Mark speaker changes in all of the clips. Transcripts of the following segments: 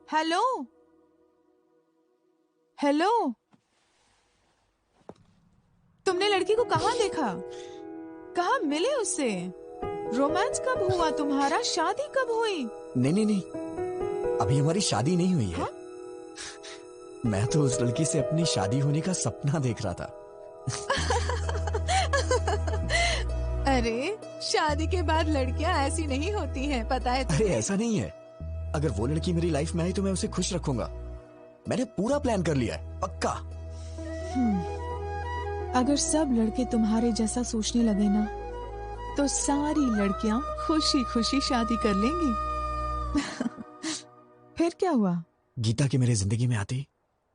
Speaker 1: Hello hello, तुमने लड़की को कहाँ देखा? कहाँ मिले उससे? रोमांस कब हुआ तुम्हारा? शादी कब हुई?
Speaker 2: नहीं नहीं नहीं, अभी हमारी शादी नहीं हुई है।
Speaker 1: हाँ?
Speaker 2: मैं तो उस लड़की से अपनी शादी होने का सपना देख रहा था।
Speaker 1: अरे शादी के बाद लड़कियां ऐसी नहीं होती हैं, पता है
Speaker 2: अरे
Speaker 1: तुम्हें?
Speaker 2: ऐसा नहीं है, अगर वो लड़की मेरी लाइफ में आई तो मैं उसे खुश रखूंगा। मैंने पूरा प्लान कर लिया है, पक्का।
Speaker 1: अगर सब लड़के तुम्हारे जैसा सोचने लगे ना, तो सारी लड़कियां खुशी खुशी शादी कर लेंगी। फिर क्या हुआ?
Speaker 2: गीता के मेरे जिंदगी में आते ही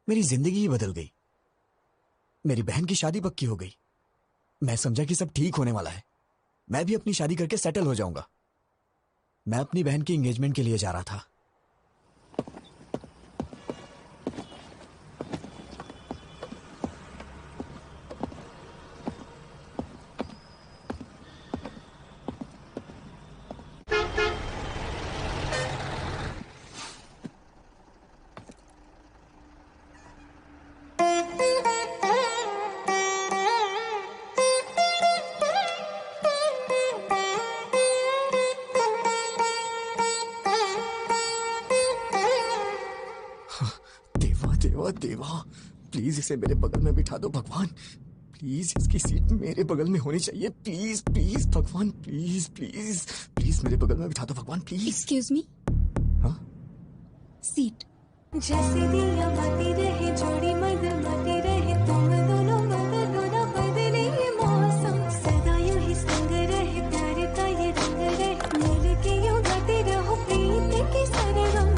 Speaker 2: मेरी जिंदगी ही बदल गई। मेरी बहन की शादी पक्की हो गई। मैं समझा कि सब ठीक होने वाला है, मैं भी अपनी शादी करके सेटल हो जाऊंगा। मैं अपनी बहन की एंगेजमेंट के लिए जा रहा था। देवा देवा, प्लीज इसे मेरे बगल में बिठा दो भगवान। प्लीज इसकी सीट मेरे बगल में होनी चाहिए। प्लीज प्लीज भगवान, प्लीज प्लीज प्लीज मेरे बगल में बिठा दो भगवान, प्लीज।
Speaker 3: Excuse me.
Speaker 2: हाँ?
Speaker 3: सीट।
Speaker 4: जैसे दिया बाती रहे जोड़ी मदमती रहे, तुम दोनों बदलो ना बदले ये मौसम, सदा यूं ही संग रहे, प्यार का ये रंग रहे, मिल के यूं गाते रहो प्रीत की सरगम।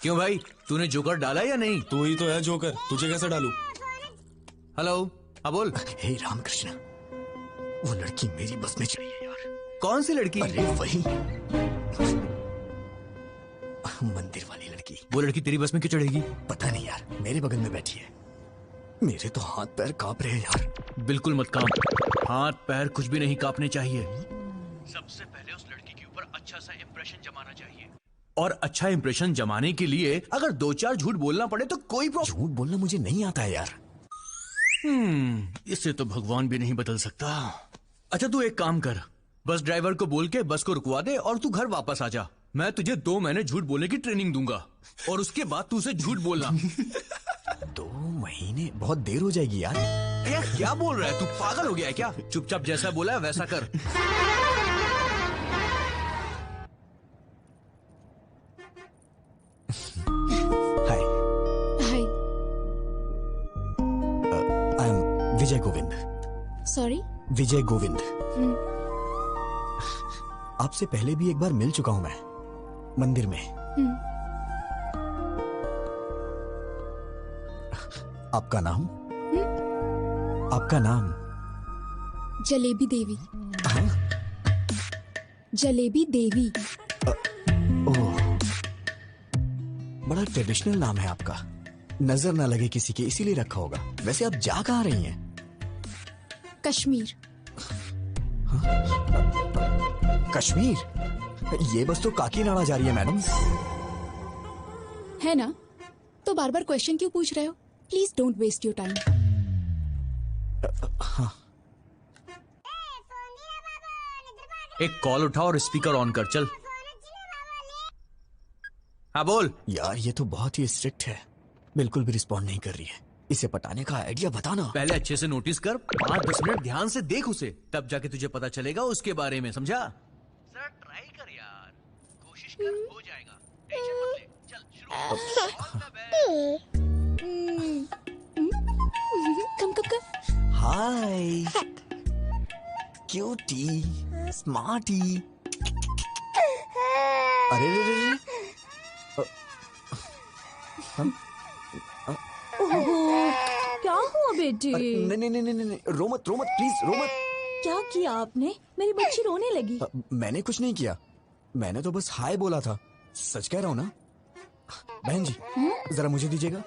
Speaker 5: क्यों भाई, तूने जोकर डाला या नहीं?
Speaker 6: तू ही तो है जोकर, तुझे कैसे डालूं?
Speaker 5: हेलो, हाँ बोल।
Speaker 2: हे रामकृष्ण, वो लड़की मेरी बस में चढ़ी है यार।
Speaker 5: कौन सी लड़की?
Speaker 2: अरे वही मंदिर वाली लड़की।
Speaker 5: वो लड़की तेरी बस में क्यों चढ़ेगी?
Speaker 2: पता नहीं यार, मेरे बगल में बैठी है। मेरे तो हाथ पैर कांप रहे हैं यार।
Speaker 5: बिल्कुल मत कांप, हाथ पैर कुछ भी नहीं कांपने चाहिए। सबसे पहले उस लड़की के ऊपर अच्छा सा इंप्रेशन जमाना चाहिए, और अच्छा इंप्रेशन जमाने के लिए अगर दो चार झूठ बोलना पड़े तो कोई प्रॉब्लम।
Speaker 2: झूठ बोलना मुझे नहीं आता है यार।
Speaker 5: इससे तो भगवान भी नहीं बदल सकता। अच्छा तू एक काम कर, बस ड्राइवर को बोल के बस को रुकवा दे और तू घर वापस आ जा। मैं तुझे 2 महीने झूठ बोलने की ट्रेनिंग दूंगा और उसके बाद तू उसे झूठ बोलना।
Speaker 2: 2 महीने बहुत देर हो जाएगी यार।
Speaker 5: यार क्या बोल रहा है तू, पागल हो गया है क्या? चुपचाप जैसा बोला है वैसा कर।
Speaker 2: Hi,
Speaker 3: hi.
Speaker 2: I am Vijay Govind.
Speaker 3: Sorry.
Speaker 2: Vijay Govind. आपसे पहले भी एक बार मिल चुका हूं मैं, मंदिर में। आपका नाम? आपका नाम?
Speaker 3: जलेबी देवी।
Speaker 2: हाँ?
Speaker 3: जलेबी देवी।
Speaker 2: ओह, बड़ा ट्रेडिशनल नाम है आपका। नजर ना लगे किसी के इसीलिए रखा होगा। वैसे आप जा कहाँ रही हैं?
Speaker 3: कश्मीर।
Speaker 2: कश्मीर? ये बस तो काकीनाडा जा रही है मैडम।
Speaker 3: है ना? तो बार बार क्वेश्चन क्यों पूछ रहे हो? Please don't waste your time.
Speaker 5: एक कॉल उठा और स्पीकर ऑन कर, चल। हाँ बोल।
Speaker 2: यार ये तो बहुत ही स्ट्रिक्ट है, बिल्कुल भी रिस्पॉन्ड नहीं कर रही है। इसे पटाने का आइडिया बताना।
Speaker 5: पहले अच्छे से नोटिस कर, 5-10 मिनट ध्यान से देख उसे, तब जाके तुझे पता चलेगा उसके बारे में, समझा? जरा ट्राई कर यार, कोशिश कर, हो जाएगा, टेंशन मत ले। चल शुरू।
Speaker 3: कम कम कम।
Speaker 2: हाय क्यूटी, स्मार्टी। अरे रे रे रे।
Speaker 7: क्या हुआ बेटी?
Speaker 2: नहीं नहीं नहीं नहीं, रो मत प्लीज, रो मत।
Speaker 7: क्या किया आपने? मेरी बच्ची रोने लगी।
Speaker 2: मैंने कुछ नहीं किया, मैंने तो बस हाय बोला था। सच कह रहा हूँ ना। बहन जी जरा मुझे दीजिएगा,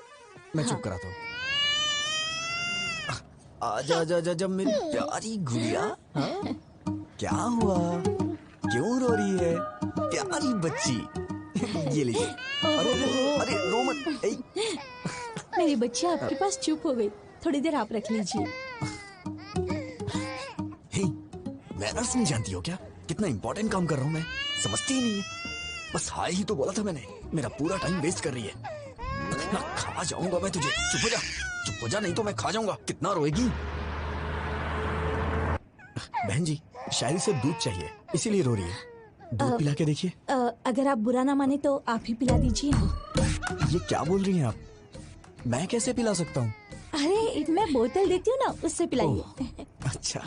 Speaker 2: मैं चुप कराता हूँ। आजा आजा आजा आजा मेरी प्यारी गुड़िया। हाँ? क्या हुआ, क्यों रो रही है प्यारी बच्ची? ये लीजिए। अरे अरे अरे रो मत। ए,
Speaker 7: मेरी बच्ची आपके पास चुप हो गई, थोड़ी देर आप रख लीजिए।
Speaker 2: हे, मैनर्स नहीं जानती हो क्या? कितना इंपॉर्टेंट काम कर रहा हूँ मैं, समझती ही नहीं है। बस हाय ही तो बोला था मैंने, मेरा पूरा टाइम वेस्ट कर रही है। ना खा जाऊंगा मैं तुझे। चुप हो जा नहीं तो मैं खा जाऊंगा। कितना रोएगी? बहन जी, शायरी से दूध चाहिए इसीलिए रो रही है। दूध पिला के देखिए।
Speaker 7: अगर आप बुरा ना माने तो आप ही पिला दीजिए।
Speaker 2: ये क्या बोल रही हैं आप? मैं कैसे पिला सकता हूँ?
Speaker 7: अरे मैं बोतल देती हूँ ना, उससे पिलाइए।
Speaker 2: अच्छा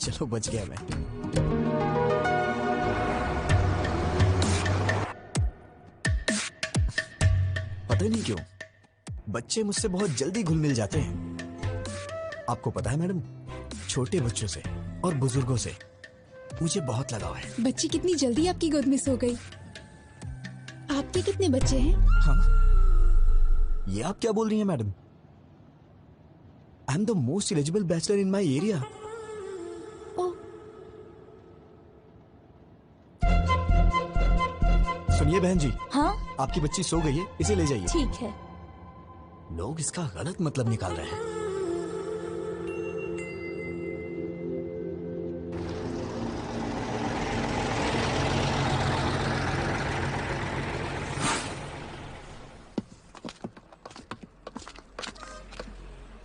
Speaker 2: चलो बच गया मैं। पता नहीं क्यों बच्चे मुझसे बहुत जल्दी घुल मिल जाते हैं। आपको पता है मैडम, छोटे बच्चों से और बुजुर्गों से मुझे बहुत लगाव है।
Speaker 3: बच्ची कितनी जल्दी आपकी गोद में सो गई। आपके कितने बच्चे हैं?
Speaker 2: हाँ, ये आप क्या बोल रही हैं madam? I am the most eligible bachelor in my area. सुनिए बहन जी।
Speaker 7: हाँ
Speaker 2: आपकी बच्ची सो गई है, इसे ले जाइए।
Speaker 7: ठीक है।
Speaker 2: लोग इसका गलत मतलब निकाल रहे हैं।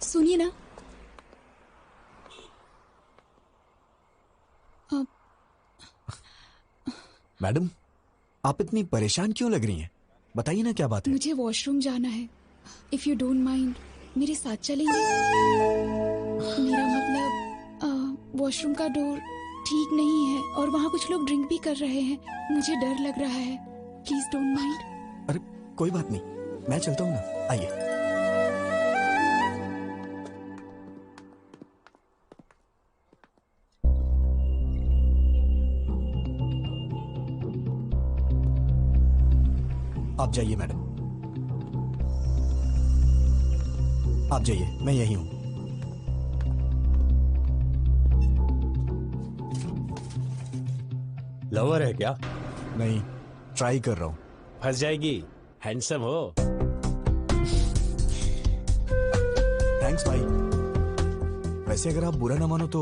Speaker 3: सुनिए ना,
Speaker 2: मैडम आप इतनी परेशान क्यों लग रही हैं? बताइए ना क्या बात है।
Speaker 3: मुझे वॉशरूम जाना है। इफ यू डोंट माइंड मेरे साथ चलेंगे? मेरा मतलब वॉशरूम का डोर ठीक नहीं है और वहाँ कुछ लोग ड्रिंक भी कर रहे हैं। मुझे डर लग रहा है। Please don't mind.
Speaker 2: अरे कोई बात नहीं, मैं चलता हूँ ना, आइए। आप जाइए मैडम, आप जाइए, मैं यही हूं।
Speaker 8: लवर है क्या?
Speaker 2: नहीं, ट्राई कर रहा हूं।
Speaker 8: फंस जाएगी, हैंडसम हो।
Speaker 2: थैंक्स भाई। वैसे अगर आप बुरा ना मानो तो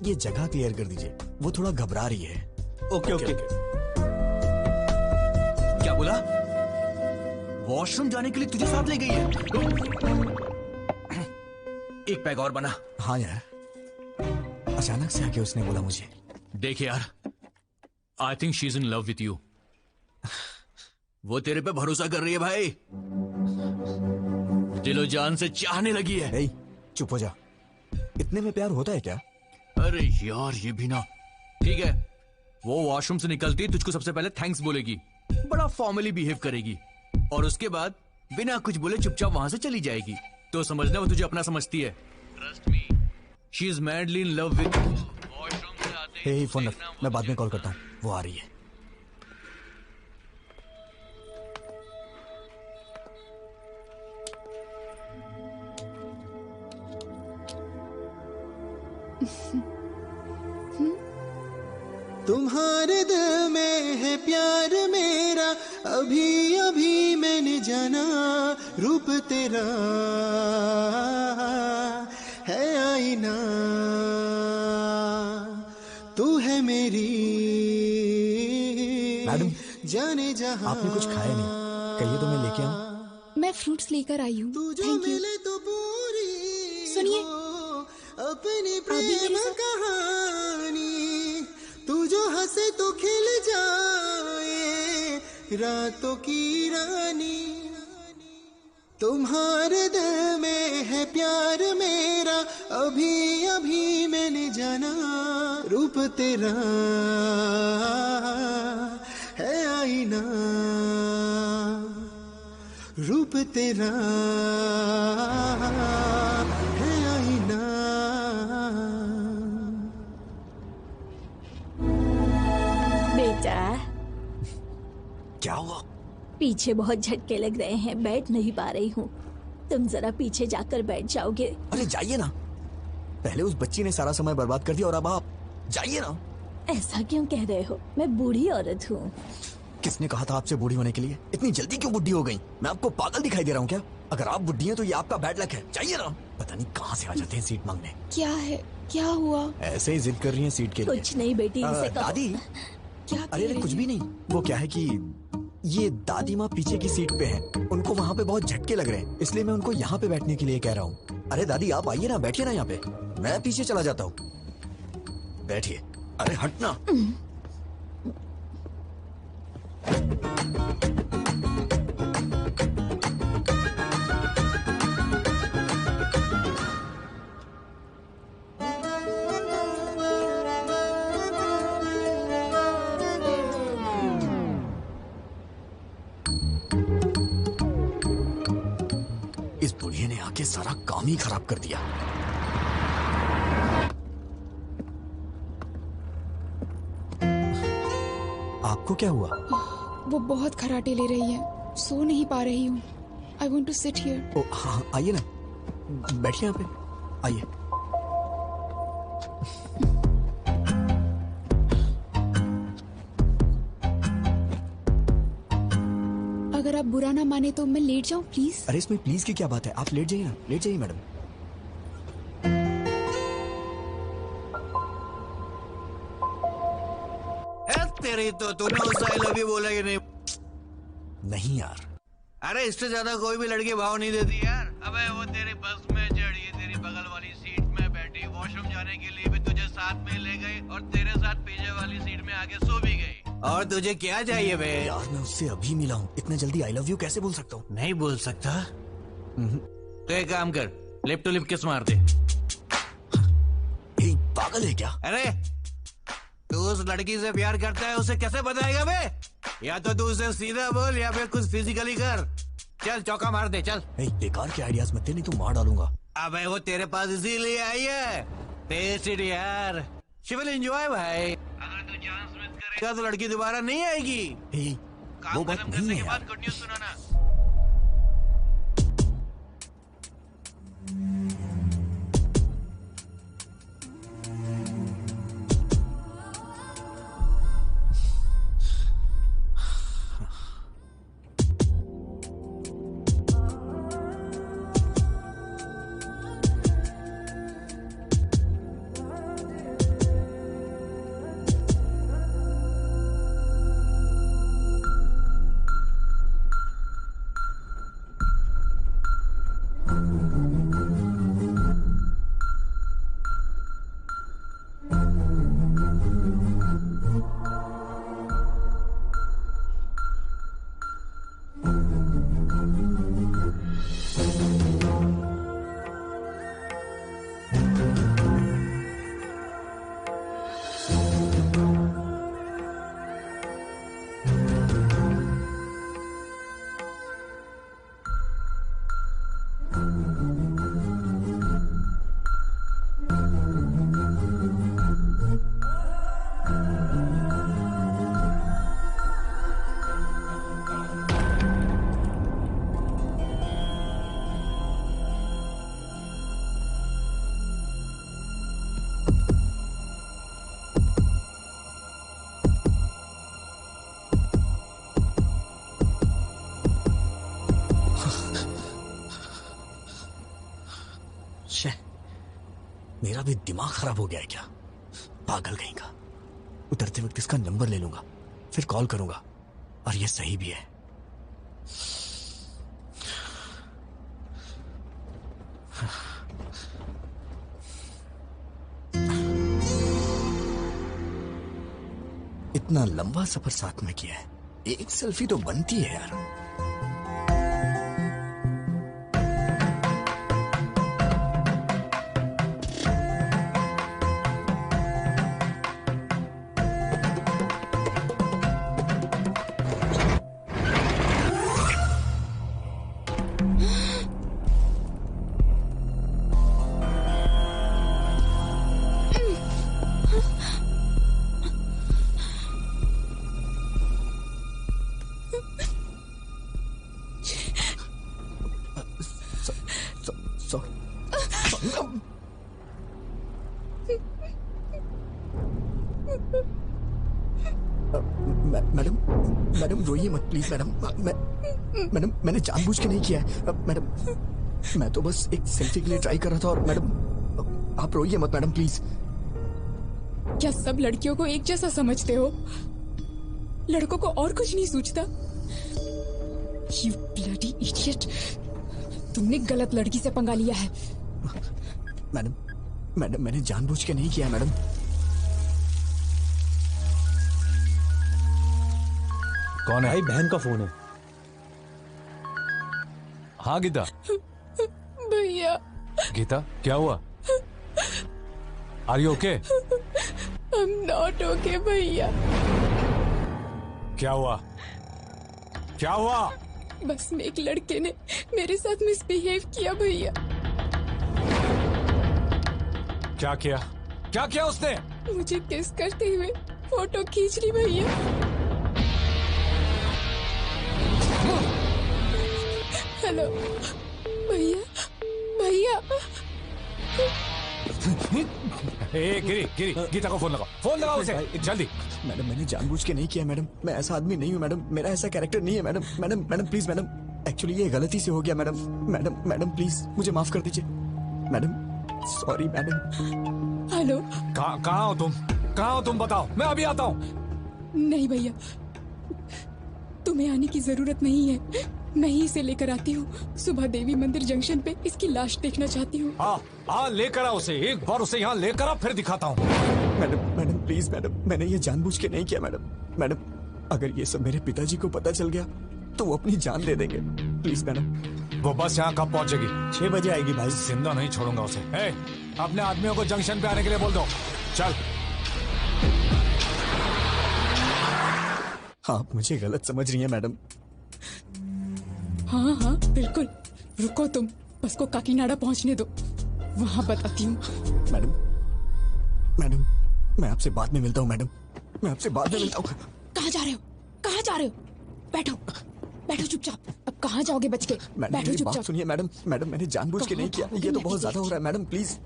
Speaker 2: ये जगह क्लियर कर दीजिए, वो थोड़ा घबरा रही है।
Speaker 8: Okay okay.
Speaker 5: क्या बोला? वॉशरूम जाने के लिए तुझे साथ ले गई है? एक पैग और बना।
Speaker 2: हाँ यार, अचानक से आके उसने बोला मुझे।
Speaker 5: देख यार, I think she is in love with you. वो तेरे पे भरोसा कर रही है भाई, दिलो जान से चाहने लगी है।
Speaker 2: नहीं, चुप हो जा। इतने में प्यार होता है क्या?
Speaker 5: अरे यार ये भी ना। ठीक है, वो वॉशरूम से निकलती तुझको सबसे पहले थैंक्स बोलेगी, बड़ा फॉर्मली बिहेव करेगी और उसके बाद बिना कुछ बोले चुपचाप वहां से चली जाएगी। तो समझना वो तुझे अपना समझती है। Trust me, she is madly in love with you. Washroom से आते ही
Speaker 2: फोन रख, मैं बाद में कॉल करता हूँ, वो आ रही है।
Speaker 9: तुम्हारे दिल में है प्यार मेरा, अभी अभी मैंने जाना। रूप तेरा है आईना, तू है मेरी
Speaker 2: मैडम,
Speaker 9: जाने जहां।
Speaker 2: आपने कुछ खाया नहीं, कहिए तो मैं लेके आऊं।
Speaker 3: मैं फ्रूट्स लेकर आई हूँ।
Speaker 9: तू जो
Speaker 3: थैंक यू।
Speaker 9: मिले तो पूरी
Speaker 3: सुनिए,
Speaker 9: हो अपनी
Speaker 3: आप भी
Speaker 9: प्रेम
Speaker 3: मेरे साथ?
Speaker 9: कहानी। तू जो हंसे तो खिल जाए रातों की रानी। तुम्हारे दिल में है प्यार मेरा, अभी अभी मैंने जाना। रूप तेरा है आईना, रूप तेरा है आईना।
Speaker 7: बेटा,
Speaker 2: क्या हुआ?
Speaker 7: पीछे बहुत झटके लग रहे हैं, बैठ नहीं पा रही हूँ। तुम जरा पीछे जाकर बैठ जाओगे?
Speaker 2: अरे जाइए ना, पहले उस बच्ची ने सारा समय बर्बाद कर दिया और अब आप जाइए ना।
Speaker 7: ऐसा क्यों कह रहे हो? मैं बूढ़ी औरत हूँ।
Speaker 2: किसने कहा था आपसे बूढ़ी होने के लिए? इतनी जल्दी क्यों बुढ़ी हो गई? मैं आपको पागल दिखाई दे रहा हूँ क्या? अगर आप बुढ़ी हैं तो ये आपका बैड लक है। जाइए ना। पता नहीं कहाँ से आ जाते हैं सीट मांगने।
Speaker 3: क्या है? क्या हुआ?
Speaker 2: ऐसे ही जिद कर रही हैं सीट के लिए।
Speaker 7: कुछ नहीं बेटी, इसे कहो।
Speaker 2: दादी,
Speaker 3: क्या
Speaker 2: अरे अरे कुछ भी नहीं। वो क्या है कि ये दादी माँ पीछे की सीट पे हैं। उनको वहाँ पे बहुत झटके लग रहे हैं, इसलिए मैं उनको यहाँ पे बैठने के लिए कह रहा हूँ। अरे दादी आप आइए ना, बैठिए ना यहाँ पे, मैं पीछे चला जाता हूँ। बैठिए। अरे हटना। इस बुढ़िया ने आके सारा काम ही खराब कर दिया। आपको क्या हुआ?
Speaker 3: वो बहुत खराटे ले रही है, सो नहीं पा रही हूँ। I want to sit here.
Speaker 2: ओ हाँ, आइए ना, बैठिए यहाँ पे, आइए।
Speaker 3: अगर आप बुरा ना माने तो मैं लेट जाऊँ प्लीज?
Speaker 2: अरे इसमें प्लीज की क्या बात है? आप लेट जाइए ना, लेट जाइए मैडम।
Speaker 5: तेरी तो तूने उससे आई लव यू बोला कि नहीं?
Speaker 2: नहीं यार।
Speaker 5: अरे इससे ज्यादा कोई भी लड़की भाव नहीं देती यार। अबे वो तेरी बस में चढ़ी, तेरी बगल वाली सीट में बैठी, वॉशरूम जाने के लिए भी तुझे साथ में ले गई और तेरे साथ पीछे वाली सीट में आके सो भी गई। और तुझे क्या चाहिए बे?
Speaker 2: यार मैं उससे अभी मिला हूँ, इतने जल्दी आई लव यू कैसे बोल सकता हूँ?
Speaker 5: नहीं बोल सकता? तो एक काम कर, लिप टू लिप किस मार दे।
Speaker 2: पागल है क्या?
Speaker 5: अरे तू उस लड़की से प्यार करता है, उसे कैसे बताएगा बे? या तो तू उसे सीधा बोल या फिर कुछ फिजिकली कर। चल चौका मार दे, चल।
Speaker 2: बेकार के आइडियाज मत दे, नहीं तो मार डालूंगा।
Speaker 5: अबे वो तेरे पास इसीलिए आई है। टेस्टेड यार, शी विल एंजॉय भाई। अगर तू चांस मिस करेगा तो लड़की दोबारा नहीं आएगी।
Speaker 2: वो बात नहीं है यार।
Speaker 5: गुड न्यूज़ सुनाना।
Speaker 2: मेरा भी दिमाग खराब हो गया है क्या? पागल कहीं का। उतरते वक्त इसका नंबर ले लूंगा, फिर कॉल करूंगा। और ये सही भी है। इतना लंबा सफर साथ में किया है, एक सेल्फी तो बनती है यार। मैडम मैडम रोइए मत प्लीज मैडम। मैडम मैंने जानबूझ के नहीं किया है मैडम। मैं तो बस एक सेल्फी के लिए ट्राई कर रहा था। और मैडम आप रोइए मत मैडम प्लीज।
Speaker 3: क्या सब लड़कियों को एक जैसा समझते हो? लड़कों को और कुछ नहीं सूझता? You bloody idiot! तुमने गलत लड़की से पंगा लिया है।
Speaker 2: मैडम मैंने जानबूझ के नहीं किया मैडम।
Speaker 10: कौन है?
Speaker 8: भाई बहन का फोन है।
Speaker 10: हाँ गीता।
Speaker 3: भैया।
Speaker 10: गीता क्या हुआ? Are you okay?
Speaker 3: I'm not okay भैया।
Speaker 10: क्या हुआ? क्या हुआ?
Speaker 3: बस में एक लड़के ने मेरे साथ मिसबिहेव किया भैया।
Speaker 10: क्या किया? क्या किया उसने?
Speaker 3: मुझे किस करते हुए फोटो खींच ली भैया। हेलो भैया। भैया
Speaker 10: गिरी गीता को फोन लगाओ। फोन लगाओ उसे जल्दी।
Speaker 2: मैडम मैंने जानबूझ के नहीं किया मैडम। मैं ऐसा आदमी नहीं हूँ मैडम। मेरा ऐसा कैरेक्टर नहीं है madam. Madam please madam. Actually ये गलती से हो गया मैडम। मैडम प्लीज मुझे माफ कर दीजिए मैडम। Sorry madam.
Speaker 3: हेलो
Speaker 10: कहाँ हो तुम? कहाँ हो तुम? बताओ मैं अभी आता हूँ।
Speaker 3: नहीं भैया, तुम्हें आने की जरूरत नहीं है। मैं ही इसे लेकर आती हूँ। सुबह देवी मंदिर जंक्शन पे इसकी लाश देखना चाहती हूँ।
Speaker 10: हाँ लेकर आ उसे। एक बार उसे यहाँ लेकर आ, फिर दिखाता हूँ।
Speaker 2: Madam please madam. मैंने ये जानबूझ के नहीं किया मैडम। अगर ये सब मेरे पिताजी को पता चल गया तो वो अपनी जान दे देंगे। Please madam.
Speaker 10: वो बस यहाँ कब पहुँचेगी?
Speaker 2: 6 बजे आएगी भाई।
Speaker 10: जिंदा नहीं छोड़ूंगा उसे। अपने आदमियों को जंक्शन पे आने के लिए बोल दो। चल।
Speaker 2: आप मुझे गलत समझ रही हैं मैडम।
Speaker 3: हाँ बिल्कुल। रुको तुम, बस को काकीनाडा पहुँचने दो, वहाँ बताती हूँ।
Speaker 2: मैडम मैं आपसे बाद में मिलता हूँ मैडम। मैं आपसे बाद में मिलता हूँ।
Speaker 3: कहाँ जा रहे हो? कहाँ जा रहे हो? बैठो चुपचाप। अब कहाँ जाओगे बच के?
Speaker 2: मैडम
Speaker 3: बैठो
Speaker 2: मेरी बात
Speaker 3: चुपचाप।
Speaker 2: सुनिए मैडम। मैंने जानबूझ के नहीं किया। ये तो बहुत ज्यादा हो रहा है मैडम प्लीज।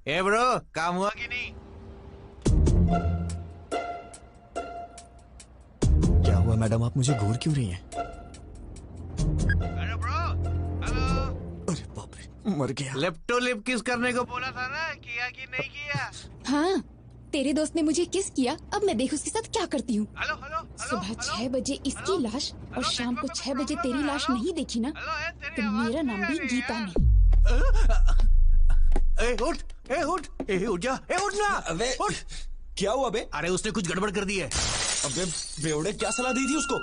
Speaker 5: ए ब्रो, काम हुआ कि नहीं?
Speaker 2: क्या हुआ मैडम? आप मुझे घूर क्यों रही हैं?
Speaker 5: अरे ब्रो, हेलो।
Speaker 2: अरे बाप रे, मर गया।
Speaker 5: लिप टू लिप किस करने को बोला था ना, किया कि नहीं किया?
Speaker 3: हाँ, तेरे दोस्त ने मुझे किस किया। अब मैं देख उसके साथ क्या करती हूँ।
Speaker 5: Hello hello.
Speaker 3: सुबह 6 बजे इसकी लाश और शाम को 6 बजे तेरी लाश नहीं देखी ना, तो मेरा नाम भी गीता नहीं।
Speaker 5: उठ जा, उठ ना।
Speaker 6: अबे
Speaker 5: उठ।
Speaker 6: क्या हुआ बे?
Speaker 5: अरे उसने कुछ गड़बड़ कर दी है।
Speaker 6: अबे बेवड़े, क्या सलाह दी थी उसको?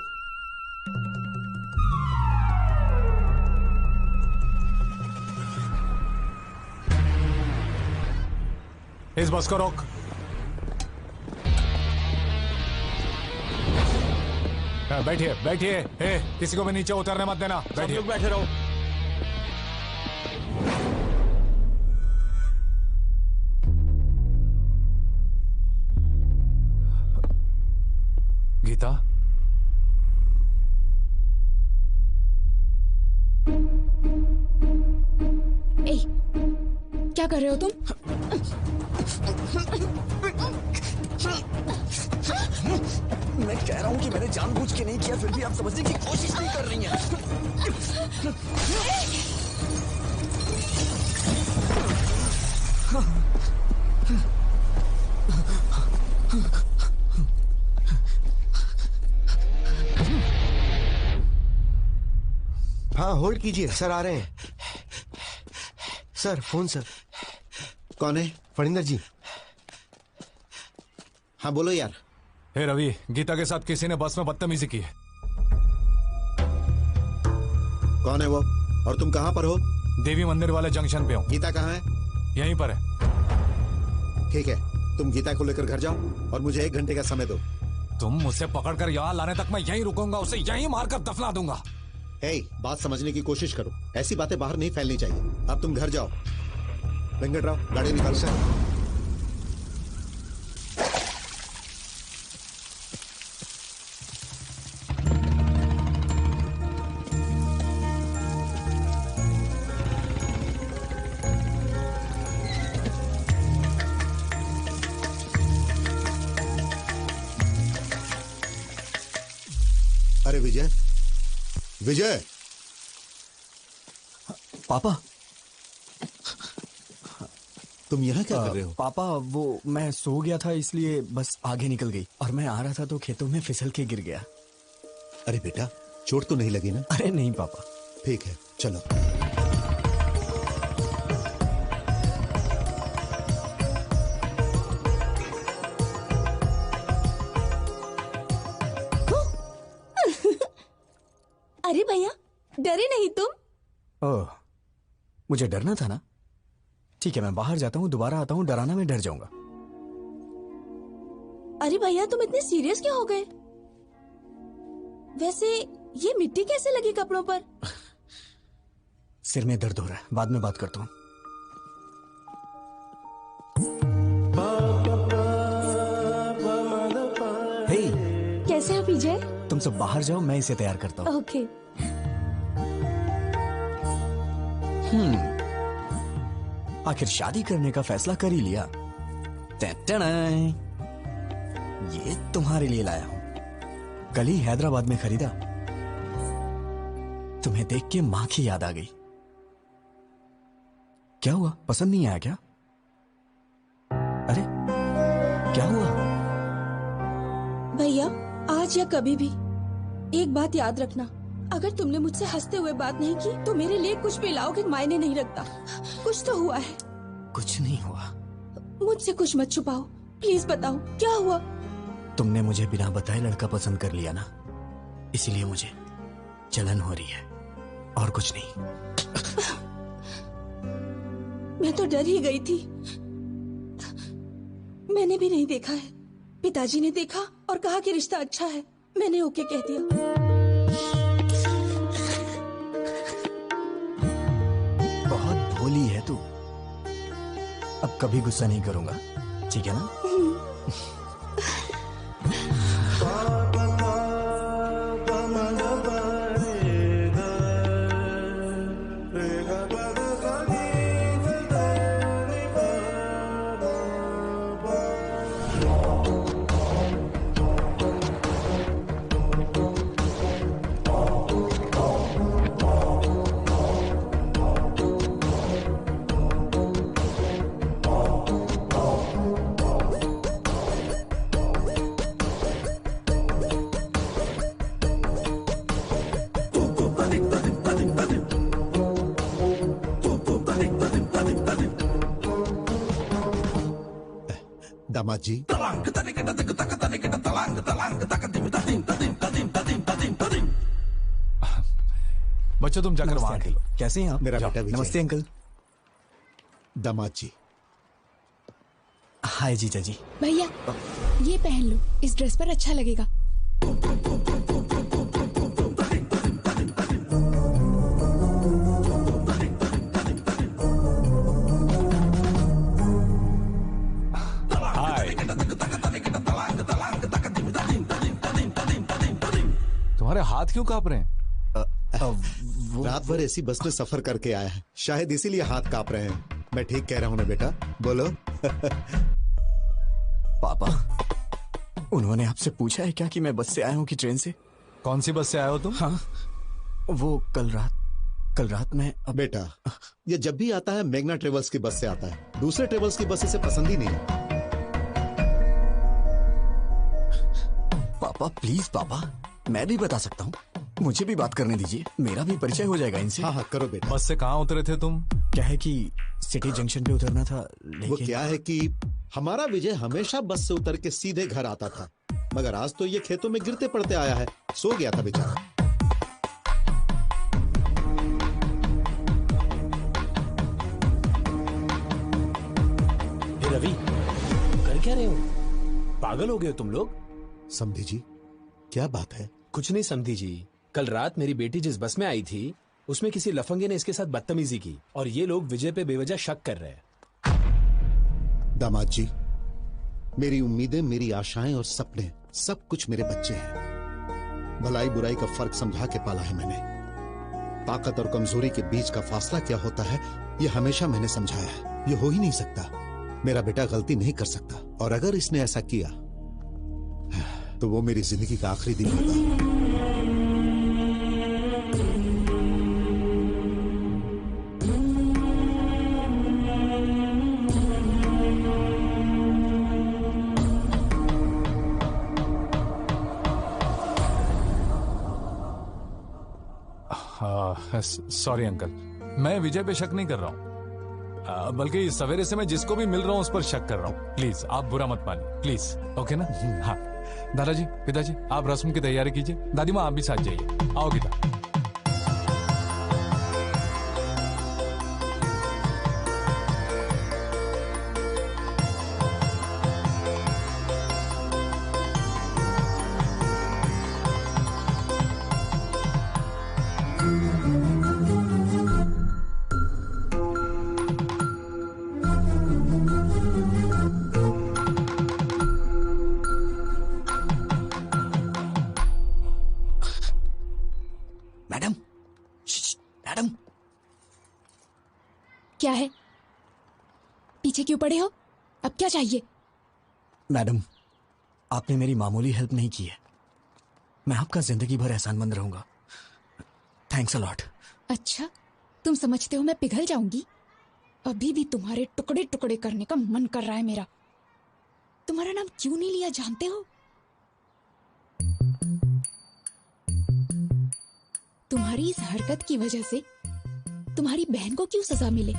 Speaker 10: इस बस को रोक। बैठिए। किसी को भी नीचे उतरने मत देना। बैठिए।
Speaker 6: बैठे रहो।
Speaker 10: गीता,
Speaker 3: क्या कर रहे हो तुम?
Speaker 2: मैं कह रहा हूँ कि मैंने जानबूझ के नहीं किया, फिर भी आप समझने की कोशिश नहीं कर रही हैं।
Speaker 9: हाँ होल्ड कीजिए, सर आ रहे हैं। Sir phone sir. कौन है? फणिंदर जी। हाँ बोलो यार।
Speaker 10: हे रवि, गीता के साथ किसी ने बस में बदतमीजी की है।
Speaker 9: कौन है वो और तुम कहाँ पर हो?
Speaker 10: देवी मंदिर वाले जंक्शन पे हूँ।
Speaker 9: गीता कहाँ है?
Speaker 10: यहीं पर है।
Speaker 9: ठीक है, तुम गीता को लेकर घर जाओ और मुझे 1 घंटे का समय दो।
Speaker 10: तुम मुझसे पकड़कर यहाँ लाने तक मैं यहीं रुकूंगा, उसे यहीं मारकर दफना दूंगा।
Speaker 11: हे, बात समझने की कोशिश करो। ऐसी बातें बाहर नहीं फैलनी चाहिए। अब तुम घर जाओ। वेंकटराव, गाड़ी निकालो। सर, अरे विजय, विजय।
Speaker 2: पापा,
Speaker 11: तुम यहाँ क्या कर रहे हो?
Speaker 2: पापा, वो मैं सो गया था इसलिए बस आगे निकल गई और मैं आ रहा था तो खेतों में फिसल के गिर गया।
Speaker 11: अरे बेटा, चोट तो नहीं लगी ना?
Speaker 2: अरे नहीं पापा।
Speaker 11: ठीक है, चलो।
Speaker 7: अरे भैया, डरे नहीं तुम?
Speaker 2: ओह, मुझे डरना था ना। ठीक है, मैं बाहर जाता हूँ, दोबारा आता हूँ, डराना मैं डर जाऊंगा।
Speaker 7: अरे भैया, तुम इतने सीरियस क्यों हो गए? वैसे ये मिट्टी कैसे लगी कपड़ों पर?
Speaker 2: सिर में दर्द हो रहा है, बाद में बात करता हूँ। हे,
Speaker 7: कैसे हो विजय?
Speaker 2: तुम सब बाहर जाओ, मैं इसे तैयार करता हूँ।
Speaker 7: ओके।
Speaker 2: आखिर शादी करने का फैसला कर ही लिया। ये तुम्हारे लिए लाया हूं। कल ही हैदराबाद में खरीदा। तुम्हें देख के मां की याद आ गई। क्या हुआ, पसंद नहीं आया क्या? अरे क्या हुआ?
Speaker 7: भैया, आज या कभी भी एक बात याद रखना, अगर तुमने मुझसे हंसते हुए बात नहीं की तो मेरे लिए कुछ भी लाओगे मायने नहीं रखता। कुछ तो हुआ है।
Speaker 2: कुछ नहीं हुआ।
Speaker 7: मुझसे कुछ मत छुपाओ, प्लीज बताओ क्या हुआ।
Speaker 2: तुमने मुझे बिना बताए लड़का पसंद कर लिया ना, इसीलिए मुझे जलन हो रही है और कुछ नहीं।
Speaker 7: मैं तो डर ही गई थी। मैंने भी नहीं देखा है, पिताजी ने देखा और कहा कि रिश्ता अच्छा है। मैंने ओके कह दिया।
Speaker 2: बहुत भोली है तू। अब कभी गुस्सा नहीं करूंगा, ठीक है ना?
Speaker 11: दामाद जी,
Speaker 10: बच्चों तुम जाकर वहां खेलो।
Speaker 2: कैसे हैं आप?
Speaker 11: मेरा बेटा विजय।
Speaker 2: नमस्ते अंकल।
Speaker 11: दामाद जी।
Speaker 2: हाय जीजा जी।
Speaker 3: भैया, ये पहन लो, इस ड्रेस पर अच्छा लगेगा।
Speaker 10: तुम्हारे हाथ क्यों कांप रहे हैं?
Speaker 11: रात भर ऐसी बस में सफर करके आया है, शायद इसीलिए हाथ कांप रहे हैं। मैं ठीक कह रहा हूँ ना बेटा? बोलो।
Speaker 2: पापा, उन्होंने आपसे पूछा है क्या कि मैं बस से आया हूँ कि ट्रेन से?
Speaker 10: कौन सी बस से आए हो तुम?
Speaker 2: हाँ, वो कल रात में।
Speaker 11: बेटा, ये जब भी आता है मेघना ट्रेवल्स की बस से आता है। दूसरे ट्रेवल्स की बस इसे पसंद ही नहीं है।
Speaker 2: पापा प्लीज, पापा मैं भी बता सकता हूँ, मुझे भी बात करने दीजिए, मेरा भी परिचय हो जाएगा इनसे।
Speaker 11: हाँ हाँ करो बेटा।
Speaker 10: बस से कहाँ उतरे थे तुम?
Speaker 2: क्या है कि सिटी जंक्शन पे उतरना था, लेकिन
Speaker 11: वो क्या है कि हमारा विजय हमेशा बस से उतर के सीधे घर आता था, मगर आज तो ये खेतों में गिरते पड़ते आया है। सो गया था बेचारा।
Speaker 8: रवि, कर क्या रहे हो? पागल हो गए हो तुम लोग?
Speaker 11: समधी जी, क्या बात है?
Speaker 8: कुछ नहीं समधी जी, कल रात मेरी बेटी जिस बस में आई थी उसमें किसी लफंगे ने इसके साथ बदतमीजी की और ये लोग विजय पे बेवजह शक कर रहे हैं।
Speaker 11: दामाद जी, मेरी उम्मीदें, मेरी आशाएं और सपने सब कुछ मेरे बच्चे हैं। भलाई बुराई का फर्क समझा के पाला है मैंने। ताकत और कमजोरी के बीच का फासला क्या होता है ये हमेशा मैंने समझाया है। ये हो ही नहीं सकता। मेरा बेटा गलती नहीं कर सकता, और अगर इसने ऐसा किया तो वो मेरी जिंदगी का आखिरी दिन होगा।
Speaker 10: सॉरी अंकल, मैं विजय पे शक नहीं कर रहा हूँ, बल्कि सवेरे से मैं जिसको भी मिल रहा हूँ उस पर शक कर रहा हूँ। प्लीज आप बुरा मत मानिए, प्लीज। ओके ना? हाँ दादाजी, पिताजी, आप रस्म की तैयारी कीजिए। दादी माँ आप भी साथ जाइए। आओ गीता।
Speaker 3: क्या है? पीछे क्यों पड़े हो? अब क्या चाहिए?
Speaker 2: मैडम, आपने मेरी मामूली हेल्प नहीं की है। मैं आपका जिंदगी भर एहसानमंद रहूंगा। Thanks a lot.
Speaker 3: अच्छा, तुम समझते हो मैं पिघल जाऊंगी? अभी भी तुम्हारे टुकड़े टुकड़े करने का मन कर रहा है मेरा। तुम्हारा नाम क्यों नहीं लिया जानते हो? तुम्हारी इस हरकत की वजह से तुम्हारी बहन को क्यों सजा मिले?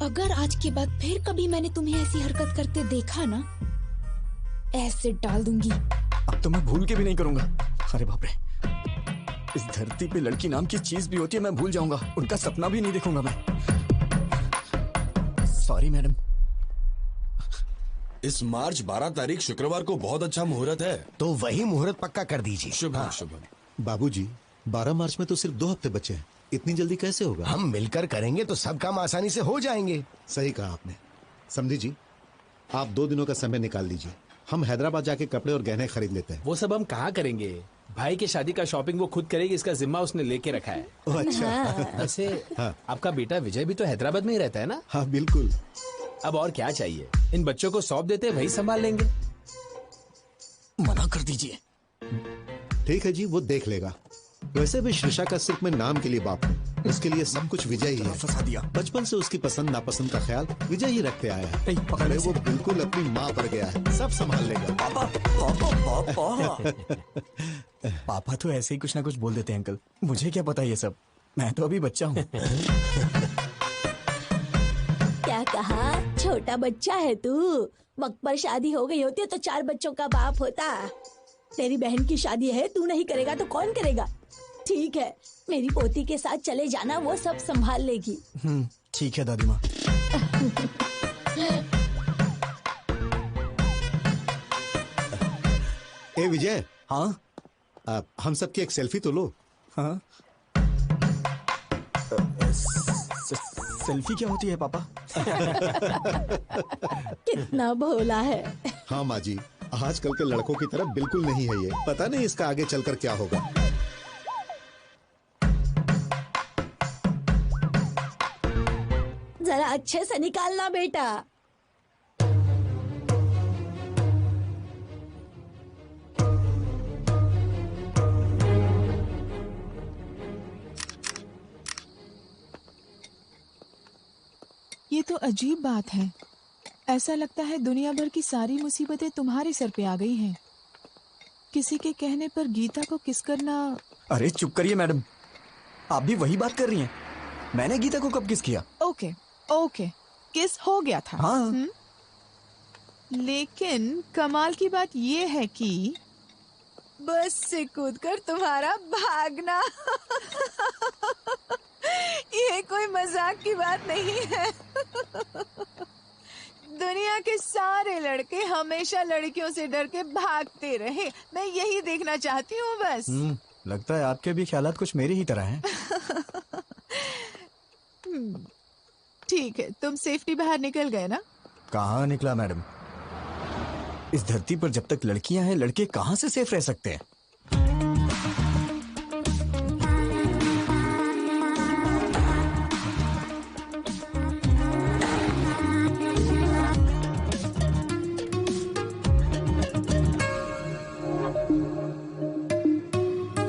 Speaker 3: अगर आज के बाद फिर कभी मैंने तुम्हें ऐसी हरकत करते देखा ना, ऐसे डाल दूंगी।
Speaker 2: अब तो मैं भूल के भी नहीं करूंगा। अरे बाप रे, इस धरती पे लड़की नाम की चीज भी होती है, मैं भूल जाऊंगा। उनका सपना भी नहीं देखूंगा मैं। Sorry madam.
Speaker 6: इस मार्च 12 तारीख शुक्रवार को बहुत अच्छा मुहूर्त है,
Speaker 12: तो वही मुहूर्त पक्का कर दीजिए।
Speaker 6: शुभ शुभ।
Speaker 11: बाबूजी, 12 मार्च में तो सिर्फ 2 हफ्ते बचे हैं। इतनी जल्दी कैसे होगा?
Speaker 12: हम मिलकर करेंगे तो सब काम आसानी से हो जाएंगे।
Speaker 11: सही कहा आपने। समझी जी, आप 2 दिनों का समय निकाल लीजिए। हम हैदराबाद जाके कपड़े और गहने खरीद लेते हैं।
Speaker 8: वो सब हम कहाँ करेंगे? भाई की शादी का शॉपिंग वो खुद करेगी, इसका जिम्मा उसने लेके रखा है।
Speaker 11: अच्छा।
Speaker 8: वैसे
Speaker 11: हाँ।
Speaker 8: आपका बेटा विजय भी तो हैदराबाद में ही रहता है ना?
Speaker 11: हाँ बिल्कुल।
Speaker 8: अब और क्या चाहिए? इन बच्चों को सौंप देते, वही संभाल लेंगे।
Speaker 2: मना कर दीजिए।
Speaker 11: ठीक है जी, वो देख लेगा। वैसे भी श्रिशा का सिर्फ मैं नाम के लिए बाप हूँ, उसके लिए सब कुछ विजय ही है।
Speaker 2: फंसा दिया।
Speaker 11: बचपन से उसकी पसंद नापसंद का ख्याल विजय ही रखते आया है। अरे वो बिल्कुल अपनी माँ पर गया है, सब संभाल लेगा।
Speaker 2: पापा पापा पापा। पापा तो ऐसे ही कुछ ना कुछ बोल देते हैं अंकल, मुझे क्या पता ये सब। मैं तो अभी बच्चा हूँ।
Speaker 13: क्या कहा? छोटा बच्चा है तू? वक्त पर शादी हो गई होती तो 4 बच्चों का बाप होता। तेरी बहन की शादी है, तू नहीं करेगा तो कौन करेगा? ठीक है, मेरी पोती के साथ चले जाना, वो सब संभाल लेगी।
Speaker 2: ठीक है दादी माँ।
Speaker 11: ए विजय।
Speaker 2: हाँ?
Speaker 11: हम सबकी एक सेल्फी तो लो।
Speaker 2: हाँ? सेल्फी क्या होती है पापा?
Speaker 13: कितना भोला है।
Speaker 11: हाँ माँ जी, आजकल के लड़कों की तरह बिल्कुल नहीं है ये। पता नहीं इसका आगे चलकर क्या होगा।
Speaker 13: जरा अच्छे से निकालना बेटा।
Speaker 1: ये तो अजीब बात है। ऐसा लगता है दुनिया भर की सारी मुसीबतें तुम्हारे सर पे आ गई हैं। किसी के कहने पर गीता को किस करना।
Speaker 2: अरे चुप करिए मैडम, आप भी वही बात कर रही हैं। मैंने गीता को कब किस किया?
Speaker 1: ओके ओके, किस हो गया था।
Speaker 2: हाँ।
Speaker 1: लेकिन कमाल की बात ये है कि बस से कूदकर तुम्हारा भागना। ये कोई मजाक की बात नहीं है। दुनिया के सारे लड़के हमेशा लड़कियों से डर के भागते रहे। मैं यही देखना चाहती हूँ बस।
Speaker 2: लगता है आपके भी ख्यालात कुछ मेरी ही तरह हैं।
Speaker 1: ठीक है, तुम सेफ्टी बाहर निकल गए ना?
Speaker 2: कहाँ निकला मैडम? इस धरती पर जब तक लड़कियां हैं, लड़के कहाँ से सेफ रह सकते हैं?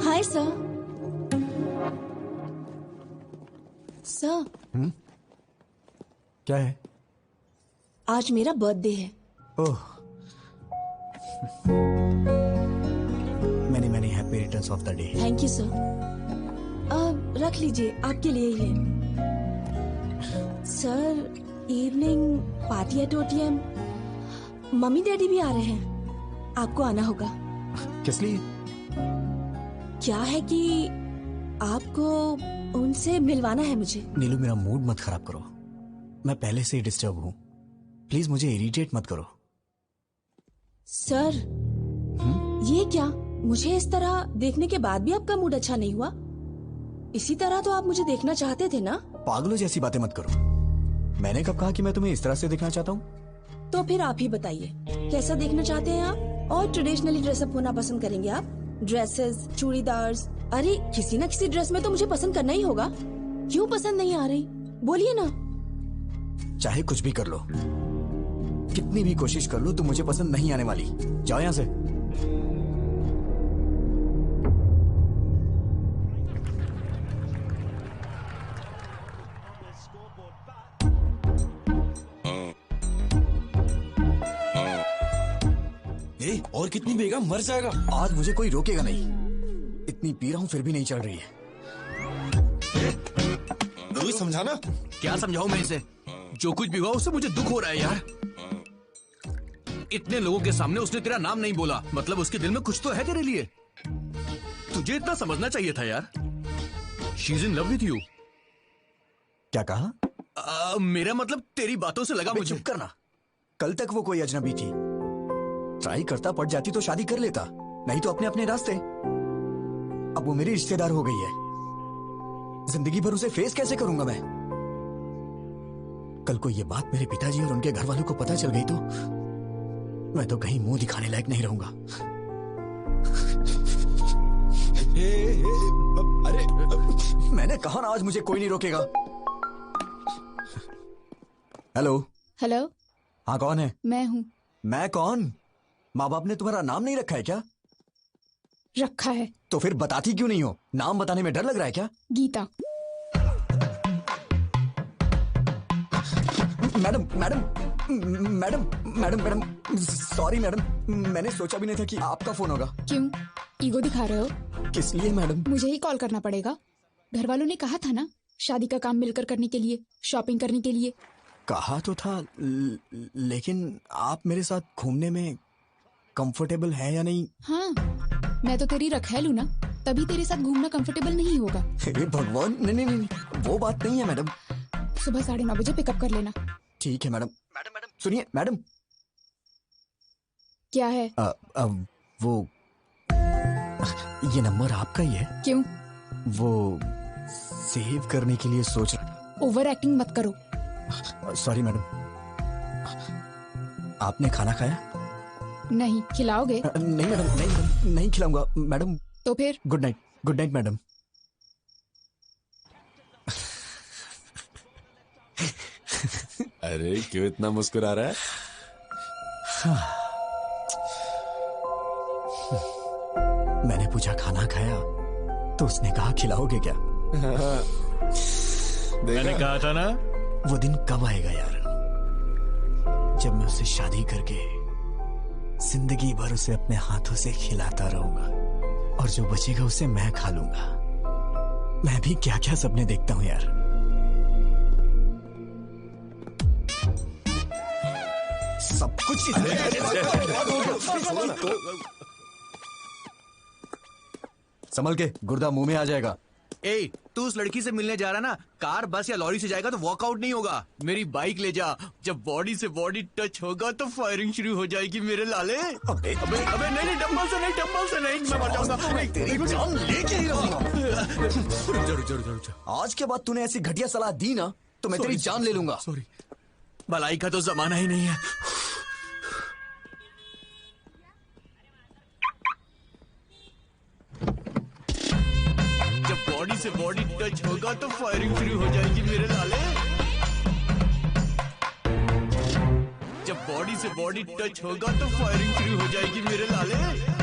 Speaker 7: Hi sir. सर,
Speaker 2: क्या है?
Speaker 7: आज मेरा बर्थडे है।
Speaker 2: Oh, many many happy returns of the day.
Speaker 7: Thank you sir. रख लीजिए, आपके लिए ही है। Sir, evening party at OTM। Mummy daddy भी आ रहे हैं, आपको आना होगा।
Speaker 2: किस लिए?
Speaker 7: क्या है कि आपको उनसे मिलवाना है मुझे।
Speaker 2: नीलू, मेरा मूड मत खराब करो। मैं पहले से ही डिस्टर्ब हूँ। प्लीज मुझे इरिटेट मत करो।
Speaker 7: सर, ये क्या? मुझे इस तरह देखने के बाद भी आपका मूड अच्छा नहीं हुआ? इसी तरह तो आप मुझे देखना चाहते थे ना?
Speaker 2: पागलों जैसी बातें मत करो। मैंने कब कहा कि मैं तुम्हें इस तरह से देखना चाहता हूँ?
Speaker 7: तो फिर आप ही बताइए, कैसा देखना चाहते हैं आप? और ट्रेडिशनली ड्रेसअप होना पसंद करेंगे आप? ड्रेसेस, चूड़ीदार्स, अरे किसी न किसी ड्रेस में तो मुझे पसंद करना ही होगा। क्यों पसंद नहीं आ रही? बोलिए ना।
Speaker 2: चाहे कुछ भी कर लो, कितनी भी कोशिश कर लो, तुम मुझे पसंद नहीं आने वाली। जाओ यहाँ से।
Speaker 6: और कितनी पिएगा? मर जाएगा।
Speaker 2: आज मुझे कोई रोकेगा नहीं। इतनी पी रहा हूँ फिर भी नहीं चल रही है।
Speaker 6: कोई समझाना।
Speaker 5: क्या समझाऊं मैं इसे? जो कुछ भी हुआ उससे मुझे दुख हो रहा है यार। इतने लोगों के सामने उसने तेरा नाम नहीं बोला, मतलब उसके दिल में कुछ तो है तेरे लिए। तुझे इतना समझना चाहिए था यार। She is in love with you.
Speaker 2: क्या कहा?
Speaker 5: मेरा मतलब तेरी बातों से लगा मुझे।
Speaker 2: चुप करना। कल तक वो कोई अजनबी थी। ट्राई करता, पड़ जाती तो शादी कर लेता, नहीं तो अपने अपने रास्ते। अब वो मेरी रिश्तेदार हो गई है। जिंदगी भर उसे फेस कैसे करूंगा मैं? कल को ये बात मेरे पिताजी और उनके घर वालों को पता चल गई तो मैं तो कहीं मुंह दिखाने लायक नहीं रहूंगा। अरे मैंने कहा ना, आज मुझे कोई नहीं रोकेगा। हेलो।
Speaker 3: हेलो।
Speaker 2: हाँ, कौन है?
Speaker 3: मैं हूँ।
Speaker 2: मैं कौन? माँ बाप ने तुम्हारा नाम नहीं रखा है क्या?
Speaker 3: रखा है।
Speaker 2: तो फिर बताती क्यों नहीं हो? नाम बताने में डर लग रहा है क्या?
Speaker 3: Geeta.
Speaker 2: Madam madam madam madam madam sorry madam, मैंने सोचा भी नहीं था कि आपका फोन होगा।
Speaker 3: क्यों ईगो दिखा रहे हो?
Speaker 2: किस लिए मैडम?
Speaker 3: मुझे ही कॉल करना पड़ेगा। घर वालों ने कहा था ना, शादी का काम मिलकर करने के लिए, शॉपिंग करने के लिए।
Speaker 2: कहा तो था, लेकिन आप मेरे साथ घूमने में कंफर्टेबल है या नहीं?
Speaker 3: हाँ, मैं तो तेरी रखैलू ना, तभी तेरे साथ घूमना कंफर्टेबल नहीं होगा।
Speaker 2: हे भगवान, नहीं नहीं नहीं, वो बात नहीं है मैडम।
Speaker 3: सुबह 9:30 बजे पिकअप कर लेना।
Speaker 2: ठीक है मैडम। मैडम मैडम सुनिए मैडम।
Speaker 3: क्या है?
Speaker 2: वो ये नंबर आपका ही है?
Speaker 3: क्यों?
Speaker 2: वो सेव करने के लिए सोच रहा।
Speaker 3: ओवर एक्टिंग मत करो।
Speaker 2: Sorry madam. आपने खाना खाया?
Speaker 3: नहीं। खिलाओगे?
Speaker 2: नहीं मैडम, नहीं मैडम, नहीं खिलाऊंगा मैडम।
Speaker 3: तो फिर?
Speaker 2: Good night. Good night madam.
Speaker 6: अरे क्यों इतना मुस्कुरा रहा है?
Speaker 2: मैंने पूछा खाना खाया तो उसने कहा खिलाओगे क्या?
Speaker 5: मैंने कहा था ना।
Speaker 2: वो दिन कब आएगा यार, जब मैं उसे शादी करके जिंदगी भर उसे अपने हाथों से खिलाता रहूंगा और जो बचेगा उसे मैं खा लूंगा। मैं भी क्या क्या सपने देखता हूं यार। सब कुछ संभल के, गुर्दा मुंह में आ जाएगा।
Speaker 5: ए, तू उस लड़की से मिलने जा रहा ना, कार बस या लॉरी से जाएगा तो वॉकआउट नहीं होगा। मेरी बाइक ले जा, जब बॉडी से बॉडी टच होगा तो फायरिंग शुरू हो जाएगी मेरे लाले। अबे अबे अबे नहीं डंबल से नहीं, मैं मर जाऊंगा।
Speaker 2: तेरी जान लेके ही रहूंगा।
Speaker 5: रुक जा।
Speaker 2: आज के बाद तूने ऐसी घटिया सलाह दी ना तो मैं तेरी जान ले लूंगा।
Speaker 5: सॉरी, भलाई का तो जमाना ही नहीं है। जब बॉडी से बॉडी टच होगा तो फायरिंग शुरू हो जाएगी मेरे लाले। जब बॉडी से बॉडी टच होगा तो फायरिंग शुरू हो जाएगी मेरे लाले।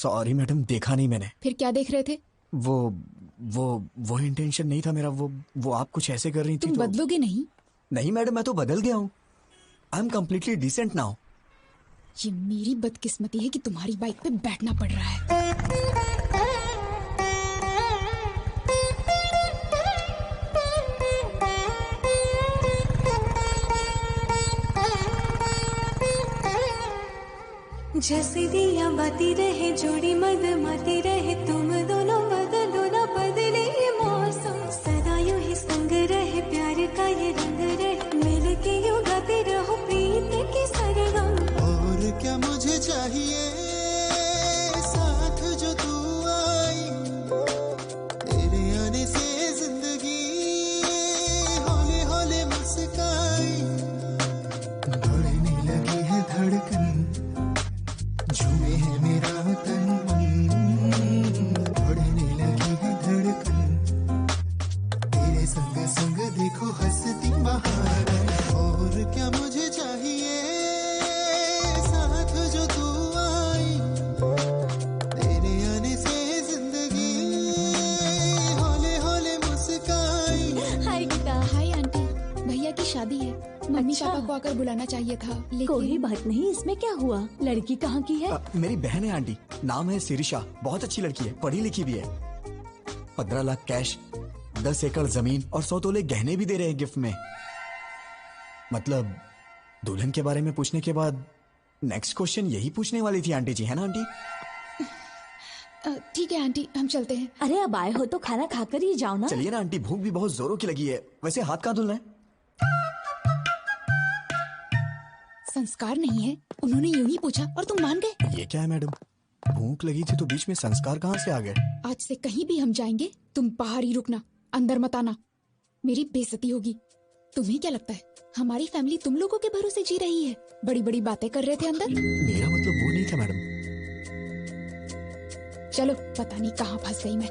Speaker 2: सॉरी मैडम, देखा नहीं मैंने।
Speaker 3: फिर क्या देख रहे थे?
Speaker 2: वो इंटेंशन नहीं था मेरा। वो आप कुछ ऐसे कर रही थी।
Speaker 3: तुम बदलोगे नहीं?
Speaker 2: नहीं मैडम, मैं तो बदल गया हूँ। I am completely decent now.
Speaker 3: ये मेरी बदकिस्मती है कि तुम्हारी बाइक पे बैठना पड़ रहा है।
Speaker 4: जैसे दिया बाती रहे जोड़ी मद माती रहे, तुम दोनों बदलो ना बदले ये मौसम, सदा यूं ही संग रहे प्यार का ये रंग रहे, मिल के यूं गाते रहो प्रीत की सरगम।
Speaker 9: और क्या मुझे चाहिए, साथ जो तू आई, तेरे आने से जिंदगी हौले हौले मुस्काई, बढ़ने लगी है धड़कन, झूमे है मेरा तन मन, बढ़ने लगी है धड़कन, तेरे संग संग देखो हंसती बहार। और क्या मुझे चाहिए, साथ जो तू आई, तेरे आने से जिंदगी हौले हौले मुस्काई।
Speaker 3: हाय गीता। Hi aunty. भैया की शादी है, मम्मी पापा को आकर बुलाना चाहिए था, लेकिन
Speaker 13: कोई बात नहीं, इसमें क्या हुआ? लड़की कहाँ की है?
Speaker 2: मेरी बहन है आंटी, नाम है सिरिशा, बहुत अच्छी लड़की है, पढ़ी लिखी भी है। 15 लाख कैश, 10 एकड़ जमीन और 100 तोले गहने भी दे रहे हैं गिफ्ट में। मतलब दुल्हन के बारे में पूछने के बाद नेक्स्ट क्वेश्चन यही पूछने वाली थी आंटी जी, है ना आंटी?
Speaker 3: ठीक है आंटी, हम चलते हैं।
Speaker 13: अरे अब आए हो तो खाना खाकर ही जाओ ना।
Speaker 2: चलिए ना आंटी, भूख भी बहुत जोरों की लगी है। वैसे हाथ कहाँ धुलना है?
Speaker 3: संस्कार नहीं है, उन्होंने यूं ही पूछा और तुम मान गए।
Speaker 2: ये क्या है मैडम, भूख लगी थी तो बीच में संस्कार कहाँ से आ गए?
Speaker 3: आज से कहीं भी हम जाएंगे तुम बाहर ही रुकना, अंदर मत आना, मेरी बेइज्जती होगी। तुम्हें क्या लगता है हमारी फैमिली तुम लोगों के भरोसे जी रही है? बड़ी बड़ी बातें कर रहे थे अंदर।
Speaker 2: मेरा मतलब वो नहीं था मैडम।
Speaker 3: चलो, पता नहीं कहाँ फंस गई मैं।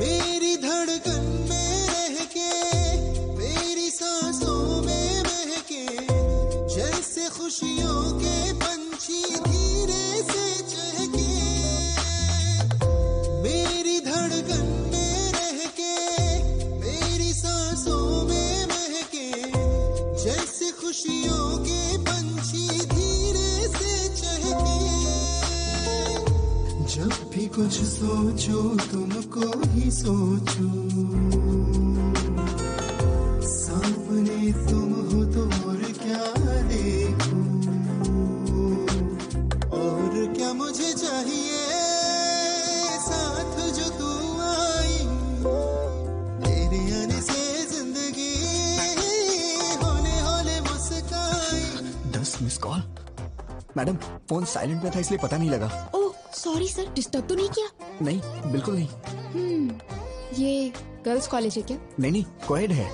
Speaker 9: मेरी धड़कन में रह के, मेरी सांसों में महके, जैसे खुशियों के पंछी धीरे से चहके। मेरी धड़कन में रह के, मेरी सांसों में महके, जैसे खुशियों के पंछी धीरे से चहके। कुछ सोचो तुमको ही सोचो, सामने तुम हो तो और क्या देखो, और क्या मुझे चाहिए साथ जो तू आई, तेरे आने से जिंदगी होने होने मुस्काई।
Speaker 2: 10 miss call. Madam phone silent में था इसलिए पता नहीं लगा।
Speaker 3: ओह सॉरी सर, डिस्टर्ब तो नहीं किया?
Speaker 2: नहीं बिल्कुल नहीं।
Speaker 3: ये गर्ल्स कॉलेज है क्या?
Speaker 2: नहीं कोएड है।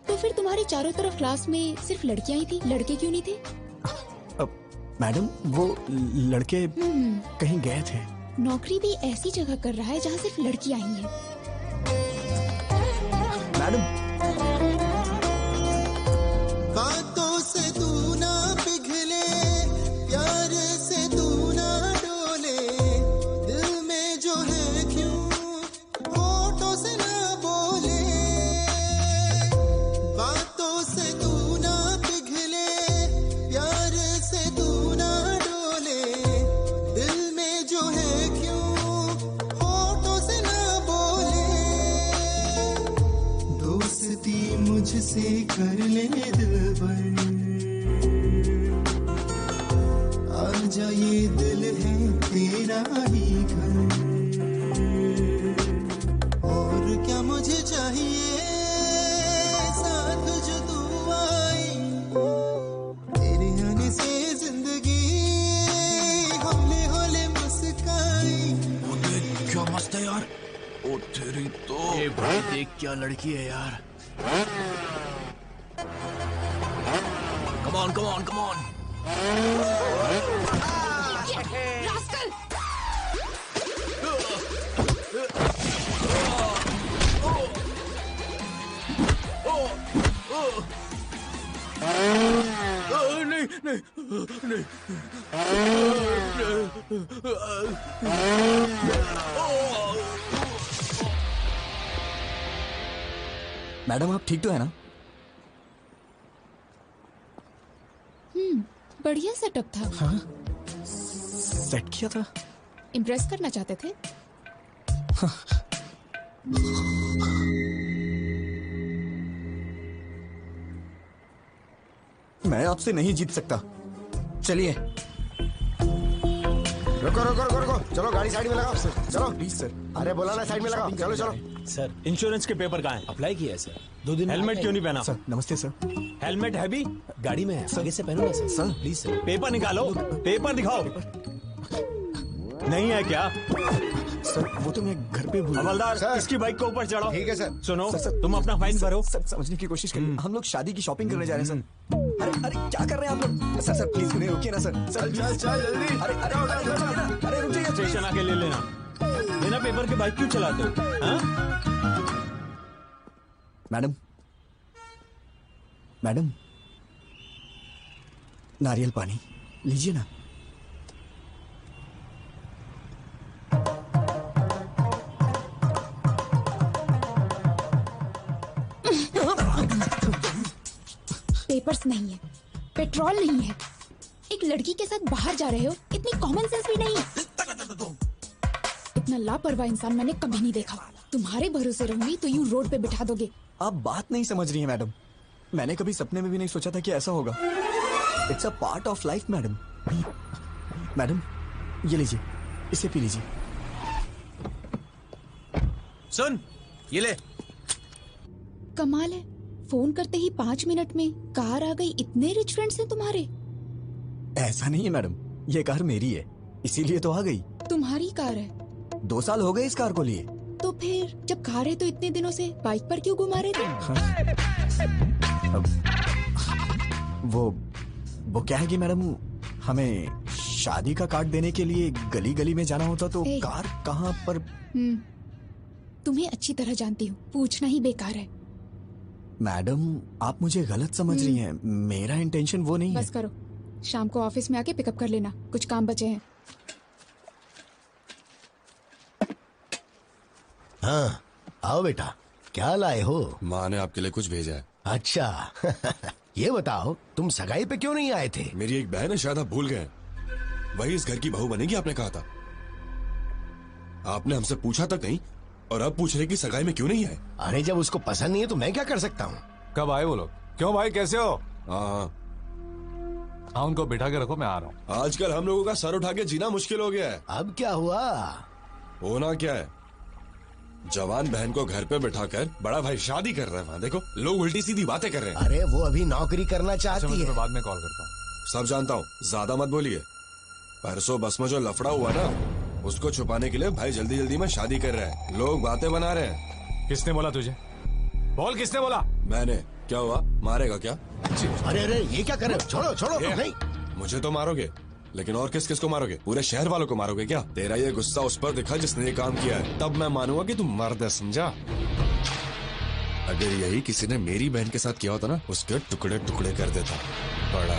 Speaker 3: तो फिर तुम्हारे चारों तरफ क्लास में सिर्फ लड़कियां ही थी, लड़के क्यों नहीं थे?
Speaker 2: मैडम वो लड़के कहीं गए थे।
Speaker 3: नौकरी भी ऐसी जगह कर रहा है जहाँ सिर्फ लड़कियां ही हैं।
Speaker 2: मैडम
Speaker 9: बातों से तू ना पिघले, प्यार से तू ना डोले, दिल में जो है क्यों होठों से ना बोले, बातों से तू ना पिघले, प्यार से तू ना डोले, दिल में जो है क्यों होठों से ना बोले, दोस्ती मुझसे कर ले दिलबर, आजा ये दिल है तेरा ही घर, और क्या मुझे चाहिए साथ जो तू आई, तेरे आने से जिंदगी होले होले मुस्काई।
Speaker 5: क्या मस्त है यार। ओ तेरी तो ये भाई देख क्या लड़की है यार। Come on, come on, come on.
Speaker 3: Rascal!
Speaker 5: नहीं नहीं नहीं।
Speaker 2: मैडम आप ठीक तो है ना?
Speaker 3: बढ़िया सेटअप था।
Speaker 2: हाँ सेट किया था।
Speaker 3: इम्प्रेस करना चाहते थे?
Speaker 2: मैं आपसे नहीं जीत सकता। चलिए।
Speaker 12: रुको रुको रुको रुको, चलो गाड़ी साइड में लगाओ। चलो
Speaker 2: प्लीज सर।
Speaker 12: अरे बोला ना साइड में लगाओ। चलो चलो।
Speaker 8: सर इंश्योरेंस के पेपर कहाँ हैं? अप्लाई किया है सर। 2 दिन हेलमेट क्यों नहीं पहना?
Speaker 2: सर नमस्ते सर।
Speaker 8: हेलमेट है भी गाड़ी में है, आगे से पहनो ना sir.
Speaker 2: Sir
Speaker 8: please sir. Paper निकालो, पेपर दिखाओ। नहीं है क्या?
Speaker 2: सर वो तो मैं घर पे भूल।
Speaker 8: हवलदार इसकी बाइक को ऊपर चढ़ाओ।
Speaker 12: ठीक है सर।
Speaker 8: सुनो
Speaker 2: सर,
Speaker 8: तुम अपना फाइन भरो।
Speaker 2: सर समझने की कोशिश करिए। हम लोग शादी की शॉपिंग करने जा रहे हैं सर। अरे अरे क्या कर रहे हैं आप लोग? सर प्लीज उन्हें रोकिए ना सर।
Speaker 12: चल चल चल जल्दी।
Speaker 2: अरे अरे अरे रुक जाइए।
Speaker 8: स्टेशन आके ले लेना। बिना पेपर के बाइक क्यों चलाते हो?
Speaker 2: मैडम मैडम नारियल पानी लीजिए ना।
Speaker 3: पेपर्स नहीं है, पेट्रोल नहीं है, एक लड़की के साथ बाहर जा रहे हो, इतनी कॉमन सेंस भी नहीं है। इतना लापरवाह इंसान मैंने कभी नहीं देखा। तुम्हारे भरोसे रहूंगी तो यूं रोड पे बिठा दोगे।
Speaker 2: आप बात नहीं समझ रही हैं मैडम। मैंने कभी सपने में भी नहीं सोचा था कि ऐसा होगा। It's a part of life madam. Madam ये लीजिए, इसे पी लीजिए।
Speaker 5: सुन ये ले।
Speaker 3: कमाल है, फोन करते ही 5 मिनट में कार आ गई। इतने रिच फ्रेंड्स हैं तुम्हारे?
Speaker 2: ऐसा नहीं है मैडम, ये कार मेरी है इसीलिए तो आ गई।
Speaker 3: तुम्हारी कार है?
Speaker 2: 2 साल हो गए इस कार को लिए।
Speaker 3: तो फिर जब कार है तो इतने दिनों से बाइक पर क्यों घुमा रहे थे?
Speaker 2: वो क्या है कि मैडम हमें शादी का कार्ड देने के लिए गली गली में जाना होता तो कार कहाँ पर।
Speaker 3: तुम्हें अच्छी तरह जानती हूँ, पूछना ही बेकार है।
Speaker 2: मैडम आप मुझे गलत समझ रही हैं। मेरा इंटेंशन वो नहीं है।
Speaker 3: बस करो, शाम को ऑफिस में आके पिकअप कर लेना, कुछ काम बचे हैं।
Speaker 12: हाँ आओ बेटा, क्या लाए हो?
Speaker 6: माँ ने आपके लिए कुछ भेजा है।
Speaker 12: अच्छा ये बताओ तुम सगाई पे क्यों नहीं आए थे?
Speaker 6: मेरी एक बहन है, शायद आप भूल गए। वही इस घर की बहू बनेगी आपने कहा था। आपने हमसे पूछा तक नहीं और अब पूछ रहे कि सगाई में क्यों नहीं है?
Speaker 12: अरे जब उसको पसंद नहीं है तो मैं क्या कर सकता हूँ?
Speaker 10: कब आए वो लोग? क्यों भाई, कैसे हो?
Speaker 6: हाँ,
Speaker 10: उनको बिठा के रखो, मैं आ रहा हूँ।
Speaker 6: आजकल हम लोगों का सर उठा के जीना मुश्किल हो गया है।
Speaker 12: अब क्या हुआ?
Speaker 6: होना क्या है, जवान बहन को घर पे बिठाकर बड़ा भाई शादी कर रहा है। वहाँ देखो लोग उल्टी सीधी बातें कर रहे हैं।
Speaker 12: अरे वो अभी नौकरी करना
Speaker 10: अच्छा,
Speaker 12: चाहती
Speaker 10: मैं
Speaker 12: है।
Speaker 10: तुम्हें बाद में कॉल करता हूँ।
Speaker 6: सब जानता हूँ, ज्यादा मत बोलिए। परसों बस में जो लफड़ा हुआ ना, उसको छुपाने के लिए भाई जल्दी जल्दी में शादी कर रहे हैं। लोग बातें बना रहे हैं।
Speaker 10: किसने बोला तुझे? बोल, किसने बोला?
Speaker 6: मैंने। क्या हुआ, मारेगा क्या?
Speaker 12: अरे अरे ये क्या कर रहे हो? छोड़ो छोड़ो। नहीं,
Speaker 6: मुझे तो मारोगे, लेकिन और किस किस को मारोगे? पूरे शहर वालों को मारोगे क्या? तेरा ये गुस्सा उस पर दिखा जिसने ये काम किया है, तब मैं मानूंगा कि तुम मर्द है, समझा? अगर यही किसी ने मेरी बहन के साथ किया होता ना, उसके टुकड़े टुकड़े कर देता। बड़ा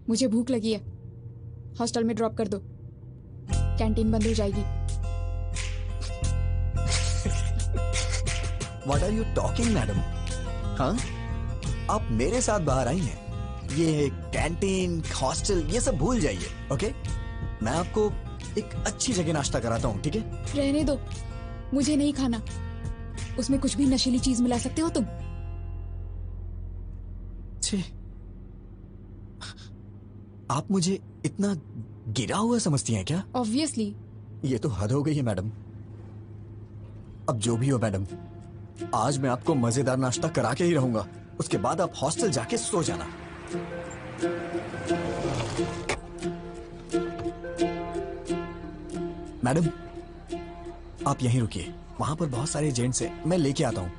Speaker 3: मुझे भूख लगी है, हॉस्टल में ड्रॉप कर दो, कैंटीन बंद हो जाएगी।
Speaker 2: What are you talking, madam? हाँ, आप मेरे साथ बाहर आई हैं। ये कैंटीन, हॉस्टल, ये सब भूल जाइए, ओके? मैं आपको एक अच्छी जगह नाश्ता कराता हूँ, ठीक है?
Speaker 3: रहने दो, मुझे नहीं खाना। उसमें कुछ भी नशीली चीज मिला सकते हो तुम।
Speaker 2: छी, आप मुझे इतना गिरा हुआ समझती हैं क्या?
Speaker 3: ऑब्वियसली।
Speaker 2: ये तो हद हो गई है मैडम। अब जो भी हो मैडम, आज मैं आपको मजेदार नाश्ता करा के ही रहूंगा। उसके बाद आप हॉस्टल जाके सो जाना। मैडम, आप यहीं रुकिए, वहां पर बहुत सारे जेंट्स हैं, मैं लेके आता हूँ।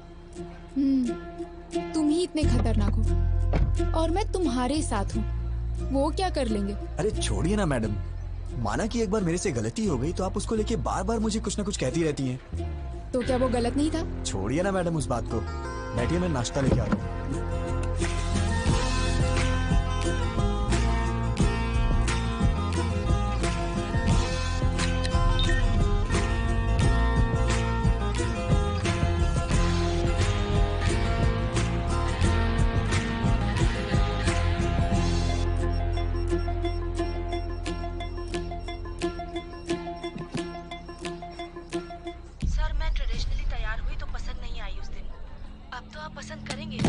Speaker 3: तुम ही इतने खतरनाक हो और मैं तुम्हारे साथ हूँ, वो क्या कर लेंगे?
Speaker 2: अरे छोड़िए ना मैडम, माना कि एक बार मेरे से गलती हो गई तो आप उसको लेके बार बार मुझे कुछ ना कुछ कहती रहती हैं।
Speaker 3: तो क्या वो गलत नहीं था?
Speaker 2: छोड़िए ना मैडम उस बात को, बैठिए, मैं नाश्ता लेके आ रहा हूँ।
Speaker 7: सर मैं ट्रेडिशनली तैयार हुई तो पसंद नहीं आई उस दिन। अब तो आप पसंद करेंगे ना?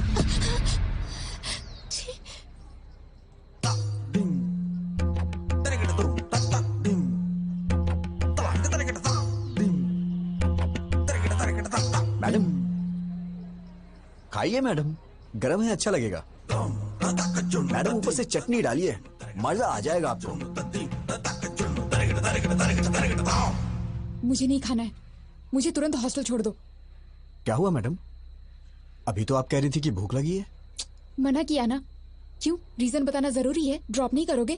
Speaker 2: मैडम खाइए मैडम, गरम है, अच्छा लगेगा। मैडम ऊपर से चटनी डालिए, मजा आ जाएगा आपको।
Speaker 3: मुझे नहीं खाना है, मुझे तुरंत हॉस्टल छोड़ दो।
Speaker 2: क्या हुआ मैडम? अभी तो आप कह रही थी कि भूख लगी है।
Speaker 3: मना किया ना। क्यों, रीजन बताना जरूरी है? ड्रॉप नहीं करोगे?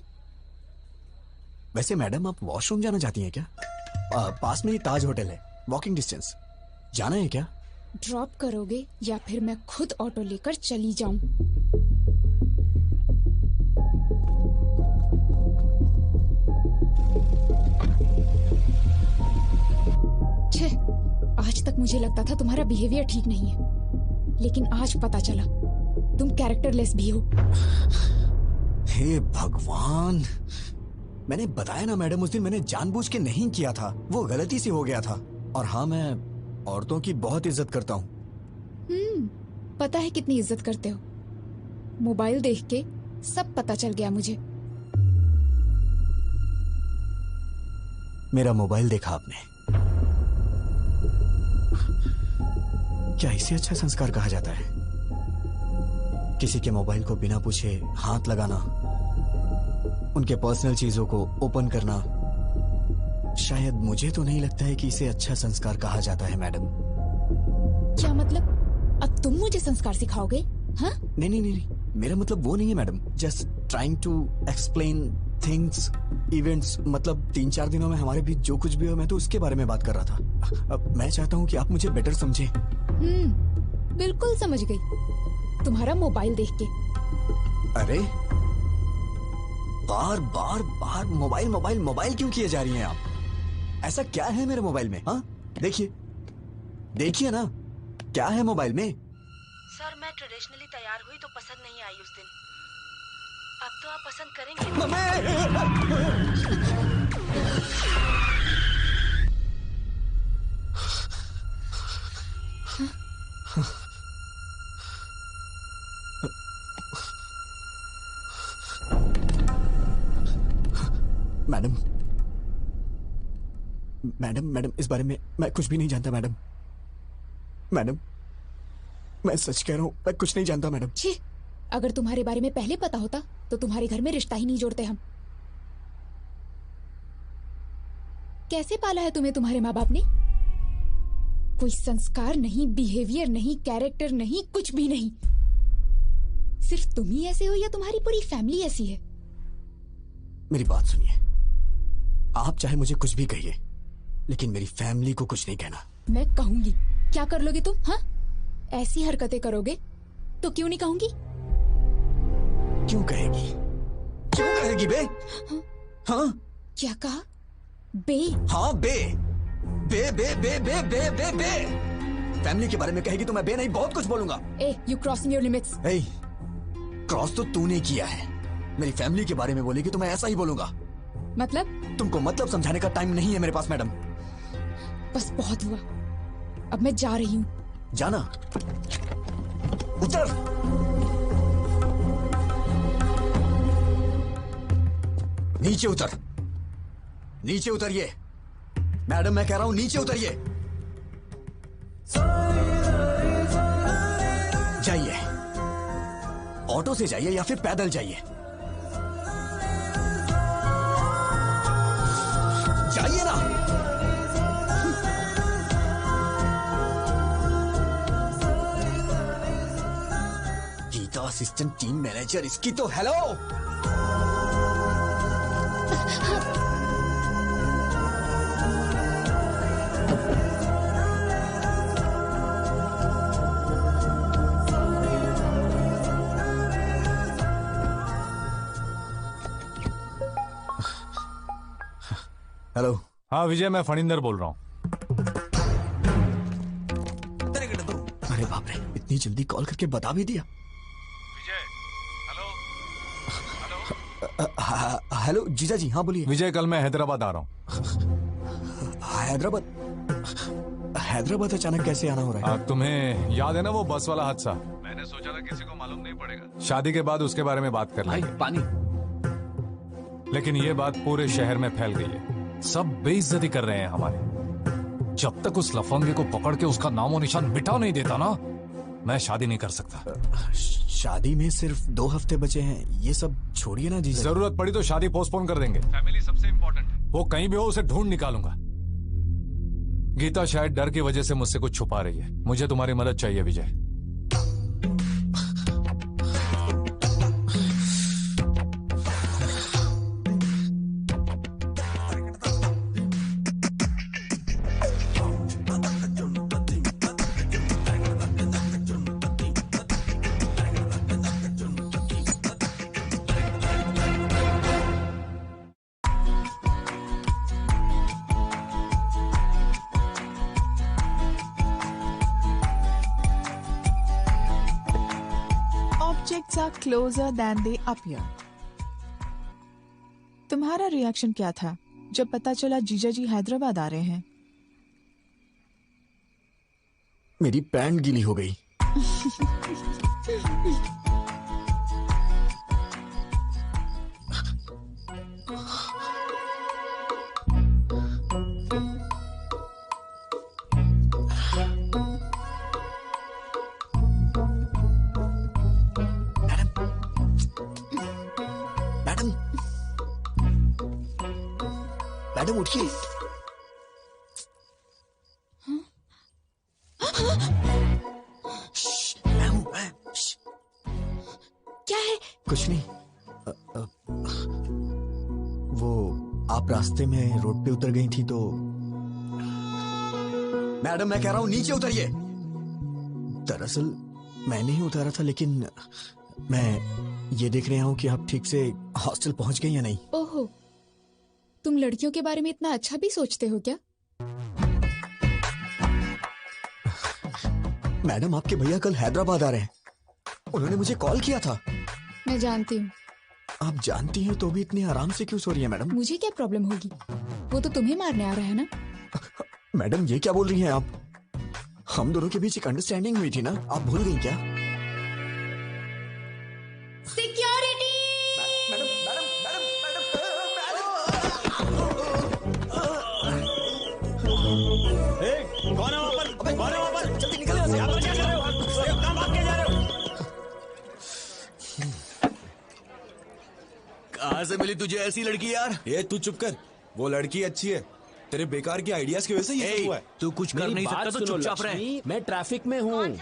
Speaker 2: वैसे मैडम आप वॉशरूम जाना चाहती हैं क्या? पास में ही ताज होटल है, वॉकिंग डिस्टेंस। जाना है क्या?
Speaker 3: ड्रॉप करोगे या फिर मैं खुद ऑटो लेकर चली जाऊं? छे, आज तक मुझे लगता था तुम्हारा बिहेवियर ठीक नहीं है, लेकिन आज पता चला तुम कैरेक्टरलेस भी हो।
Speaker 2: हे भगवान, मैंने बताया ना मैडम, उस दिन मैंने जानबूझ के नहीं किया था, वो गलती से हो गया था। और हाँ, मैं औरतों की बहुत इज्जत करता हूँ।
Speaker 3: पता है कितनी इज्जत करते हो। मोबाइल देख के सब पता चल गया मुझे।
Speaker 2: मेरा मोबाइल देखा आपने? क्या इसे अच्छा संस्कार कहा जाता है? किसी के मोबाइल को बिना पूछे हाथ लगाना, उनके पर्सनल चीजों को ओपन करना, शायद मुझे तो नहीं लगता है कि इसे अच्छा संस्कार कहा जाता है मैडम।
Speaker 3: क्या मतलब? अब तुम मुझे संस्कार सिखाओगे? हाँ?
Speaker 2: नहीं नहीं नहीं, मेरा मतलब वो नहीं है madam. Just trying to explain things, events. मतलब 3-4 दिनों में हमारे बीच जो कुछ भी हो, मैं तो उसके बारे में बात कर रहा था। अब मैं चाहता हूँ कि आप मुझे बेटर समझें।
Speaker 3: बिल्कुल समझ गई, तुम्हारा मोबाइल देख के।
Speaker 2: अरे बार बार बार मोबाइल मोबाइल मोबाइल क्यों किए जा रही हैं आप? ऐसा क्या है मेरे मोबाइल में? हाँ देखिए, देखिए ना, क्या है मोबाइल में?
Speaker 7: सर मैं ट्रेडिशनली तैयार हुई तो पसंद नहीं आई उस दिन। अब तो आप पसंद करेंगे।
Speaker 2: मैडम मैडम मैडम इस बारे में मैं कुछ भी नहीं जानता मैडम। मैडम मैं सच कह रहा हूं, मैं कुछ नहीं जानता मैडम।
Speaker 3: छी, अगर तुम्हारे बारे में पहले पता होता तो तुम्हारे घर में रिश्ता ही नहीं जोड़ते हम। कैसे पाला है तुम्हें तुम्हारे माँ बाप ने? कोई संस्कार नहीं, बिहेवियर नहीं, कैरेक्टर नहीं, कुछ भी नहीं। सिर्फ तुम ही ऐसे हो या तुम्हारी पूरी फैमिली ऐसी है?
Speaker 2: मेरी बात सुनिए, आप चाहे मुझे कुछ भी कहिए, लेकिन मेरी फैमिली को कुछ नहीं कहना।
Speaker 3: मैं कहूंगी। क्या कर लोगे तुम? हाँ, ऐसी हरकतें करोगे तो क्यों नहीं कहूंगी?
Speaker 2: क्यों कहेगी? क्यों कहेगी बे? हाँ?
Speaker 3: क्या कहा? बे?
Speaker 2: हाँ बे बे बे बे बे बे बे बे। फैमिली के बारे में कहेगी तो मैं बे नहीं बहुत कुछ बोलूंगा।
Speaker 3: ए, यू क्रॉसिंग योर लिमिट्स।
Speaker 2: ए, क्रॉस तो तूने किया है। मेरी फैमिली के बारे में बोलेगी तो मैं ऐसा ही बोलूंगा।
Speaker 3: मतलब?
Speaker 2: तुमको मतलब समझाने का टाइम नहीं है मेरे पास मैडम।
Speaker 3: बस बहुत हुआ, अब मैं जा रही हूँ।
Speaker 2: जाना? उतर। नीचे उतर, नीचे उतरिए। मैडम मैं कह रहा हूं नीचे उतरिए। जाइए, ऑटो से जाइए या फिर पैदल जाइए। जाइए ना। गीता असिस्टेंट टीम मैनेजर, इसकी तो हेलो। हेलो।
Speaker 10: हाँ विजय, मैं फणिंदर बोल रहा हूँ।
Speaker 2: अरे बाप रे, इतनी जल्दी कॉल करके बता भी दिया।
Speaker 10: विजय,
Speaker 2: हेलो जीजा जी। हाँ बोलिए।
Speaker 10: विजय, कल मैं हैदराबाद आ रहा हूँ।
Speaker 2: हैदराबाद? हैदराबाद अचानक कैसे आना हो रहा है?
Speaker 10: तुम्हें याद है ना वो बस वाला हादसा? मैंने सोचा था किसी को मालूम नहीं पड़ेगा, शादी के बाद उसके बारे में बात कर लेंगे।
Speaker 5: पानी।
Speaker 10: लेकिन ये बात पूरे शहर में फैल गई है, सब बेइज्जती कर रहे हैं हमारे। जब तक उस लफंगे को पकड़ के उसका नामो निशान मिटा नहीं देता ना, मैं शादी नहीं कर सकता।
Speaker 2: शादी में सिर्फ 2 हफ्ते बचे हैं, ये सब छोड़िए ना जी।
Speaker 10: जरूरत पड़ी तो शादी पोस्टपोन कर देंगे। फैमिली सबसे इम्पोर्टेंट है। वो कहीं भी हो उसे ढूंढ निकालूंगा। गीता शायद डर की वजह से मुझसे कुछ छुपा रही है। मुझे तुम्हारी मदद चाहिए विजय।
Speaker 1: Objects are closer than they appear. तुम्हारा रिएक्शन क्या था जब पता चला जीजा जी हैदराबाद आ रहे हैं?
Speaker 2: मेरी पैंट गीली हो गई। मैडम उठिए।
Speaker 3: क्या है?
Speaker 2: कुछ नहीं। वो आप रास्ते में रोड पे उतर गई थी तो। मैडम मैं कह रहा हूं नीचे उतरिए। दरअसल मैंने ही उतारा था, लेकिन मैं ये देख रहा हूं कि आप ठीक से हॉस्टल पहुंच गई या नहीं।
Speaker 3: ओहो, तुम लड़कियों के बारे में इतना अच्छा भी सोचते हो क्या?
Speaker 2: मैडम आपके भैया कल हैदराबाद आ रहे हैं, उन्होंने मुझे कॉल किया था।
Speaker 3: मैं जानती हूँ,
Speaker 2: आप जानती हैं तो भी इतने आराम से क्यों सो रही है मैडम?
Speaker 3: मुझे क्या प्रॉब्लम होगी? वो तो तुम्हें मारने आ रहा है ना।
Speaker 2: मैडम ये क्या बोल रही हैं आप? हम दोनों के बीच एक अंडरस्टैंडिंग हुई थी ना, आप भूल गई क्या?
Speaker 3: सिक्योरिटी!
Speaker 2: कौन है वहाँ पर? कौन है वहाँ पर? जल्दी निकल यहाँ से। आप क्या कर रहे हो? कहाँ भाग के जा रहे हो?
Speaker 5: कहाँ से मिली तुझे ऐसी लड़की यार?
Speaker 6: ये तू चुप कर। वो लड़की अच्छी है, तेरे बेकार के आइडियाज की वजह से ये सब हुआ है।
Speaker 5: तू कुछ कर
Speaker 8: मेरी
Speaker 5: नहीं
Speaker 8: बात
Speaker 5: सकता तो
Speaker 8: सुनो
Speaker 5: चुपचाप रहे।
Speaker 8: लक्ष्मी, मैं ट्रैफिक में हूँ।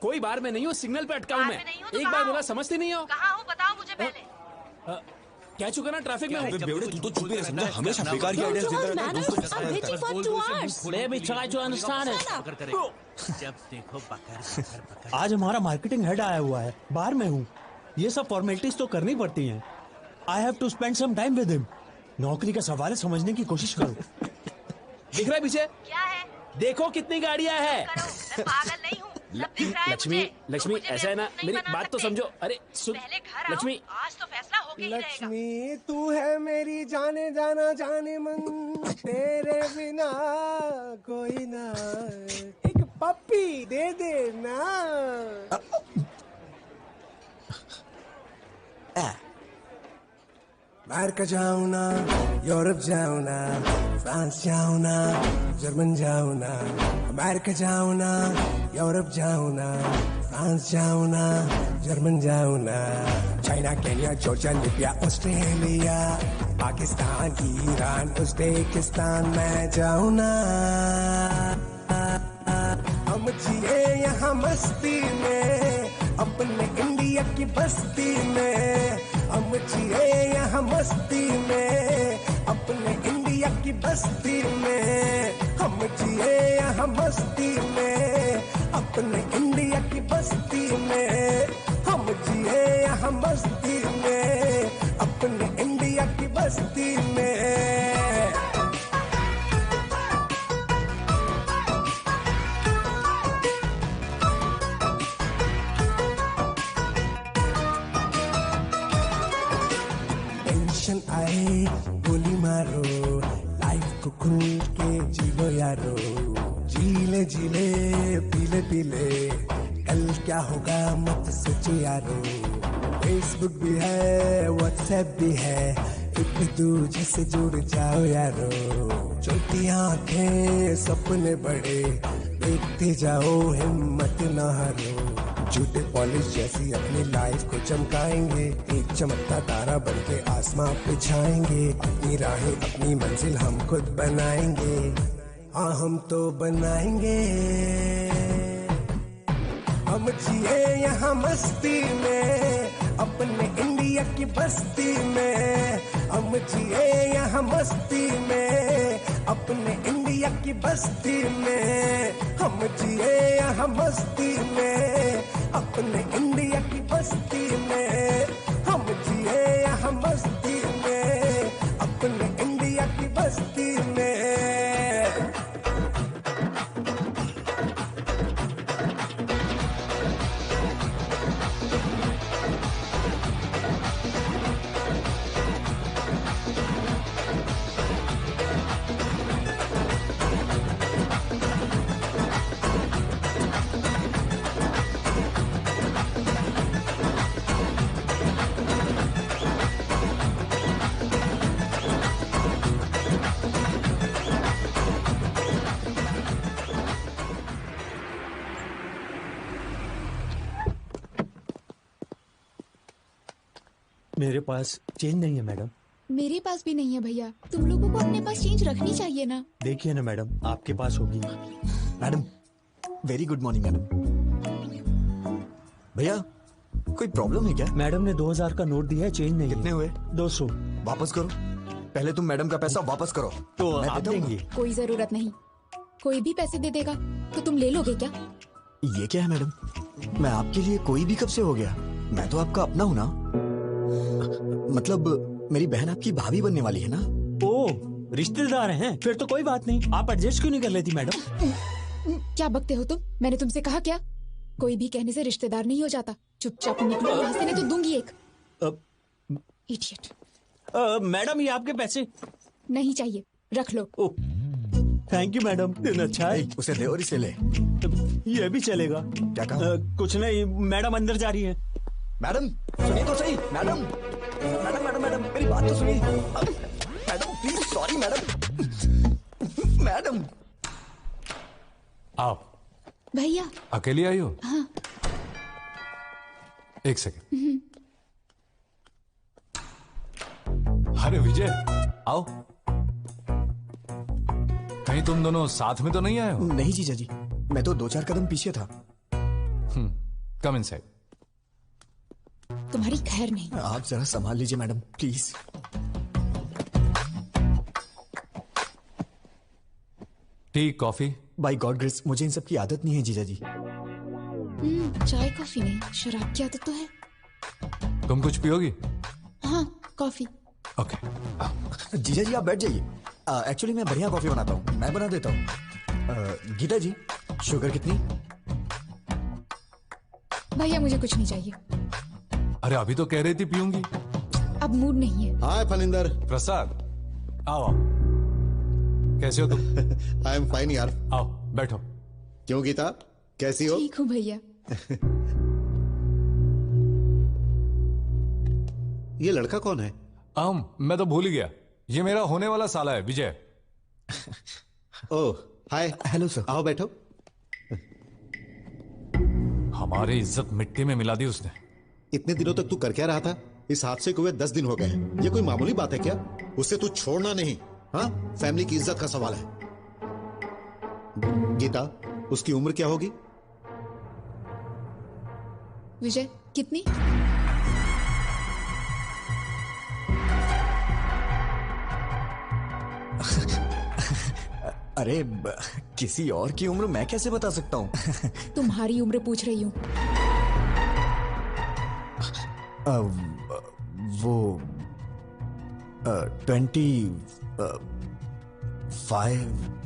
Speaker 8: कोई बार में नहीं हूँ, सिग्नल पे अटका हूँ मैं। एक बार बोला समझते नहीं हो?
Speaker 14: कहाँ हूँ बताओ मुझे पहले।
Speaker 8: क्या चुका ना ट्रैफिक में हूँ।
Speaker 6: बेवड़े तू तो चुप ही रह सकता, हमेशा बेकार के आइडियाज देता रहता है, दोस्तों के साथ।
Speaker 14: Baby, try to understand it.
Speaker 5: जब देखो बकर।
Speaker 15: आज हमारा मार्केटिंग हेड आया हुआ है, बाहर में हूँ। ये सब फॉर्मेलिटीज तो करनी पड़ती हैं। I have to spend some time with him. नौकरी का सवाल है, समझने की कोशिश करो।
Speaker 8: दिख रहा है पीछे?
Speaker 14: क्या है?
Speaker 8: देखो कितनी गाड़ियाँ हैं।
Speaker 14: मैं पागल नहीं हूँ। सब दिख रहा है
Speaker 8: लक्ष्मी,
Speaker 14: मुझे।
Speaker 8: लक्ष्मी
Speaker 14: मुझे
Speaker 8: ऐसा है ना,
Speaker 14: बेवकूफ नहीं
Speaker 8: मेरी
Speaker 14: बना
Speaker 8: बात तो
Speaker 14: सकते।
Speaker 8: समझो। अरे सुन
Speaker 14: पहले घर आओ,
Speaker 8: लक्ष्मी,
Speaker 14: आज तो फैसला होके ही रहेगा।
Speaker 16: लक्ष्मी तू है मेरी जाने जाना जाने मन, तेरे बिना कोई ना। एक पप्पी दे दे ना। अमेरिका जाऊँ ना, यूरोप जाऊँ ना, फ्रांस जाऊँ ना, जर्मन जाऊँ ना। अमेरिका जाऊँ ना, यूरोप जाऊँ ना, फ्रांस जाऊँ ना, जर्मन जाऊँ ना। China, Kenya, Georgia, Libya, Australia, Pakistan, Iran, Uzbekistan में जाऊँ ना। हम जिए यहाँ मस्ती में, अपने इंडिया की बस्ती में। हम जिए यहाँ मस्ती में, अपने इंडिया की बस्ती में। हम जिए यहाँ मस्ती में, अपने इंडिया की बस्ती में। हम जिए यहाँ मस्ती में, अपने इंडिया की बस्ती में। टेंशन आए गोली मारो, लाइफ को खुल के जीलो यारो। जीले जीले पीले पीले, कल क्या होगा मत सोचो यारो। फेसबुक भी है, व्हाट्सएप भी है, एक दूजे से जुड़ जाओ यारो। छोटी आंखें सपने बड़े, देखते जाओ हिम्मत न हारो। झूठे पॉलिश जैसी अपनी लाइफ को चमकाएंगे, एक चमकता तारा बनके आसमां पे छाएंगे। अपनी राहें अपनी मंजिल हम खुद बनाएंगे, हाँ हम तो बनाएंगे। हम जिए यहाँ मस्ती में, अपने इंडिया की बस्ती में। हम जिए यहाँ मस्ती में, अपने इंडिया की बस्ती में। हम जिए यहाँ मस्ती में, अपने इंडिया की बस्ती में। हम जिए यहाँ मस्ती में, अपने इंडिया की बस्ती में।
Speaker 15: मेरे पास चेंज नहीं है मैडम।
Speaker 3: मेरे पास भी नहीं है भैया। तुम लोगों को अपने पास चेंज रखनी चाहिए ना।
Speaker 15: देखिए ना मैडम, आपके पास होगी।
Speaker 2: Madam very good morning madam. भैया कोई प्रॉब्लम है क्या?
Speaker 15: मैडम ने 2000 का नोट दिया है, चेंज नहीं।
Speaker 2: कितने हुए?
Speaker 15: 200।
Speaker 2: वापस करो, पहले तुम मैडम का पैसा वापस करो।
Speaker 15: तो
Speaker 2: मैं
Speaker 15: आप
Speaker 2: देता हूँ।
Speaker 15: देंगे?
Speaker 3: कोई जरूरत नहीं, कोई भी पैसे दे देगा तो तुम ले लोगे क्या?
Speaker 2: ये क्या है मैडम, मैं आपके लिए कोई भी कब से हो गया? मैं तो आपका अपना हूँ ना। मतलब मेरी बहन आपकी भाभी बनने वाली है ना।
Speaker 15: ओ रिश्तेदार हैं, फिर तो कोई बात नहीं। आप एडजस्ट क्यों नहीं कर लेती मैडम?
Speaker 3: क्या बकते हो तुम? मैंने तुमसे कहा क्या? कोई भी कहने से रिश्तेदार नहीं हो जाता। चुपचाप निकलो यहाँ से, नहीं तो दूंगी एक। इडियट।
Speaker 15: मैडम ये आपके पैसे।
Speaker 3: नहीं चाहिए, रख लो।
Speaker 15: थैंक यू मैडम, दिन अच्छा है।
Speaker 2: उसे दे और इसे ले।
Speaker 15: ये भी चलेगा।
Speaker 2: क्या कहा?
Speaker 15: कुछ नहीं, मैडम अंदर जा रही है।
Speaker 2: मैडम सुनिए तो सही। मैडम मैडम मैडम मैडम मेरी बात तो सुनिए। Madam please, sorry madam. Madam
Speaker 10: आप
Speaker 3: भैया
Speaker 10: अकेली आई हो?
Speaker 3: हाँ।
Speaker 10: एक सेकंड। अरे विजय आओ। कहीं तुम दोनों साथ में तो नहीं आए हो?
Speaker 2: नहीं जीजा जी, मैं तो 2-4 कदम पीछे था।
Speaker 10: Come inside.
Speaker 3: तुम्हारी खैर नहीं।
Speaker 2: आप जरा संभाल लीजिए madam please.
Speaker 10: Tea coffee?
Speaker 2: By God grace मुझे इन सब की आदत नहीं है जीजा जी।
Speaker 3: चाय कॉफी नहीं, शराब की आदत तो है।
Speaker 10: तुम कुछ पियोगी?
Speaker 3: हाँ कॉफी।
Speaker 10: ओके।
Speaker 2: जीजा जी आप बैठ जाइए। एक्चुअली मैं बढ़िया कॉफी बनाता हूँ, मैं बना देता हूँ। गीता जी शुगर कितनी?
Speaker 3: भैया मुझे कुछ नहीं चाहिए।
Speaker 10: अरे अभी तो कह रही थी पीऊंगी।
Speaker 3: अब मूड नहीं है।
Speaker 11: हाय फलिंदर।
Speaker 10: प्रसाद आओ। कैसे हो तुम?
Speaker 11: आई एम फाइन यार।
Speaker 10: आओ बैठो।
Speaker 11: क्यों गीता, कैसी हो?
Speaker 3: ठीक हूँ भैया।
Speaker 11: ये लड़का कौन है?
Speaker 10: मैं तो भूल ही गया, ये मेरा होने वाला साला है विजय।
Speaker 11: ओह हाय।
Speaker 2: Hello sir.
Speaker 11: आओ बैठो।
Speaker 10: हमारी इज्जत मिट्टी में मिला दी उसने।
Speaker 11: इतने दिनों तक तू कर क्या रहा था? इस हादसे को हुए 10 दिन हो गए हैं। ये कोई मामूली बात है क्या? उससे तू छोड़ना नहीं। हाँ, फैमिली की इज्जत का सवाल है। गीता उसकी उम्र क्या होगी?
Speaker 3: विजय कितनी?
Speaker 2: अरे किसी और की उम्र मैं कैसे बता सकता हूँ?
Speaker 3: तुम्हारी उम्र पूछ रही हूँ।
Speaker 2: वो 25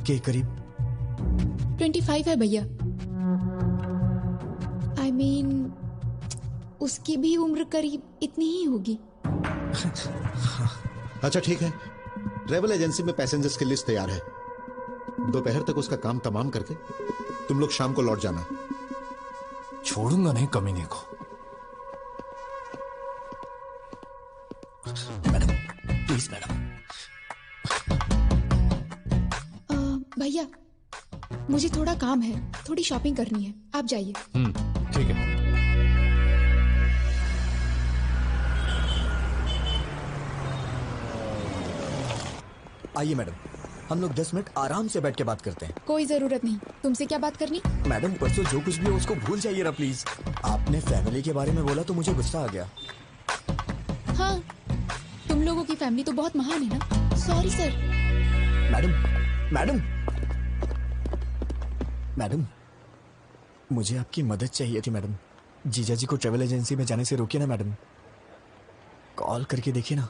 Speaker 2: के करीब।
Speaker 3: 25 है भैया। I mean, उसकी भी उम्र करीब इतनी ही होगी।
Speaker 11: अच्छा ठीक है, ट्रेवल एजेंसी में पैसेंजर्स की लिस्ट तैयार है। दोपहर तक उसका काम तमाम करके तुम लोग शाम को लौट जाना।
Speaker 10: छोड़ूंगा नहीं कमीने को।
Speaker 2: Madam please madam.
Speaker 3: भैया मुझे थोड़ा काम है, थोड़ी शॉपिंग करनी है, आप जाइए।
Speaker 10: ठीक है।
Speaker 2: आइए मैडम, हम लोग 10 मिनट आराम से बैठ के बात करते हैं।
Speaker 3: कोई जरूरत नहीं। तुमसे क्या बात करनी?
Speaker 2: मैडम परसों जो कुछ भी हो उसको भूल जाइए ना प्लीज। आपने फैमिली के बारे में बोला तो मुझे गुस्सा आ गया।
Speaker 3: हाँ, तुम लोगों की फैमिली तो बहुत महान है ना। Sorry sir.
Speaker 2: मैडम मैडम मुझे आपकी मदद चाहिए थी मैडम। जीजा जी को ट्रेवल एजेंसी में जाने से रोकिए ना मैडम। कॉल करके देखिए ना।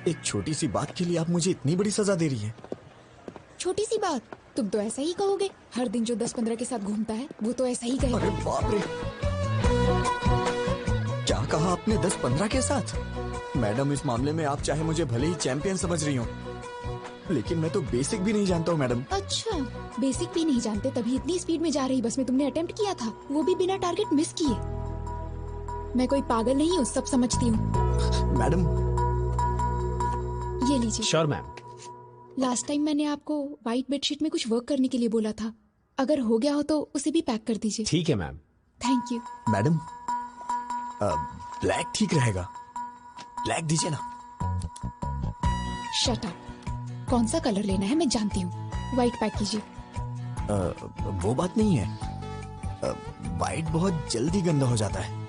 Speaker 2: एक छोटी सी बात के लिए आप मुझे इतनी बड़ी सजा दे रही है।
Speaker 3: छोटी सी बात? तुम तो ऐसा ही कहोगे। हर दिन जो 10-15 के साथ घूमता है वो तो ऐसा ही कहेगा।
Speaker 2: अरे बाप रे, क्या कहा आपने? 10-15 के साथ? मैडम इस मामले में आप चाहे मुझे भले ही चैंपियन समझ रही हो, लेकिन मैं तो बेसिक भी नहीं जानता हूँ मैडम।
Speaker 3: अच्छा, बेसिक भी नहीं जानते तभी इतनी स्पीड में जा रही बस में तुमने अटेम्प्ट किया था, वो भी बिना टारगेट मिस किए। मैं कोई पागल नहीं हूँ, सब समझती हूँ।
Speaker 2: मैडम
Speaker 3: ये लीजिए।
Speaker 8: Sure ma'am.
Speaker 3: लास्ट टाइम मैंने आपको व्हाइट बेडशीट में कुछ वर्क करने के लिए बोला था, अगर हो गया हो तो उसे भी पैक कर दीजिए।
Speaker 8: ठीक है ma'am.
Speaker 3: Thank you.
Speaker 2: Madam black ठीक रहेगा, ब्लैक दीजिए ना।
Speaker 3: Shut up. कौन सा कलर लेना है मैं जानती हूँ, व्हाइट पैक कीजिए।
Speaker 2: वो बात नहीं है, व्हाइट बहुत जल्दी गंदा हो जाता है।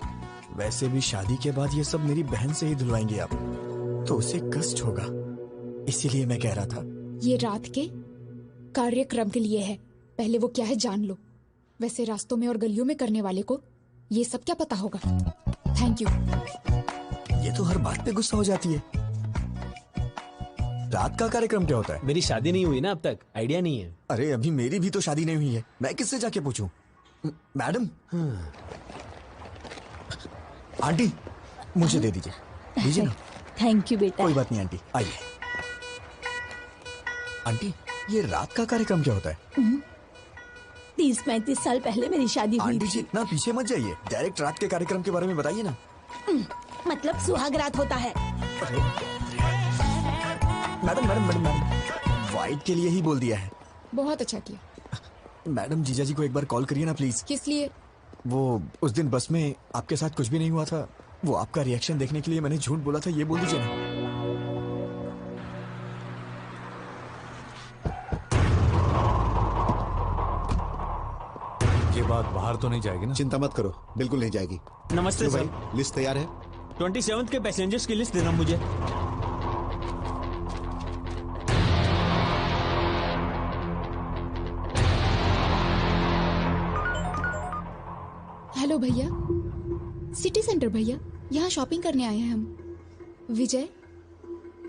Speaker 2: वैसे भी शादी के बाद ये सब मेरी बहन से ही धुलवाएंगे आप, तो उसे कष्ट होगा, इसीलिए मैं कह रहा था।
Speaker 3: ये रात के कार्यक्रम के लिए है, पहले वो क्या है जान लो। वैसे रास्तों में और गलियों में करने वाले को ये सब क्या पता होगा। Thank you.
Speaker 2: ये तो हर बात पे गुस्सा हो जाती है। रात का कार्यक्रम क्या होता है?
Speaker 8: मेरी शादी नहीं हुई ना अब तक, आइडिया नहीं है।
Speaker 2: अरे अभी मेरी भी तो शादी नहीं हुई है, मैं किससे जाके पूछूं? मैडम आंटी मुझे दे दीजिए ना।
Speaker 13: थैंक यू बेटा।
Speaker 2: कोई बात नहीं आंटी, आइए। आंटी ये रात का कार्यक्रम क्या होता है?
Speaker 13: 30-35 साल पहले मेरी शादी हुई
Speaker 2: आंटी जी
Speaker 13: थी।
Speaker 2: इतना पीछे मत जाइए, डायरेक्ट रात के कार्यक्रम के बारे में बताइए ना।
Speaker 13: मतलब सुहाग रात होता है।
Speaker 2: Madam madam madam madam white के लिए ही बोल दिया है।
Speaker 3: बहुत अच्छा किया।
Speaker 2: मैडम जीजा जी को एक बार कॉल करिए ना प्लीज।
Speaker 3: किस लिए?
Speaker 2: वो उस दिन बस में आपके साथ कुछ भी नहीं हुआ था, वो आपका रिएक्शन देखने के लिए मैंने झूठ बोला था, ये बोल दीजिए ना।
Speaker 10: ये बात बाहर तो नहीं जाएगी ना?
Speaker 11: चिंता मत करो, बिल्कुल नहीं जाएगी।
Speaker 15: नमस्ते
Speaker 11: तो
Speaker 15: सर।
Speaker 11: भाई लिस्ट तैयार है?
Speaker 15: 27 के पैसेंजर्स की लिस्ट देना मुझे।
Speaker 3: हेलो भैया, सिटी सेंटर भैया, यहाँ शॉपिंग करने आए हैं हम। विजय?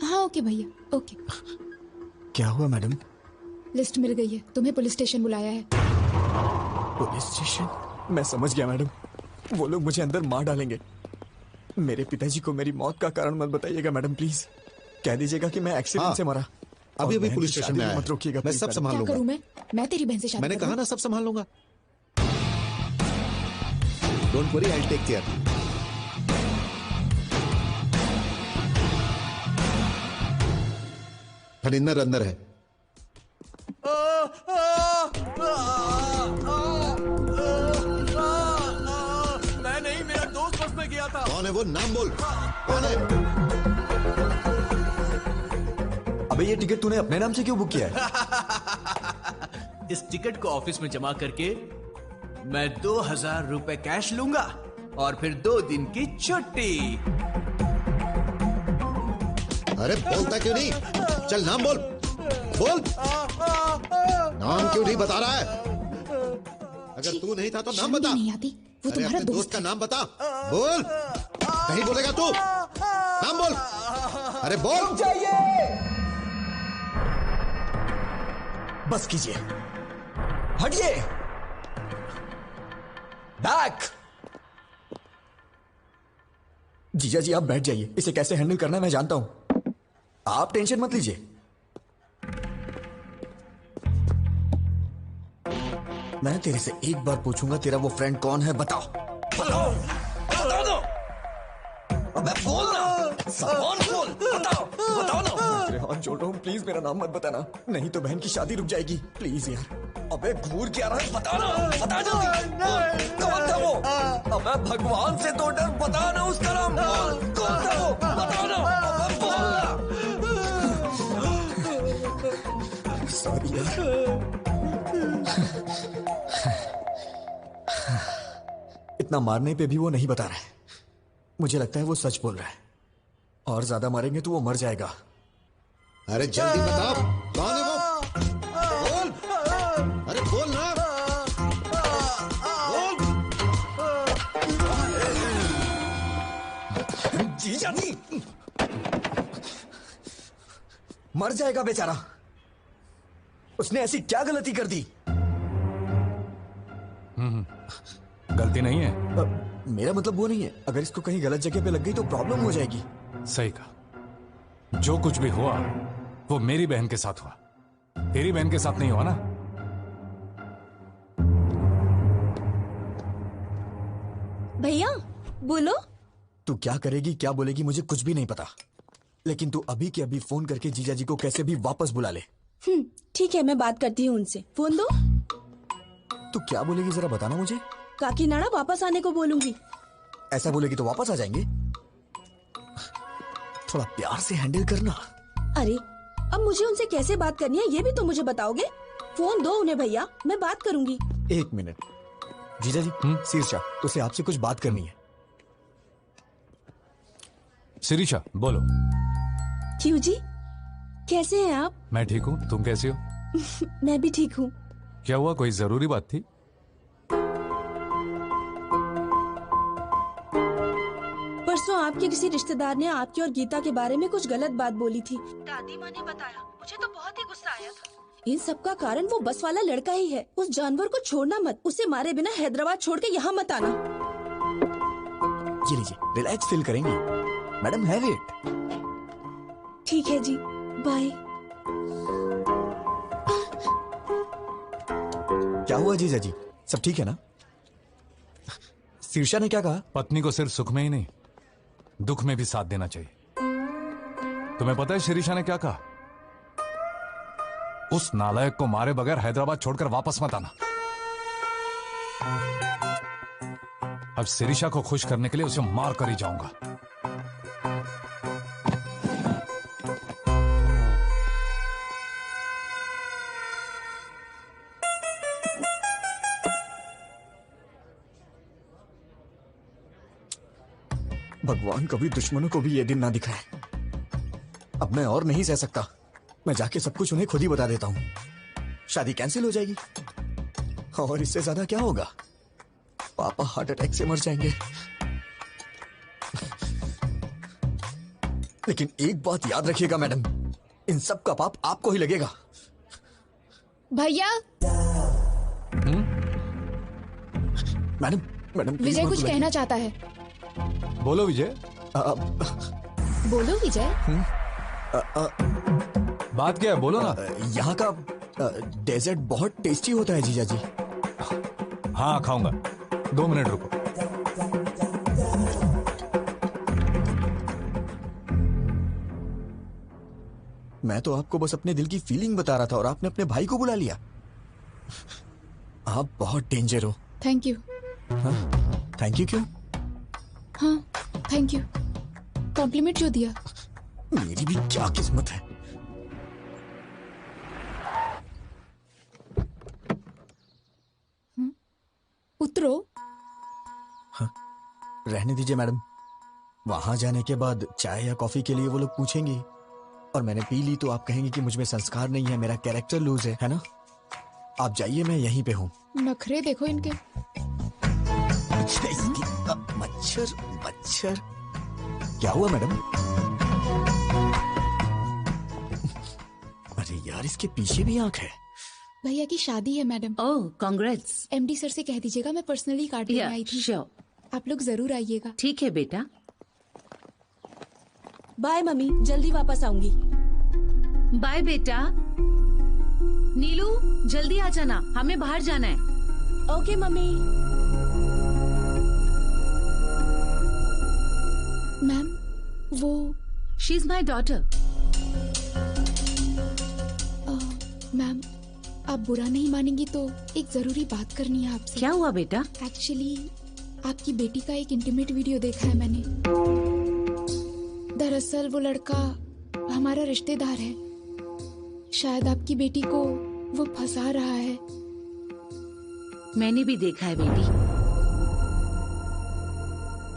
Speaker 3: हाँ ओके भैया, ओके।
Speaker 2: क्या हुआ मैडम?
Speaker 3: लिस्ट मिल गई है, तुम्हें पुलिस स्टेशन बुलाया है।
Speaker 2: Police station? मैं समझ गया मैडम, वो लोग मुझे अंदर मार डालेंगे। मेरे पिताजी को मेरी मौत का कारण मत बताइएगा मैडम प्लीज। कह दीजिएगा कि मैं एक्सीडेंट से मरा।
Speaker 11: अभी
Speaker 2: और
Speaker 11: अभी
Speaker 2: बहन
Speaker 11: पुलिस
Speaker 2: की
Speaker 11: स्टेशन
Speaker 2: शादी
Speaker 11: में
Speaker 2: में
Speaker 11: आया
Speaker 2: मत रोकिएगा
Speaker 11: मैं
Speaker 2: please,
Speaker 11: सब
Speaker 2: मैडम।
Speaker 11: संभाल
Speaker 3: क्या
Speaker 11: लूंगा।
Speaker 3: करूँ मैं तेरी बहन से शादी
Speaker 11: मैंने
Speaker 3: करूँ?
Speaker 11: कहा ना सब संभाल लूंगा। Don't worry, I take care. Farinder अंदर है।
Speaker 5: मैं नहीं, मेरा दोस्त बस में गया था।
Speaker 11: कौन है वो? नाम बोल। कौन है?
Speaker 2: अबे ये टिकट तूने अपने नाम से क्यों बुक किया है?
Speaker 5: इस टिकट को ऑफिस में जमा करके मैं 2000 रुपए कैश लूंगा और फिर 2 दिन की छुट्टी।
Speaker 11: अरे बोलता क्यों नहीं? चल नाम बोल। बोल। नाम क्यों नहीं बता रहा है? अगर तू नहीं था तो नाम बता।
Speaker 3: नहीं आती, वो
Speaker 11: अरे
Speaker 3: तुम्हारा
Speaker 11: अपने दोस्त का नाम बता। बोल। नहीं बोलेगा तू? नाम बोल। अरे बोल।
Speaker 2: बस कीजिए, हटिए। बैक। जीजा जी आप बैठ जाइए, इसे कैसे हैंडल करना है मैं जानता हूं, आप टेंशन मत लीजिए। मैं तेरे से एक बार पूछूंगा, तेरा वो फ्रेंड कौन है? बताओ बताओ बताओ ना। अबे बोल ना, सवाल बोल, बताओ बताओ ना। तेरे हाथ जोड़ रहा हूं, प्लीज मेरा नाम मत बताना, नहीं तो बहन की शादी रुक जाएगी, प्लीज यार। अबे घूर क्या रहा है? बता ना, बता जल्दी। कौन था वो? अबे भगवान से तो डर, बता ना उसका नाम। कौन था वो? बता ना। अबे बोल ना। सॉरी यार। इतना मारने पे भी वो नहीं बता रहा है, मुझे लगता है वो सच बोल रहा है, और ज्यादा मारेंगे तो वो मर जाएगा।
Speaker 11: अरे जल्दी बता, कौन है वो? बोल। अरे बोल ना। बोल।
Speaker 2: जीजा नहीं, मर जाएगा बेचारा। उसने ऐसी क्या गलती कर दी?
Speaker 10: गलती नहीं है।
Speaker 2: मेरा मतलब वो नहीं है, अगर इसको कहीं गलत जगह पे लग गई तो प्रॉब्लम हो जाएगी।
Speaker 10: सही कहा, जो कुछ भी हुआ वो मेरी बहन के साथ हुआ, तेरी बहन के साथ नहीं हुआ ना।
Speaker 7: भैया बोलो।
Speaker 2: तू क्या करेगी क्या बोलेगी मुझे कुछ भी नहीं पता, लेकिन तू अभी के अभी फोन करके जीजा जी को कैसे भी वापस बुला ले।
Speaker 7: ठीक है, मैं बात करती हूँ उनसे। फोन दो।
Speaker 2: तू क्या बोलेगी जरा बताना मुझे।
Speaker 7: काकीनाडा वापस आने को बोलूंगी।
Speaker 2: ऐसा बोलेगी तो वापस आ जाएंगे। थोड़ा प्यार से हैंडल करना।
Speaker 7: अरे अब मुझे उनसे कैसे बात करनी है ये भी तो मुझे बताओगे। फोन दो उन्हें भैया, मैं बात करूंगी।
Speaker 2: 1 मिनट। जीजा जी, शीर्षा उसे आपसे कुछ बात करनी है।
Speaker 10: शिरीषा बोलो।
Speaker 7: क्यों जी, कैसे हैं आप?
Speaker 10: मैं ठीक हूँ, तुम कैसी हो?
Speaker 7: मैं भी ठीक हूँ।
Speaker 10: क्या हुआ, कोई जरूरी बात थी?
Speaker 7: परसों आपके किसी रिश्तेदार ने आपकी और गीता के बारे में कुछ गलत बात बोली थी।
Speaker 14: दादी माँ ने बताया, मुझे तो बहुत ही गुस्सा आया था।
Speaker 7: इन सब का कारण वो बस वाला लड़का ही है। उस जानवर को छोड़ना मत, उसे मारे बिना हैदराबाद छोड़ के यहाँ मत आना।
Speaker 2: ये लीजिए, रिलैक्स फील करेंगी। Madam have it.
Speaker 7: ठीक है जी, बाय।
Speaker 2: क्या हुआ जीजा जी, सब ठीक है ना? शीर्षा ने क्या कहा?
Speaker 10: पत्नी को सिर्फ सुख में ही नहीं दुख में भी साथ देना चाहिए। तुम्हें पता है शिरीषा ने क्या कहा? उस नालायक को मारे बगैर हैदराबाद छोड़कर वापस मत आना। अब शिरीषा को खुश करने के लिए उसे मार कर ही जाऊंगा।
Speaker 2: भगवान कभी दुश्मनों को भी ये दिन ना दिखाए। अब मैं और नहीं सह सकता। मैं जाके सब कुछ उन्हें खुद ही बता देता हूं। शादी कैंसिल हो जाएगी और इससे ज्यादा क्या होगा? पापा हार्ट अटैक से मर जाएंगे। लेकिन एक बात याद रखिएगा मैडम, इन सब का पाप आपको ही लगेगा।
Speaker 3: भैया।
Speaker 2: मैडम मैडम
Speaker 3: विजय कुछ कहना चाहता है।
Speaker 10: बोलो विजय।
Speaker 3: बोलो विजय।
Speaker 10: बात क्या है, बोलो ना।
Speaker 2: यहाँ का डेजर्ट बहुत टेस्टी होता है जीजा जी।
Speaker 10: हाँ खाऊंगा, 2 मिनट रुको।
Speaker 2: मैं तो आपको बस अपने दिल की फीलिंग बता रहा था और आपने अपने भाई को बुला लिया। आप बहुत डेंजर हो।
Speaker 3: Thank you.
Speaker 2: थैंक यू क्यों?
Speaker 3: हाँ थैंक यू, कॉम्प्लीमेंट जो दिया।
Speaker 2: मेरी भी क्या किस्मत है।
Speaker 3: उतरो।
Speaker 2: हाँ, रहने दीजिए मैडम। वहां जाने के बाद चाय या कॉफी के लिए वो लोग पूछेंगे और मैंने पी ली तो आप कहेंगे कि मुझ में संस्कार नहीं है, मेरा कैरेक्टर लूज है ना? आप जाइए, मैं यहीं पे हूँ।
Speaker 3: नखरे देखो इनके।
Speaker 2: मच्छर मच्छर। क्या हुआ मैडम? अरे यार, इसके पीछे भी आंख है।
Speaker 3: भैया की शादी है मैडम।
Speaker 17: ओह कांग्रेट्स।
Speaker 3: एमडी सर से कह दीजिएगा मैं पर्सनली कार्ड लेने आई थी।
Speaker 17: श्योर।
Speaker 3: आप लोग जरूर आइएगा।
Speaker 17: ठीक है बेटा।
Speaker 7: बाय मम्मी, जल्दी वापस आऊंगी।
Speaker 17: बाय बेटा। नीलू जल्दी आ जाना, हमें बाहर जाना है।
Speaker 7: Okay mummy.
Speaker 3: मैम वो
Speaker 17: she is my daughter.
Speaker 3: Ma'am आप बुरा नहीं मानेंगी तो एक जरूरी बात करनी है आपसे।
Speaker 17: क्या हुआ बेटा?
Speaker 3: एक्चुअली आपकी बेटी का एक इंटीमेट वीडियो देखा है मैंने। दरअसल वो लड़का हमारा रिश्तेदार है। शायद आपकी बेटी को वो फंसा रहा है।
Speaker 17: मैंने भी देखा है बेटी।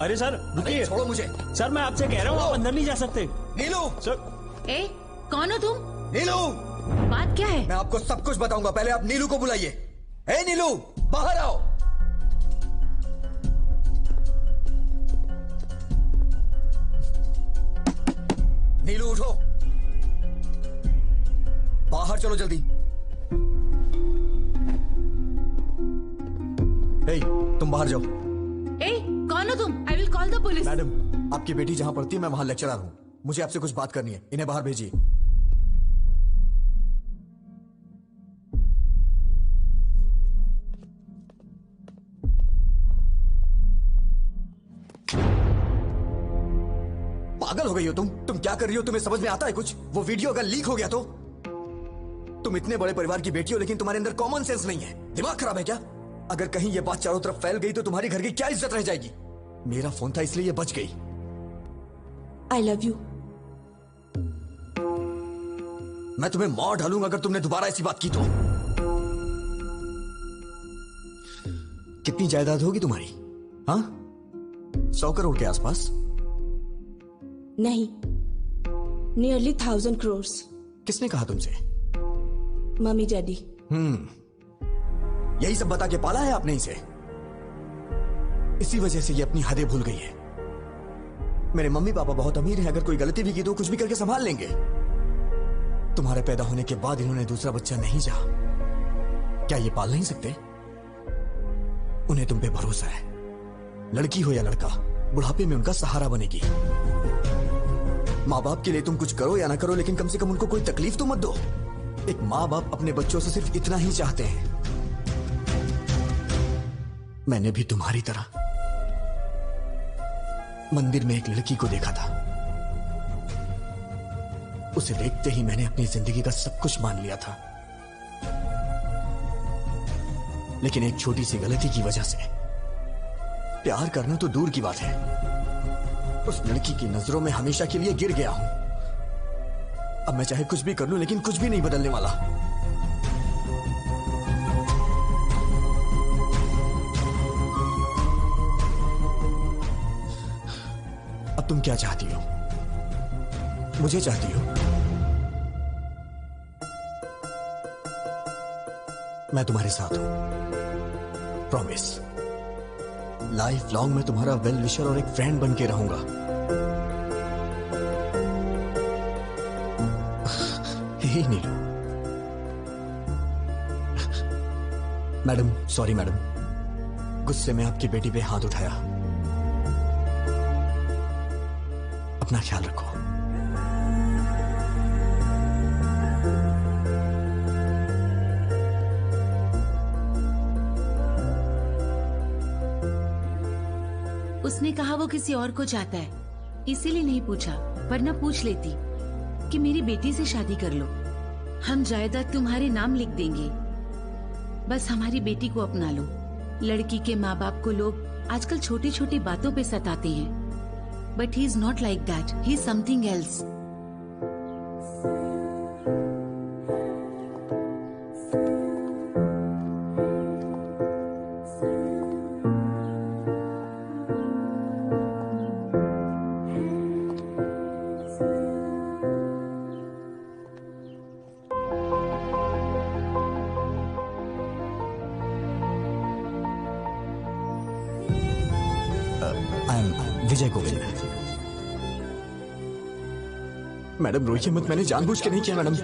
Speaker 15: अरे सर रुकिए,
Speaker 2: छोड़ो मुझे।
Speaker 15: सर मैं आपसे कह रहा हूँ, आप अंदर नहीं जा सकते।
Speaker 2: नीलू।
Speaker 15: सर।
Speaker 17: ए कौन हो तुम?
Speaker 2: नीलू।
Speaker 17: बात क्या है?
Speaker 2: मैं आपको सब कुछ बताऊंगा, पहले आप नीलू को बुलाइए। ए नीलू, बाहर आओ। नीलू उठो, बाहर चलो जल्दी। ए, तुम बाहर जाओ।
Speaker 17: ए कौन हो तुम? I will call the police.
Speaker 2: Madam, आपकी बेटी जहां पढ़ती है मैं वहां लेक्चरर हूं। मुझे आपसे कुछ बात करनी है, इन्हें बाहर भेजिए। पागल हो गई हो तुम क्या कर रही हो? तुम्हें समझ में आता है कुछ? वो वीडियो अगर लीक हो गया तो? तुम इतने बड़े परिवार की बेटी हो लेकिन तुम्हारे अंदर कॉमन सेंस नहीं है। दिमाग खराब है क्या? अगर कहीं ये बात चारों तरफ फैल गई तो तुम्हारी घर की क्या इज्जत रह जाएगी? मेरा फोन था इसलिए ये बच गई।
Speaker 7: I love you.
Speaker 2: मैं तुम्हें मार डालूंगा अगर तुमने दोबारा ऐसी बात की तो। कितनी जायदाद होगी तुम्हारी? हाँ, 100 करोड़ के आसपास?
Speaker 7: नहीं, नियरली 1000 crores।
Speaker 2: किसने कहा तुमसे?
Speaker 7: Mummy daddy.
Speaker 2: यही सब बता के पाला है आपने इसे। इसी वजह से ये अपनी हदें भूल गई है। मेरे मम्मी पापा बहुत अमीर हैं, अगर कोई गलती भी की तो कुछ भी करके संभाल लेंगे। तुम्हारे पैदा होने के बाद इन्होंने दूसरा बच्चा नहीं चाहा। क्या ये पाल नहीं सकते? उन्हें तुम पे भरोसा है, लड़की हो या लड़का। बुढ़ापे में उनका सहारा बनेगी। माँ बाप के लिए तुम कुछ करो या ना करो, लेकिन कम से कम उनको कोई तकलीफ तो मत दो। एक माँ बाप अपने बच्चों से सिर्फ इतना ही चाहते हैं। मैंने भी तुम्हारी तरह मंदिर में एक लड़की को देखा था। उसे देखते ही मैंने अपनी जिंदगी का सब कुछ मान लिया था, लेकिन एक छोटी सी गलती की वजह से प्यार करना तो दूर की बात है, उस लड़की की नजरों में हमेशा के लिए गिर गया हूं। अब मैं चाहे कुछ भी कर लूं, लेकिन कुछ भी नहीं बदलने वाला। अब तुम क्या चाहती हो? मुझे चाहती हो? मैं तुम्हारे साथ हूं, प्रॉमिस। लाइफ लॉन्ग मैं तुम्हारा वेल विशर और एक फ्रेंड बन के रहूंगा। हे नीलू। मैडम, सॉरी मैडम, गुस्से में आपकी बेटी पे हाथ उठाया। अपना ख्याल रखो।
Speaker 17: उसने कहा वो किसी और को चाहता है, इसीलिए नहीं पूछा, वरना पूछ लेती कि मेरी बेटी से शादी कर लो, हम जायदाद तुम्हारे नाम लिख देंगे, बस हमारी बेटी को अपना लो। लड़की के माँ बाप को लोग आजकल छोटी छोटी बातों पे सताते हैं, but he is not like that, he is something else.
Speaker 2: Vijay Govil. Madam रोइए मत, मैंने जानबूझ के नहीं किया मैडम।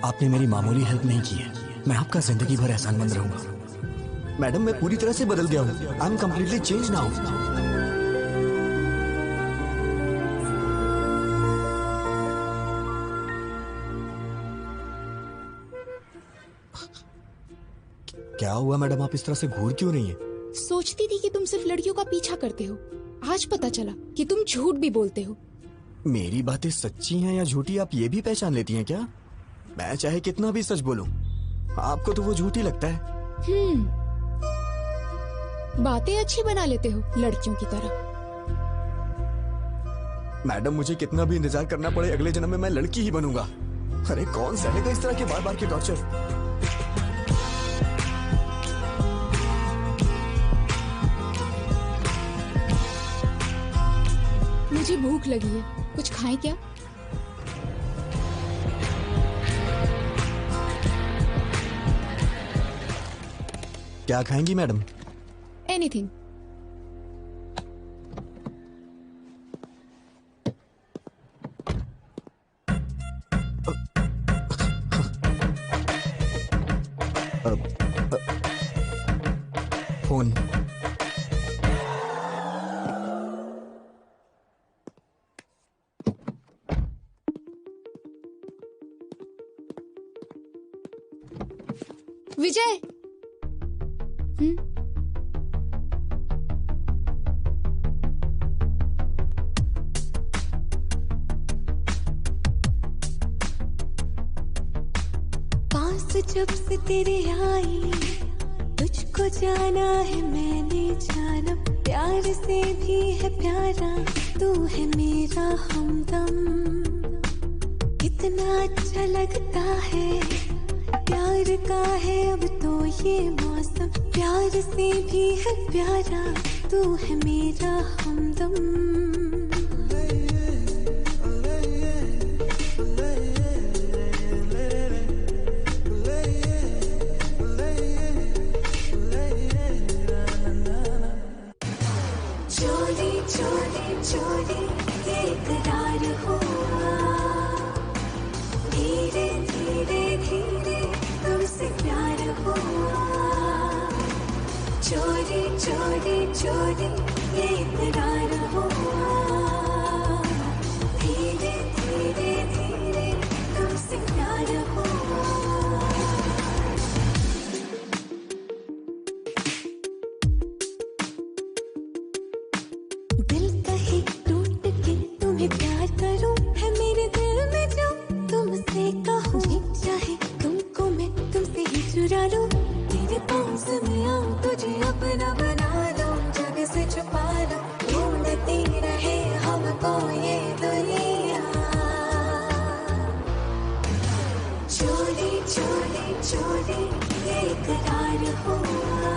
Speaker 2: आपने मेरी मामूली हेल्प नहीं की है, मैं आपका जिंदगी भर एहसानमंद रहूंगा। मैडम मैं पूरी तरह से बदल गया हूं, I am completely change now. क्या हुआ मैडम, आप इस तरह से घूर क्यों रही हैं?
Speaker 3: सोचती थी कि तुम सिर्फ लड़कियों का पीछा करते हो, आज पता चला कि तुम झूठ भी बोलते हो।
Speaker 2: मेरी बातें सच्ची हैं या झूठी आप ये भी पहचान लेती हैं क्या? मैं चाहे कितना भी सच बोलूं, आपको तो वो झूठी लगता है।
Speaker 3: बातें अच्छी बना लेते हो लड़कियों की तरह।
Speaker 2: मैडम मुझे कितना भी इंतजार करना पड़े, अगले जन्म में मैं लड़की ही बनूंगा। अरे कौन सहेगा इस तरह के बार बार के टॉर्चर?
Speaker 3: मुझे भूख लगी है, कुछ खाएं क्या?
Speaker 2: क्या खाएंगी मैडम?
Speaker 3: एनीथिंग।
Speaker 2: फोन।
Speaker 3: विजय।
Speaker 4: पास जब से तेरे आई, तुझको जाना है मैंने जाना, प्यार से भी है प्यारा, तू है मेरा हमदम। कितना अच्छा लगता है, प्यार का है अब तो ये मौसम, प्यार से भी है प्यारा, तू है मेरा हमदम। चोरी चोरी चोरी ये इकरार हुआ, धीरे धीरे धीरे तुमसे प्यार हुआ। चोरी चोरी चोरी ये इकरार हुआ, धीरे धीरे धीरे तुमसे प्यार हुआ। दिल कहे टूट के तुम्हें प्यार करूं, है मेरे दिल में जो तुमसे कहूं, चाहे तुमको मैं तुमसे ही चुरा लूं, तेरे पास में आऊं तुझे अपना बना लूं, जग से छुपा लूं, ढूंढती रहे हमको ये दुनिया। चोरी चोरी चोरी ये इकरार हुआ,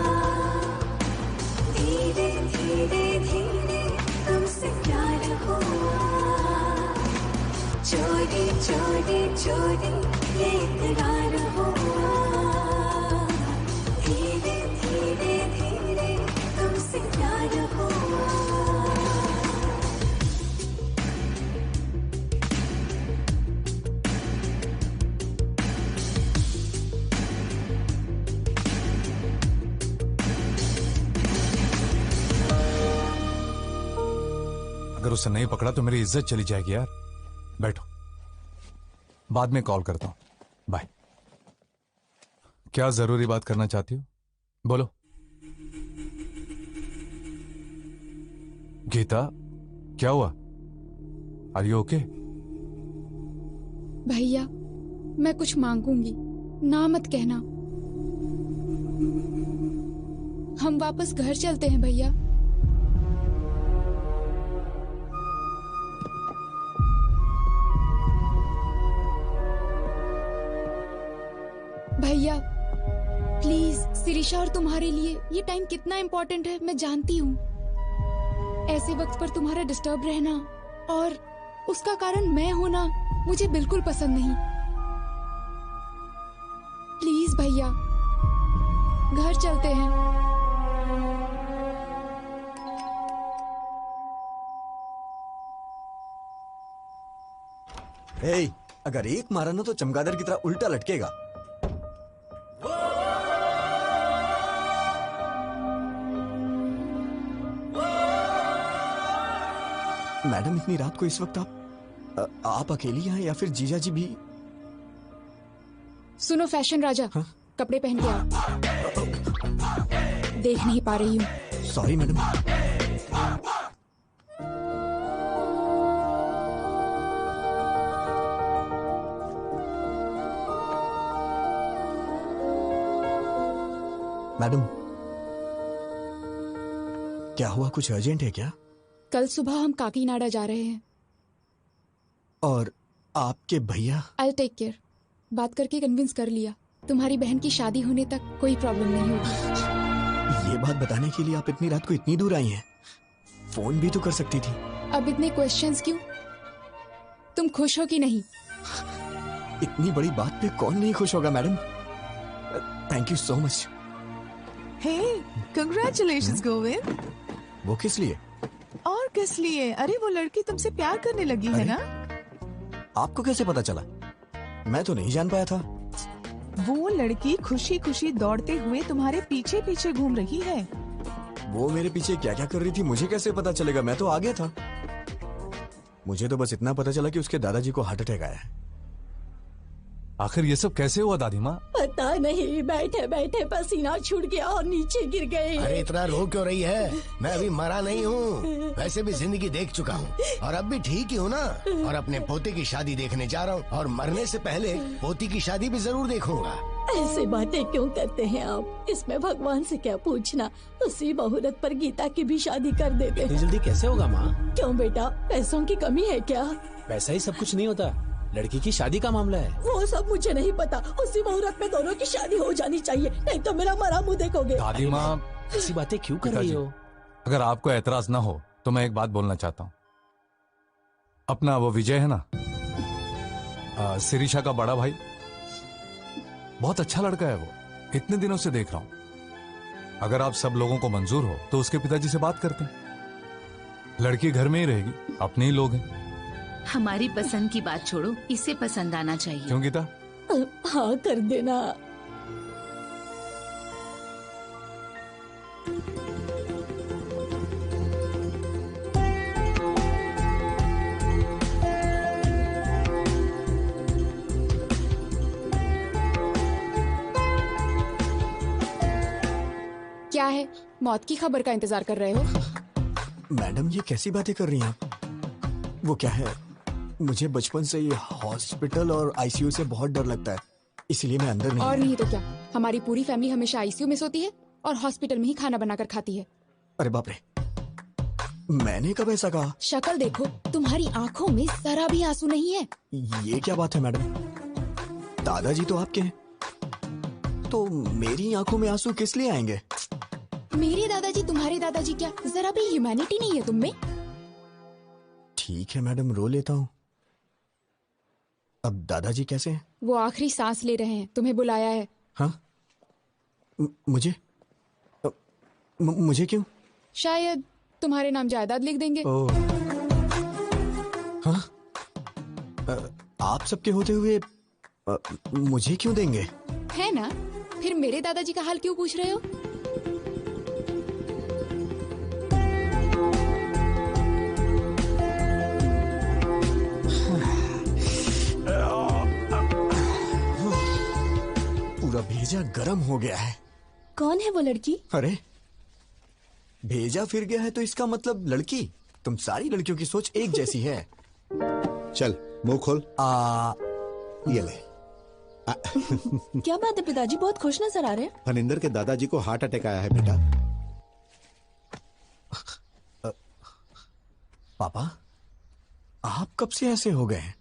Speaker 4: धीरे धीरे धीरे तुमसे प्यार हुआ। चोरी चोरी चोरी ये इकरार हुआ, धीरे धीरे धीरे तुमसे प्यार हुआ।
Speaker 10: अगर उसे नहीं पकड़ा तो मेरी इज्जत चली जाएगी यार। बैठो, बाद में कॉल करता हूं। बाय। क्या जरूरी बात करना चाहती हो? बोलो। गीता, क्या हुआ? Are you okay?
Speaker 3: भैया, मैं कुछ मांगूंगी, ना मत कहना। हम वापस घर चलते हैं भैया। भैया प्लीज, सिरिशा और तुम्हारे लिए ये टाइम कितना इम्पोर्टेंट है मैं जानती हूँ। ऐसे वक्त पर तुम्हारा डिस्टर्ब रहना और उसका कारण मैं होना मुझे बिल्कुल पसंद नहीं। प्लीज भैया, घर चलते हैं।
Speaker 2: हे, अगर एक मारा ना तो चमगादड़ की तरह उल्टा लटकेगा। मैडम, इतनी रात को इस वक्त आप अकेली हैं या फिर जीजा जी भी?
Speaker 3: सुनो फैशन राजा, हाँ? कपड़े पहन के आओ। देख नहीं पा रही हूँ।
Speaker 2: Sorry madam. मैडम, क्या हुआ? कुछ अर्जेंट है क्या?
Speaker 3: कल सुबह हम काकीनाडा जा रहे हैं।
Speaker 2: और आपके भैया?
Speaker 3: I'll take care। बात करके कन्विंस कर लिया, तुम्हारी बहन की शादी होने तक कोई प्रॉब्लम नहीं होगी।
Speaker 2: ये बात बताने के लिए आप इतनी रात को इतनी दूर आई हैं? फोन भी तो कर सकती थी।
Speaker 3: अब इतने क्वेश्चंस क्यों? तुम खुश हो कि नहीं?
Speaker 2: इतनी बड़ी बात पे कौन नहीं खुश होगा madam. Thank you so much.
Speaker 1: Hey, congratulations Govind.
Speaker 2: वो किस लिए?
Speaker 1: और किस लिए? अरे वो लड़की तुमसे प्यार करने लगी है ना?
Speaker 2: आपको कैसे पता चला? मैं तो नहीं जान पाया था।
Speaker 1: वो लड़की खुशी खुशी दौड़ते हुए तुम्हारे पीछे पीछे घूम रही है।
Speaker 2: वो मेरे पीछे क्या क्या कर रही थी मुझे कैसे पता चलेगा? मैं तो आ गया था। मुझे तो बस इतना पता चला कि उसके दादाजी को हार्ट अटैक आया है।
Speaker 10: आखिर ये सब कैसे हुआ दादी माँ?
Speaker 13: पता नहीं, बैठे बैठे पसीना छूट गया और नीचे गिर गई।
Speaker 12: अरे इतना रो क्यों रही है? मैं अभी मरा नहीं हूँ, वैसे भी जिंदगी देख चुका हूँ और अब भी ठीक ही हूँ ना। और अपने पोते की शादी देखने जा रहा हूँ और मरने से पहले पोती की शादी भी जरूर देखूंगा।
Speaker 13: ऐसी बातें क्यों करते हैं आप? इसमें भगवान से क्या पूछना? उसी मुहूर्त पर गीता की भी शादी कर देते हैं।
Speaker 8: जल्दी कैसे होगा माँ?
Speaker 13: क्यों बेटा, पैसों की कमी है क्या?
Speaker 8: पैसा ही सब कुछ नहीं होता, लड़की की शादी का मामला है।
Speaker 13: वो सब मुझे नहीं पता। उसी मुहूर्त में दोनों की शादी हो जानी चाहिए, नहीं तो मेरा मरा मुंह देखोगे।
Speaker 10: दादी माँ,
Speaker 8: ऐसी बातें क्यों कर रही हो?
Speaker 10: अगर आपको एतराज ना हो तो मैं एक बात बोलना चाहता हूँ। अपना वो विजय है ना, सिरिशा का बड़ा भाई, बहुत अच्छा लड़का है वो। इतने दिनों से देख रहा हूँ। अगर आप सब लोगों को मंजूर हो तो उसके पिताजी से बात करते हैं। लड़की घर में ही रहेगी, अपने ही लोग हैं।
Speaker 17: हमारी पसंद की बात छोड़ो, इसे पसंद आना चाहिए।
Speaker 10: क्यों गीता?
Speaker 13: हाँ कर देना।
Speaker 3: क्या है, मौत की खबर का इंतजार कर रहे हो?
Speaker 2: मैडम ये कैसी बातें कर रही हैं आप? वो क्या है, मुझे बचपन से ये हॉस्पिटल और आईसीयू से बहुत डर लगता है, इसलिए मैं अंदर नहीं।
Speaker 3: और नहीं तो क्या, हमारी पूरी फैमिली हमेशा आईसीयू में सोती है और हॉस्पिटल में ही खाना बनाकर खाती है।
Speaker 2: अरे बाप रे, मैंने कब ऐसा कहा?
Speaker 3: शक्ल देखो, तुम्हारी आंखों में जरा भी आंसू नहीं है।
Speaker 2: ये क्या बात है मैडम? दादाजी तो आपके हैं, तो मेरी आंखों में आंसू किस लिए आएंगे?
Speaker 3: मेरे दादाजी तुम्हारे दादाजी क्या, जरा भी ह्यूमैनिटी नहीं है तुम में?
Speaker 2: ठीक है मैडम, रो लेता हूँ। अब दादाजी कैसे हैं?
Speaker 3: वो आखिरी सांस ले रहे हैं, तुम्हें बुलाया है।
Speaker 2: हाँ? मुझे मुझे क्यों?
Speaker 3: शायद तुम्हारे नाम जायदाद लिख देंगे।
Speaker 2: हाँ? आप सबके होते हुए मुझे क्यों देंगे?
Speaker 3: है ना, फिर मेरे दादाजी का हाल क्यों पूछ रहे हो?
Speaker 2: पूरा भेजा गरम हो गया है।
Speaker 7: कौन है वो लड़की?
Speaker 2: अरे भेजा फिर गया है तो इसका मतलब लड़की। तुम सारी लड़कियों की सोच एक जैसी है।
Speaker 11: चल मुंह खोल। ये ले।
Speaker 7: क्या बात है पिताजी, बहुत खुश नजर आ रहे हैं।
Speaker 11: फनिंदर के दादाजी को हार्ट अटैक आया है बेटा।
Speaker 2: पापा, आप कब से ऐसे हो गए?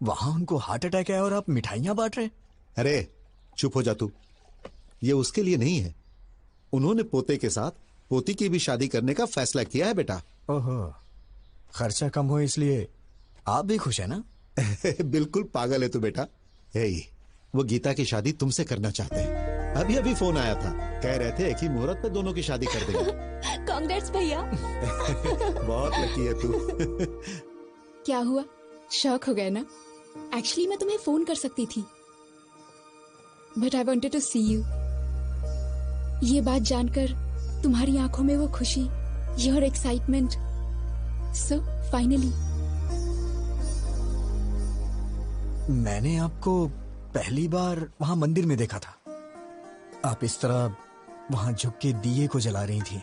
Speaker 2: वहां उनको हार्ट अटैक है और आप मिठाइयां बांट रहे हैं।
Speaker 11: अरे चुप हो जा तू, ये उसके लिए नहीं है। उन्होंने पोते के साथ पोती की भी शादी करने का फैसला किया है बेटा।
Speaker 2: ओहो, खर्चा कम हो इसलिए आप भी खुश है ना?
Speaker 11: बिल्कुल पागल है तू बेटा। वो गीता की शादी तुमसे करना चाहते हैं। अभी अभी फोन आया था, कह रहे थे एक ही मुहूर्त पे दोनों की शादी कर देंगे।
Speaker 7: कांग्रेट्स भैया।
Speaker 11: बहुत लकी है तू।
Speaker 3: क्या हुआ, शौक हो गया ना? एक्चुअली मैं तुम्हें फोन कर सकती थी, but I wanted to see you. ये बात जानकर तुम्हारी आंखों में वो खुशी, योर एक्साइटमेंट, सो फाइनली।
Speaker 2: मैंने आपको पहली बार वहां मंदिर में देखा था। आप इस तरह वहां झुक के दिए को जला रही थी।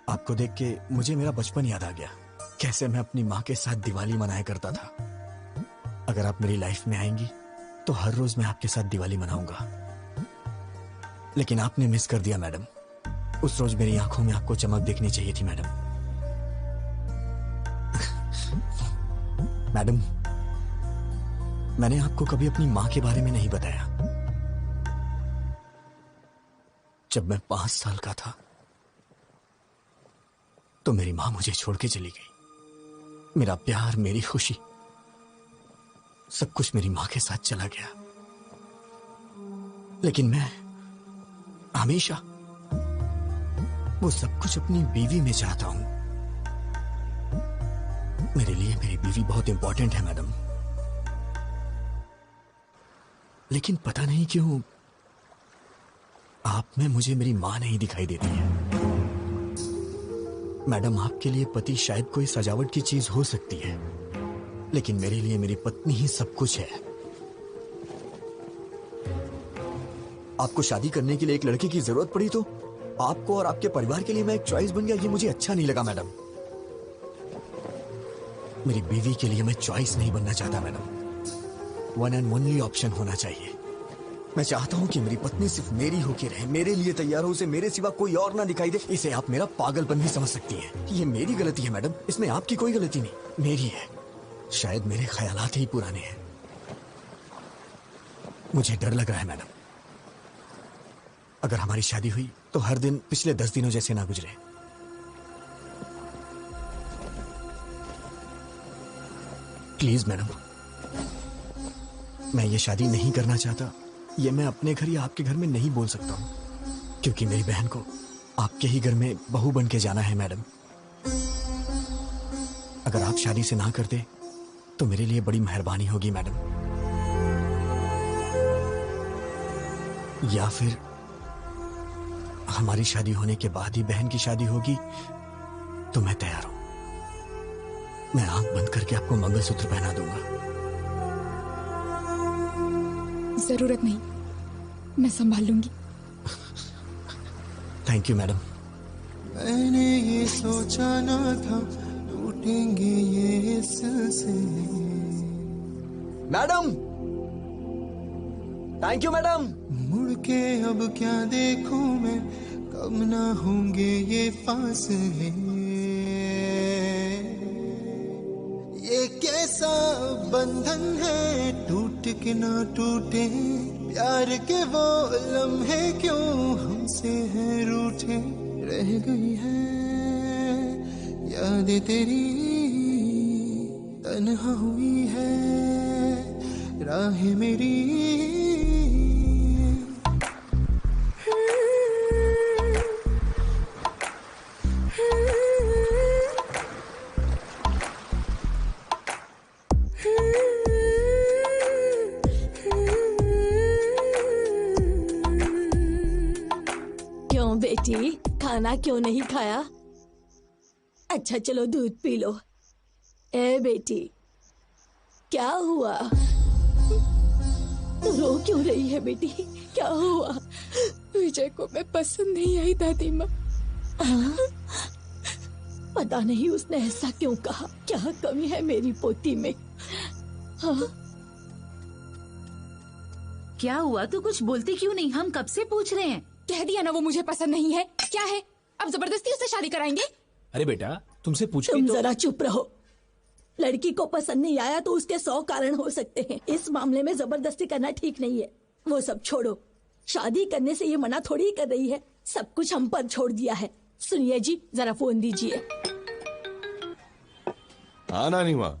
Speaker 2: आपको देख के मुझे मेरा बचपन याद आ गया, कैसे मैं अपनी माँ के साथ दिवाली मनाया करता था। अगर आप मेरी लाइफ में आएंगी तो हर रोज मैं आपके साथ दिवाली मनाऊंगा। लेकिन आपने मिस कर दिया मैडम। उस रोज मेरी आंखों में आपको चमक देखनी चाहिए थी मैडम। मैडम, मैंने आपको कभी अपनी मां के बारे में नहीं बताया। जब मैं 5 साल का था तो मेरी मां मुझे छोड़ के चली गई। मेरा प्यार, मेरी खुशी, सब कुछ मेरी मां के साथ चला गया। लेकिन मैं हमेशा वो सब कुछ अपनी बीवी में चाहता हूं। मेरे लिए मेरी बीवी बहुत इंपॉर्टेंट है मैडम। लेकिन पता नहीं क्यों आप में मुझे मेरी मां नहीं दिखाई देती है। मैडम, आपके लिए पति शायद कोई सजावट की चीज हो सकती है, लेकिन मेरे लिए मेरी पत्नी ही सब कुछ है। आपको शादी करने के लिए एक लड़के की जरूरत पड़ी तो आपको और आपके परिवार के लिए मैं एक चॉइस बन गया। ये मुझे अच्छा नहीं लगा मैडम। मेरी बीवी के लिए मैं चॉइस नहीं बनना चाहता madam. One and only option होना चाहिए। मैं चाहता हूं कि मेरी पत्नी सिर्फ मेरी होके रहे, मेरे लिए तैयार हो, उसे मेरे सिवा कोई और ना दिखाई दे। इसे आप मेरा पागलपन भी समझ सकती हैं। ये मेरी गलती है मैडम, इसमें आपकी कोई गलती नहीं, मेरी है। शायद मेरे ख्यालात ही पुराने हैं। मुझे डर लग रहा है मैडम, अगर हमारी शादी हुई तो हर दिन पिछले 10 दिनों जैसे ना गुजरे। प्लीज मैडम, मैं ये शादी नहीं करना चाहता। ये मैं अपने घर या आपके घर में नहीं बोल सकता हूं, क्योंकि मेरी बहन को आपके ही घर में बहू बन के जाना है मैडम। अगर आप शादी से ना करते तो मेरे लिए बड़ी मेहरबानी होगी मैडम। या फिर हमारी शादी होने के बाद ही बहन की शादी होगी तो मैं तैयार हूं। मैं आंख बंद करके आपको मंगलसूत्र पहना दूंगा।
Speaker 3: जरूरत नहीं, मैं संभाल लूंगी।
Speaker 2: Thank you madam.
Speaker 9: मैंने ये सोचा ना था टूटेंगे ये इससे।
Speaker 2: Madam thank you madam.
Speaker 9: मुड़ के अब क्या देखूं मैं, कब ना होंगे ये फासले। ये कैसा बंधन है टूट के ना टूटे, प्यार के वो लम्हे क्यों हमसे हैं रूठे। रह गई है यादें तेरी, तन्हा हुई है राह मेरी।
Speaker 13: क्यों बेटी, खाना क्यों नहीं खाया? अच्छा चलो दूध पी लो। ए बेटी, क्या हुआ? तू रो क्यों रही है बेटी? क्या हुआ?
Speaker 3: विजय को मैं पसंद नहीं आई दादी माँ।
Speaker 13: पता नहीं उसने ऐसा क्यों कहा। क्या कमी है मेरी पोती में? हाँ?
Speaker 17: क्या हुआ? तू कुछ बोलती क्यों नहीं? हम कब से पूछ रहे हैं।
Speaker 3: कह दिया ना वो मुझे पसंद नहीं है। क्या है, अब जबरदस्ती उससे शादी कराएंगे?
Speaker 8: अरे बेटा तुमसे पूछ
Speaker 13: तुम
Speaker 8: तो...
Speaker 13: जरा चुप रहो। लड़की को पसंद नहीं आया तो उसके 100 कारण हो सकते हैं। इस मामले में जबरदस्ती करना ठीक नहीं है। वो सब छोड़ो, शादी करने से ये मना थोड़ी कर रही है। सब कुछ हम पर छोड़ दिया है। सुनिए जी, जरा फोन दीजिए।
Speaker 6: हाँ नानी माँ।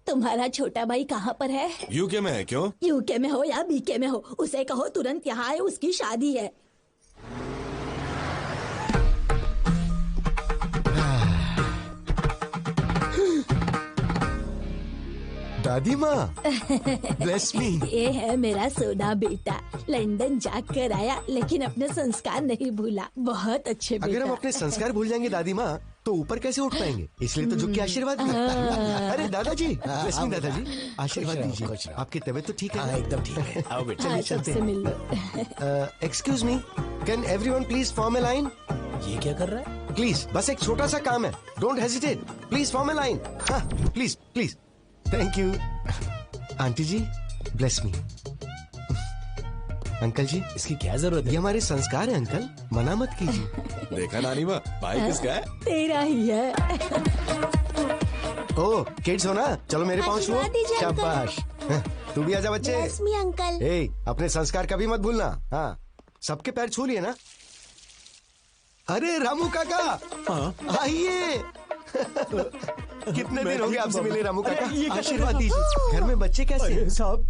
Speaker 13: तुम्हारा छोटा भाई कहाँ पर है?
Speaker 6: यूके में है। क्यों?
Speaker 13: यूके में हो या बीके में हो, उसे कहो तुरंत यहाँ आए, उसकी शादी है।
Speaker 12: दादी माँ ब्लेस मी।
Speaker 13: ये है मेरा सोना बेटा, लंदन जाकर आया लेकिन अपने संस्कार नहीं भूला। बहुत अच्छे बेटा।
Speaker 12: अगर हम अपने संस्कार भूल जाएंगे दादी माँ तो ऊपर कैसे उठ पाएंगे? इसलिए तो झुक के आशीर्वाद दिया। अरे दादाजी, ब्लेस मी दादाजी, आशीर्वाद दीजिए। आपकी तबीयत तो ठीक है? एकदम ठीक है। आओ बेटा, चलिए चलते हैं। Excuse me, can everyone please form a line?
Speaker 8: ये क्या कर रहा है?
Speaker 12: प्लीज, बस एक छोटा सा काम है। Don't hesitate, please form a line. Please please. Thank you. Aunty ji, bless me. Uncle ji,
Speaker 8: इसकी क्या जरूरत है?
Speaker 12: ये हमारे संस्कार है अंकल, मना मत कीजिए।
Speaker 6: देखा नानी माँ, भाई किसका है?
Speaker 13: तेरा ही है।
Speaker 12: ओ किड्स हो ना, चलो मेरे पाँव छुओ। शाबाश। तू भी आजा बच्चे।
Speaker 13: Bless me, uncle.
Speaker 12: ए, अपने संस्कार कभी मत भूलना। हाँ, सबके पैर छू लिए ना? अरे रामू काका, आइए। कितने दिन हो गए आपसे मिले रामू काका? आशीर्वाद दीजिए। घर में बच्चे कैसे हैं?
Speaker 15: साहब,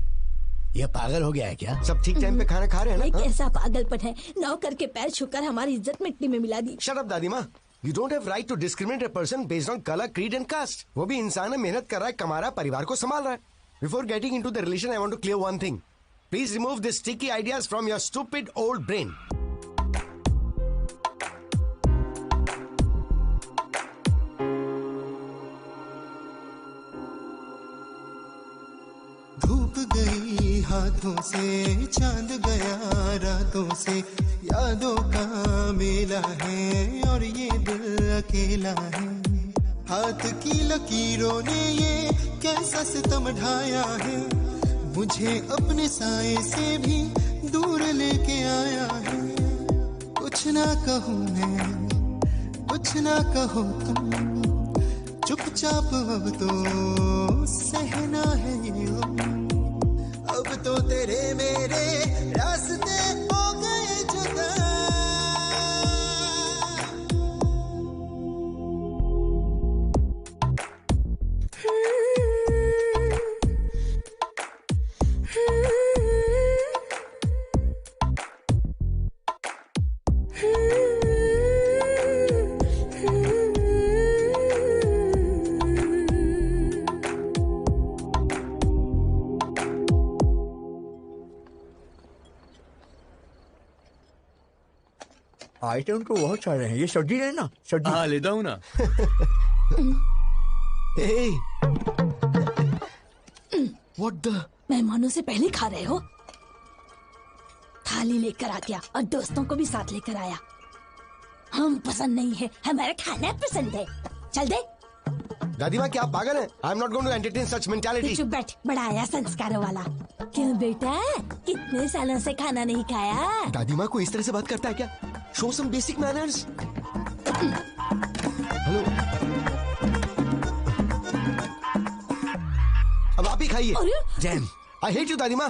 Speaker 12: ये पागल हो गया है क्या? सब ठीक टाइम पे खाना खा रहे हैं
Speaker 13: ये
Speaker 12: ना?
Speaker 13: कैसा पागलपन है? नौकर के पैर छूकर हमारी इज्जत मिट्टी में मिला दी।
Speaker 12: शट अप दादी माँ। You don't have right to discriminate a person based on color, creed and caste. वो भी इंसान है, मेहनत कर रहा है, कमा रहा है, परिवार को संभाल रहा है। Before getting into the relation, I want to clear one thing. Please remove these sticky ideas from your stupid old brain.
Speaker 9: धूप गई हाथों से, चांद गया रातों से, यादों का मेला है और ये दिल अकेला है। हाथ की लकीरों ने ये कैसा सितम ढाया है, मुझे अपने साए से भी दूर लेके आया है। कुछ ना कहूँ मैं, कुछ ना कहो तुम, चुपचाप अब तो सहना है ये गम। अब तो तेरे मेरे रास्ते हो गए जुदा।
Speaker 18: आइटम तो बहुत सारे हैं। ये सब्जी है ना? सब्जी।
Speaker 5: हाँ लेता हूँ ना।
Speaker 12: What the?
Speaker 13: मेहमानों से पहले खा रहे हो? थाली लेकर आ गया और दोस्तों को भी साथ लेकर आया। हम पसंद नहीं है, हमारा खाना पसंद है। चल दे।
Speaker 12: दादी माँ क्या आप पागल हैं? I am not going to entertain such mentality.
Speaker 13: चुप बैठ, बड़ा आया संस्कारों वाला। क्यों बेटा, कितने सालों से खाना नहीं खाया?
Speaker 12: दादी माँ को इस तरह से बात करता है क्या? Show some basic manners. Hello, अब आप ही खाइए। जैम। आई हेट यू दादी माँ।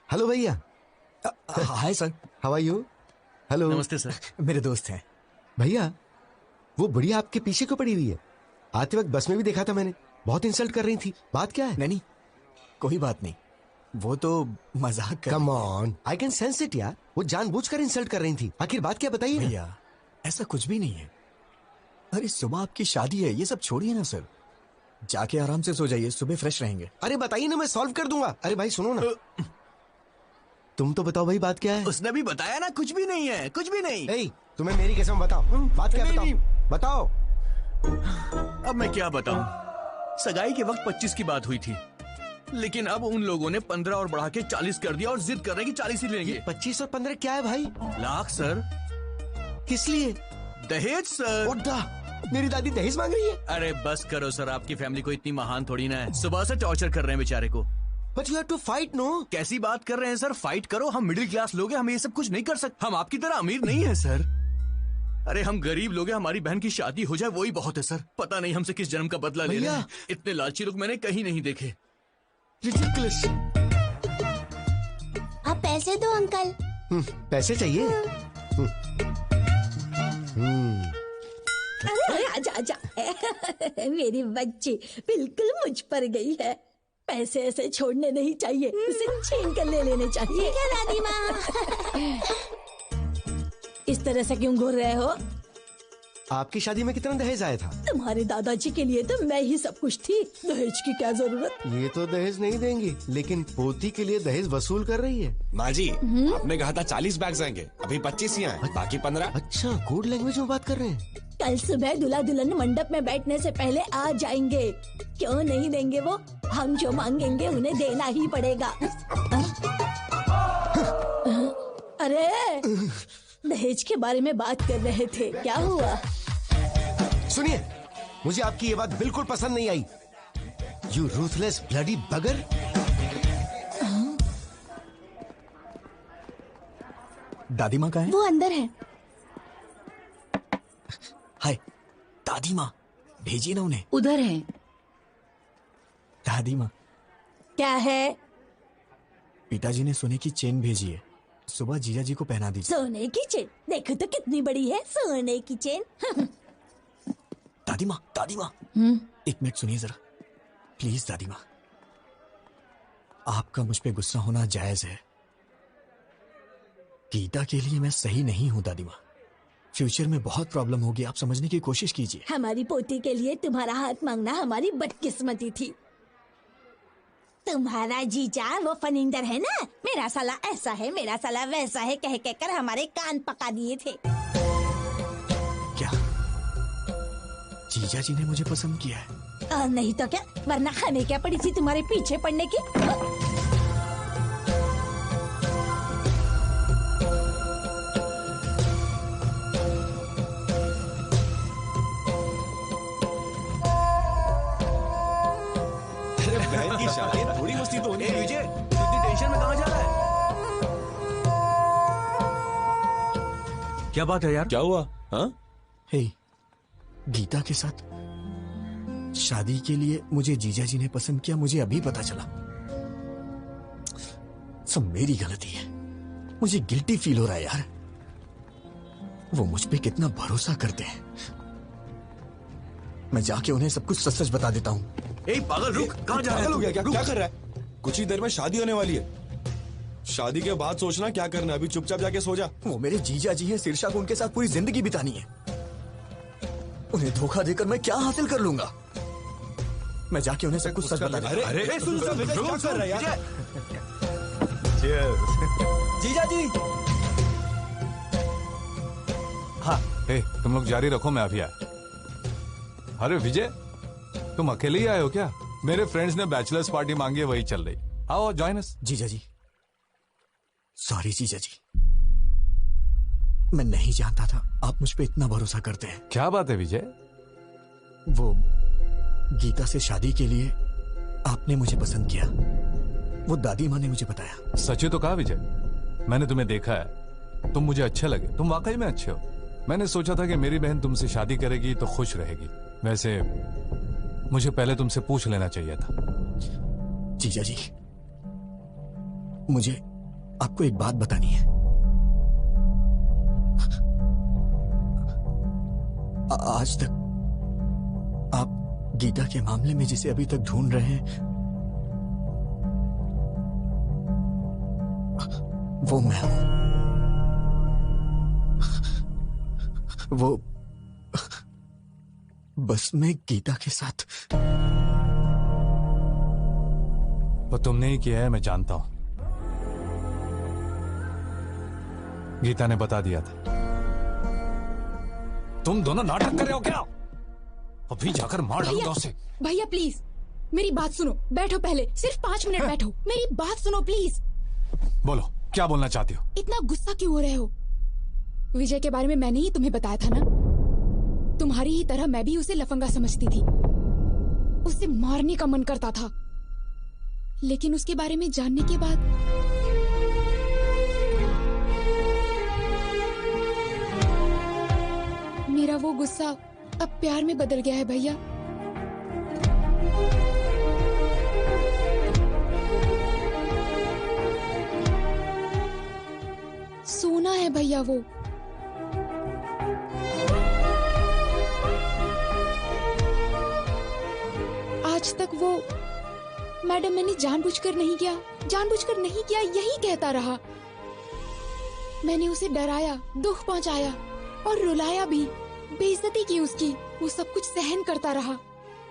Speaker 12: हेलो भैया।
Speaker 2: Hi sir.
Speaker 12: How are you? Hello.
Speaker 5: नमस्ते सर।
Speaker 2: मेरे दोस्त हैं।
Speaker 12: भैया वो बुढ़िया आपके पीछे क्यों पड़ी हुई है? आते वक्त बस में भी देखा था मैंने, बहुत इंसल्ट कर रही थी। बात क्या है?
Speaker 2: नहीं कोई बात नहीं, वो तो मजाक कर।
Speaker 12: Come on, I can sense it यार। वो जानबूझकर इंसल्ट कर रही थी। आखिर बात क्या बताइए ना।
Speaker 2: भैया ऐसा कुछ भी नहीं है। अरे सुबह आपकी शादी है, ये सब छोड़िए ना सर। जाके आराम से सो जाइए, सुबह फ्रेश रहेंगे।
Speaker 12: अरे बताइए ना, मैं सॉल्व कर दूंगा। अरे भाई सुनो ना, तुम तो बताओ भाई, बात क्या है?
Speaker 5: उसने भी बताया ना, कुछ भी नहीं है, कुछ भी नहीं।
Speaker 12: ए, तुम्हें मेरी कसम बताओ, बात क्या है? बताओ।
Speaker 5: अब मैं क्या बताऊं? सगाई के वक्त 25 की बात हुई थी, लेकिन अब उन लोगों ने 15 और बढ़ा के 40 कर दिया और जिद कर रहे हैं कि 40 ही लेंगे।
Speaker 12: 25 और 15 क्या है भाई?
Speaker 5: लाख सर।
Speaker 12: किस लिए?
Speaker 5: दहेज सर।
Speaker 12: मेरी दादी दहेज मांग रही है?
Speaker 5: अरे बस करो सर, आपकी फैमिली को इतनी महान थोड़ी ना है। सुबह से टॉर्चर कर रहे हैं बेचारे को।
Speaker 12: But you have to fight, no?
Speaker 5: कैसी बात कर रहे हैं सर? फाइट करो, हम मिडिल क्लास लोग हैं, हम ये सब कुछ नहीं कर सकते। हम आपकी तरह अमीर नहीं है सर। अरे हम गरीब लोग हैं, हमारी बहन की शादी हो जाए वही बहुत है सर। पता नहीं हमसे किस जन्म का बदला ले रहे हैं। इतने लालची लोग मैंने कहीं नहीं देखे।
Speaker 12: Ridiculous.
Speaker 13: आप पैसे दो अंकल।
Speaker 12: पैसे चाहिए?
Speaker 13: अरे आजा आजा। मेरी बच्ची बिल्कुल मुझ पर गई है। पैसे ऐसे छोड़ने नहीं चाहिए, उसे छीन कर ले लेने चाहिए। ठीक है दादी माँ। इस तरह से क्यों घूर रहे हो?
Speaker 12: आपकी शादी में कितना दहेज आया था?
Speaker 13: तुम्हारे दादाजी के लिए तो मैं ही सब कुछ थी, दहेज की क्या जरूरत?
Speaker 12: ये तो दहेज नहीं देंगी, लेकिन पोती के लिए दहेज वसूल कर रही है।
Speaker 6: माँ जी, आपने कहा था 40 बैग्स आएंगे, अभी 25 ही आए, बाकी 15।
Speaker 12: अच्छा, कोड लैंग्वेज में बात कर रहे हैं।
Speaker 13: कल सुबह दूल्हा दुल्हन मंडप में बैठने से पहले आ जाएंगे। क्यों नहीं देंगे वो? हम जो मांगेंगे उन्हें देना ही पड़ेगा। अरे दहेज के बारे में बात कर रहे थे, क्या हुआ?
Speaker 12: सुनिए, मुझे आपकी ये बात बिल्कुल पसंद नहीं आई। यू रूथलेस ब्लडी बगर।
Speaker 2: दादी माँ कहाँ है?
Speaker 13: वो अंदर है।
Speaker 2: हाय दादी माँ, भेजिए ना उन्हें।
Speaker 17: उधर है।
Speaker 2: दादी माँ
Speaker 13: क्या है?
Speaker 2: पिताजी ने सोने की चेन भेजी है, सुबह जीजा जी को पहना दीजिए।
Speaker 13: सोने की चेन? देखो तो कितनी बड़ी है सोने की चेन।
Speaker 2: दादी माँ एक मिनट सुनिए जरा, प्लीज दादी माँ। आपका मुझ पे गुस्सा होना जायज है। गीता के लिए मैं सही नहीं हूँ दादी माँ। फ्यूचर में बहुत प्रॉब्लम होगी, आप समझने की कोशिश कीजिए।
Speaker 13: हमारी पोती के लिए तुम्हारा हाथ मांगना हमारी बदकिस्मती थी। तुम्हारा जीजा वो फनिंदर है ना, मेरा साला ऐसा है, मेरा साला वैसा है कह कहकर हमारे कान पका दिए थे।
Speaker 2: क्या जीजा जी ने मुझे पसंद किया है?
Speaker 13: और नहीं तो क्या, वरना हमें क्या पड़ी थी तुम्हारे पीछे पड़ने की?
Speaker 5: बहन की शादी है, थोड़ी मस्ती तो होनी चाहिए। इतनी टेंशन में कहाँ जा रहा है? क्या बात है यार?
Speaker 6: क्या हुआ? हाँ?
Speaker 2: हे, गीता के साथ शादी के लिए मुझे जीजा जी ने पसंद किया, मुझे अभी पता चला। सब मेरी गलती है, मुझे गिल्टी फील हो रहा है यार। वो मुझ पे कितना भरोसा करते हैं। मैं जाके उन्हें सब कुछ सच सच बता देता हूँ।
Speaker 5: ए पागल रुक, कहाँ जा रहा है?
Speaker 6: पागल हो गया क्या? क्या कर रहा है? कुछ ही देर में शादी होने वाली है, शादी के बाद सोचना क्या करना। अभी चुपचाप जाके सो जा।
Speaker 2: वो मेरे जीजा जी हैं, सिरशा को उनके साथ पूरी जिंदगी बितानी है। उन्हें धोखा देकर मैं क्या हासिल कर लूंगा? मैं जाके उन्हें सब कुछ सच बता दूंगा।
Speaker 6: अरे सुन क्या कर रहा है यार?
Speaker 2: जीजा जी।
Speaker 10: हाँ तुम लोग जारी रखो, मैं अभी आया। अरे विजय, तुम अकेले ही आए हो क्या? मेरे फ्रेंड्स ने बैचलर्स पार्टी मांगी है, वही चल रही। आओ जॉइन अस।
Speaker 2: जीजा जी, सॉरी जीजा जी। मैं नहीं जानता था आप मुझ पे इतना भरोसा करते हैं।
Speaker 10: क्या बात है विजय?
Speaker 2: वो गीता से शादी के लिए आपने मुझे पसंद किया, वो दादी माँ ने मुझे बताया।
Speaker 10: सच ही तो कहा विजय, मैंने तुम्हें देखा है, तुम मुझे अच्छे लगे, तुम वाकई में अच्छे हो। मैंने सोचा था कि मेरी बहन तुमसे शादी करेगी तो खुश रहेगी। वैसे मुझे पहले तुमसे पूछ लेना चाहिए था।
Speaker 2: जीजा जी, मुझे आपको एक बात बतानी है। आज तक आप गीता के मामले में जिसे अभी तक ढूंढ रहे हैं वो मैं हूं। वो बस मैं गीता के साथ।
Speaker 10: वो तुमने ही किया है, मैं जानता हूं। गीता ने बता दिया था। तुम दोनों नाटक कर रहे हो क्या? अभी जाकर मार डालूंगा उसे।
Speaker 3: भैया प्लीज मेरी बात सुनो, बैठो पहले, सिर्फ 5 मिनट बैठो, मेरी बात सुनो प्लीज।
Speaker 10: बोलो, क्या बोलना चाहती हो?
Speaker 3: इतना गुस्सा क्यों हो रहे हो? विजय के बारे में मैंने ही तुम्हें बताया था ना। तुम्हारी ही तरह मैं भी उसे लफंगा समझती थी, उसे मारने का मन करता था, लेकिन उसके बारे में जानने के बाद मेरा वो गुस्सा अब प्यार में बदल गया है भैया। सोना है भैया वो। आज तक वो मैडम मैंने जानबूझकर नहीं किया, जानबूझकर नहीं किया यही कहता रहा। मैंने उसे डराया, दुख पहुंचाया और रुलाया भी, बेइज्जती की उसकी, वो सब कुछ सहन करता रहा।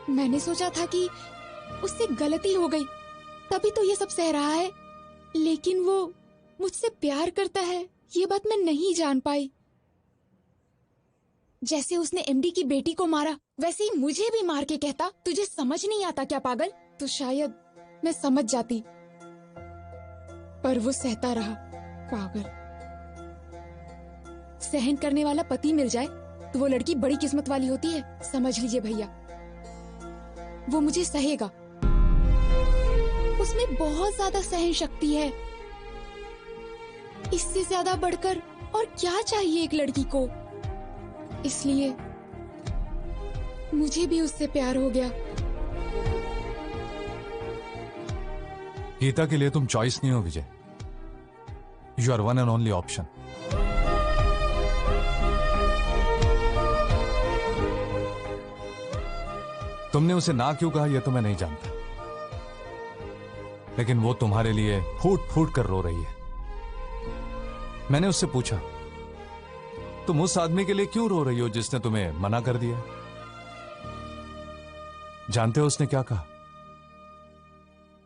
Speaker 3: मैंने सोचा था कि उससे गलती हो गई तभी तो ये सब सह रहा है, लेकिन वो मुझसे प्यार करता है ये बात मैं नहीं जान पाई। जैसे उसने एमडी की बेटी को मारा वैसे ही मुझे भी मार के कहता तुझे समझ नहीं आता क्या पागल, तो शायद मैं समझ जाती, पर वो सहता रहा। पागल। सहन करने वाला पति मिल जाए तो वो लड़की बड़ी किस्मत वाली होती है, समझ लीजिए भैया। वो मुझे सहेगा, उसमें बहुत ज्यादा सहन शक्ति है। इससे ज्यादा बढ़कर और क्या चाहिए एक लड़की को। इसलिए मुझे भी उससे प्यार हो गया।
Speaker 10: गीता के लिए तुम चॉइस नहीं हो Vijay, you are one and only option. तुमने उसे ना क्यों कहा यह तो मैं नहीं जानता, लेकिन वो तुम्हारे लिए फूट फूट कर रो रही है। मैंने उससे पूछा, तुम उस आदमी के लिए क्यों रो रही हो जिसने तुम्हें मना कर दिया? जानते हो उसने क्या कहा?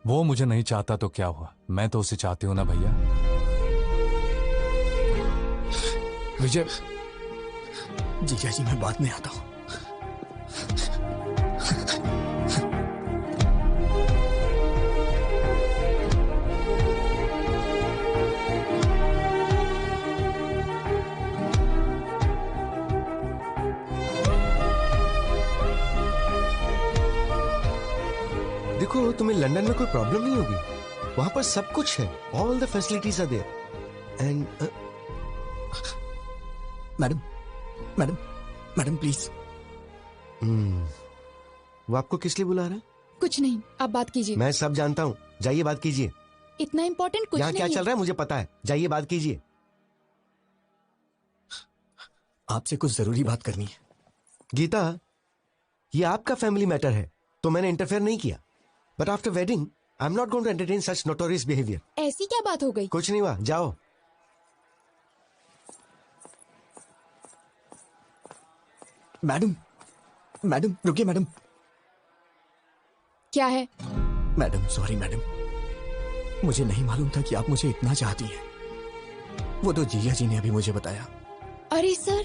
Speaker 10: वो मुझे नहीं चाहता तो क्या हुआ, मैं तो उसे चाहती हूं ना भैया।
Speaker 2: विजय, जीजा जी मैं बाद में आता हूं।
Speaker 12: देखो, तुम्हें लंदन में कोई प्रॉब्लम नहीं होगी, वहां पर सब कुछ है, all the facilities are there. And
Speaker 2: madam madam madam please.
Speaker 12: वो आपको किस लिए बुला रहा है?
Speaker 3: कुछ नहीं, आप बात कीजिए।
Speaker 12: मैं सब जानता हूँ, जाइए बात कीजिए।
Speaker 3: इतना इम्पोर्टेंट कुछ
Speaker 12: यहाँ
Speaker 3: नहीं
Speaker 12: क्या चल रहा है मुझे पता है, जाइए बात कीजिए।
Speaker 2: आपसे कुछ जरूरी बात करनी है।
Speaker 12: गीता, ये आपका फैमिली मैटर है तो मैंने इंटरफेयर नहीं किया, but after wedding I am not going to entertain such notorious behaviour.
Speaker 3: ऐसी क्या बात हो गई?
Speaker 12: कुछ नहीं हुआ, जाओ।
Speaker 2: मैडम मैडम रुकिए मैडम।
Speaker 3: क्या है?
Speaker 2: मैडम सॉरी मैडम, मुझे नहीं मालूम था कि आप मुझे इतना चाहती हैं। वो तो जीजा जी ने अभी मुझे बताया।
Speaker 3: अरे सर,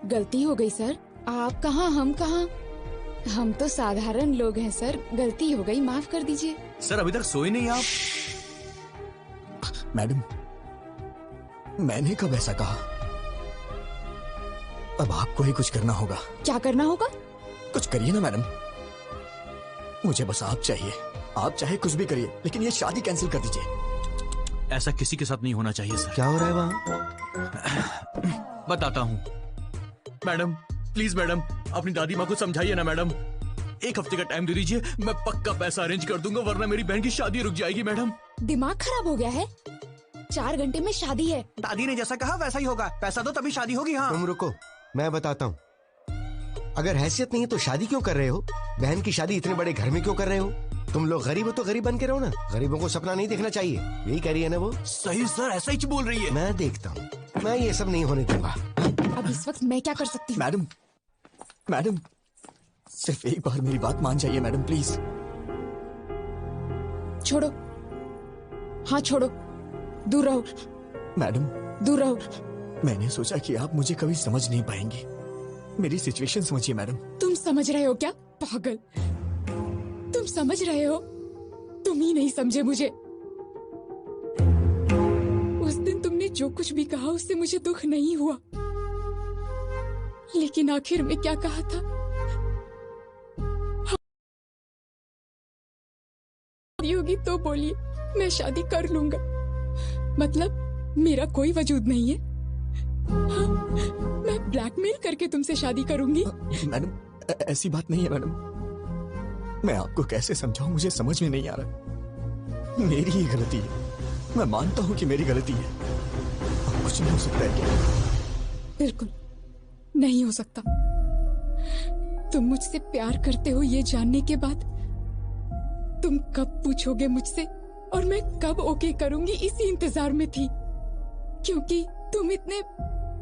Speaker 3: गलती हो गई सर। आप कहाँ हम कहाँ, हम तो साधारण लोग हैं सर, गलती हो गई, माफ कर दीजिए।
Speaker 5: सर अभी तक सोए नहीं आप?
Speaker 2: मैडम मैंने कब ऐसा कहा? अब आपको ही कुछ करना होगा।
Speaker 3: क्या करना होगा?
Speaker 2: कुछ करिए ना मैडम, मुझे बस आप चाहिए। आप चाहे कुछ भी करिए, लेकिन ये शादी कैंसिल कर दीजिए।
Speaker 5: ऐसा किसी के साथ नहीं होना चाहिए सर।
Speaker 12: क्या हो रहा है वहाँ?
Speaker 5: बताता हूँ। मैडम प्लीज मैडम, अपनी दादी माँ को समझाइए ना मैडम। 1 हफ्ते का टाइम दे दीजिए, मैं पक्का पैसा अरेंज कर दूंगा, वरना मेरी बहन की शादी रुक जाएगी मैडम।
Speaker 3: दिमाग खराब हो गया है? 4 घंटे में शादी है।
Speaker 19: दादी ने जैसा कहा वैसा ही होगा। पैसा दो तभी शादी होगी। हाँ
Speaker 12: तुम रुको, मैं बताता हूँ। अगर हैसियत नहीं है तो शादी क्यों कर रहे हो? बहन की शादी इतने बड़े घर में क्यों कर रहे हो? तुम लोग गरीब हो तो गरीब बन के रहो ना। गरीबों को सपना नहीं देखना चाहिए, यही कह रही है ना वो?
Speaker 5: सही सर, ऐसा ही बोल रही है।
Speaker 12: मैं देखता हूँ, मैं ये सब नहीं होने दूंगा।
Speaker 3: अब इस वक्त मैं क्या कर सकती हूँ?
Speaker 2: मैडम, मैडम सिर्फ एक बार मेरी बात मान जाइए मैडम, प्लीज।
Speaker 3: छोड़ो, हाँ छोड़ो, दूर रहो।
Speaker 2: मैडम
Speaker 3: दूर रहो।
Speaker 2: मैंने सोचा कि आप मुझे कभी समझ नहीं पाएंगी। मेरी सिचुएशन समझिए मैडम।
Speaker 3: तुम समझ रहे हो क्या? पागल, तुम समझ रहे हो? तुम ही नहीं समझे मुझे। उस दिन तुमने जो कुछ भी कहा उससे मुझे दुख नहीं हुआ, लेकिन आखिर में क्या कहा था? होगी तो बोलिए, मैं शादी कर लूंगा। मतलब मेरा कोई वजूद नहीं है? हाँ, मैं ब्लैकमेल करके तुमसे शादी करूंगी?
Speaker 2: मैडम ऐसी बात नहीं है मैडम। मैं आपको कैसे समझाऊं, मुझे समझ में नहीं आ रहा। मेरी ही गलती है, मैं मानता हूं कि मेरी गलती है। अब कुछ नहीं हो सकता है क्या?
Speaker 3: बिल्कुल नहीं हो सकता। तुम मुझसे प्यार करते हो ये जानने के बाद तुम कब पूछोगे मुझसे और मैं कब ओके करूंगी, इसी इंतजार में थी। क्योंकि तुम इतने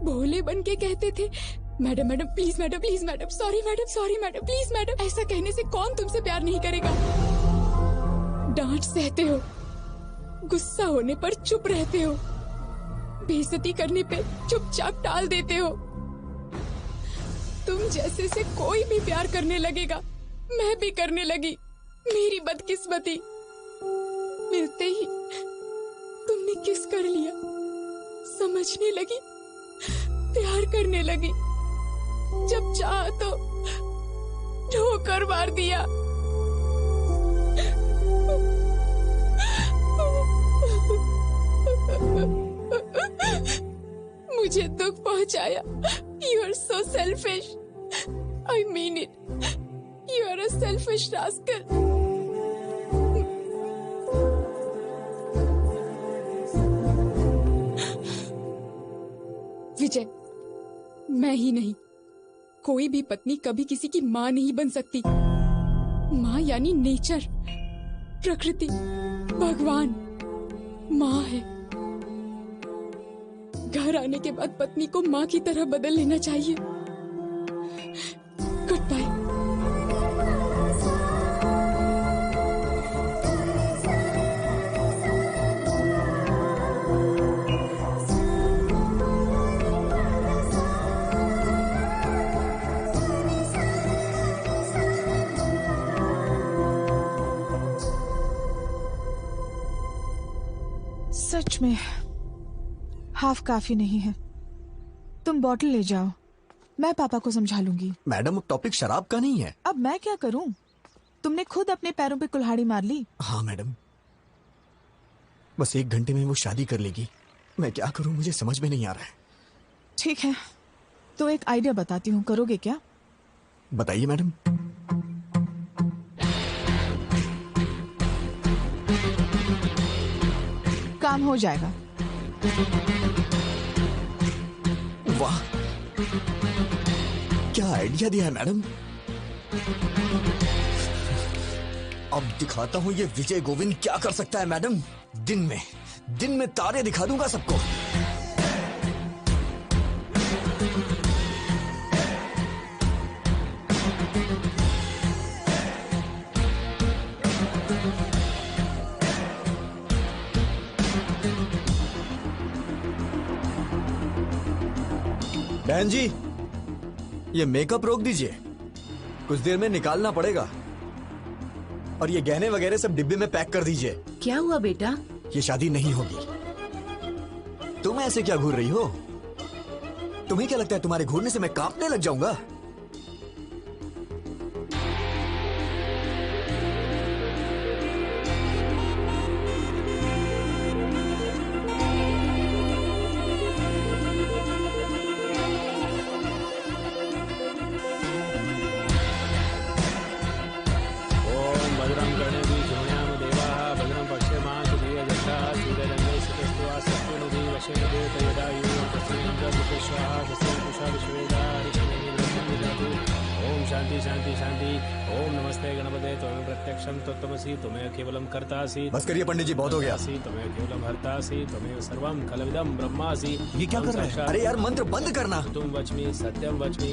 Speaker 3: भोले बन के कहते थे, madam madam please madam, please madam, sorry madam please madam. ऐसा कहने से कौन तुमसे प्यार नहीं करेगा? डांट सहते हो, गुस्सा होने पर चुप रहते हो, बेइज्जती करने पे चुपचाप टाल देते हो। तुम जैसे से कोई भी प्यार करने लगेगा, मैं भी करने लगी। मेरी बदकिस्मती, मिलते ही तुमने किस कर लिया, समझने लगी, प्यार करने लगी। जब चाहा तो ठोकर मार दिया। मुझे दुख पहुंचाया। You are so selfish. I mean it. You are a selfish rascal. विजय, मैं ही नहीं, कोई भी पत्नी कभी किसी की माँ नहीं बन सकती। माँ यानी नेचर, प्रकृति, भगवान माँ है। घर आने के बाद पत्नी को माँ की तरह बदल लेना चाहिए। Good bye.
Speaker 1: सच में हाफ काफी नहीं है। तुम बॉटल ले जाओ, मैं पापा को समझा लूंगी।
Speaker 2: मैडम टॉपिक शराब का नहीं है।
Speaker 1: अब मैं क्या करूं? तुमने खुद अपने पैरों पे कुल्हाड़ी मार ली।
Speaker 2: हाँ मैडम, बस 1 घंटे में वो शादी कर लेगी। मैं क्या करूं, मुझे समझ में नहीं आ रहा है।
Speaker 1: ठीक है, तो एक आइडिया बताती हूँ, करोगे क्या?
Speaker 2: बताइए मैडम।
Speaker 1: काम हो जाएगा।
Speaker 2: वाह, क्या आइडिया दिया है मैडम। अब दिखाता हूँ ये विजय गोविंद क्या कर सकता है मैडम। दिन में तारे दिखा दूंगा सबको। बहन जी, ये मेकअप रोक दीजिए, कुछ देर में निकालना पड़ेगा। और ये गहने वगैरह सब डिब्बे में पैक कर दीजिए।
Speaker 17: क्या हुआ बेटा?
Speaker 2: ये शादी नहीं होगी। तुम ऐसे क्या घूर रही हो? तुम्हें क्या लगता है तुम्हारे घूरने से मैं कांपने लग जाऊंगा?
Speaker 8: शांति शांति शांति। ओम नमस्ते गणपते त्वमेव प्रत्यक्षं तत्त्वमसि त्वमेव केवलं कर्तासि।
Speaker 2: बस करिए पंडित जी, बहुत हो गया।
Speaker 8: त्वमेव केवलं हर्तासि त्वमेव सर्वं खलविदं ब्रह्मासि।
Speaker 2: ये क्या कर रहा है? अरे यार मंत्र बंद करना।
Speaker 8: तुम वच्मि सत्यम वच्मि।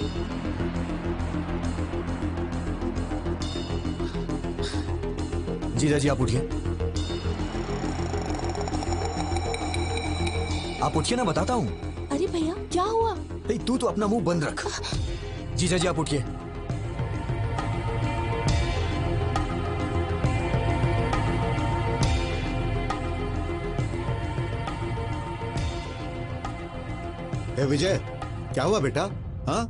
Speaker 2: जीजा जी आप उठिए, आप उठिए ना, बताता हूँ।
Speaker 7: अरे भैया क्या हुआ?
Speaker 2: तू तो अपना मुंह बंद रख। जीजा जी आप उठिए।
Speaker 11: विजय क्या हुआ बेटा? हाँ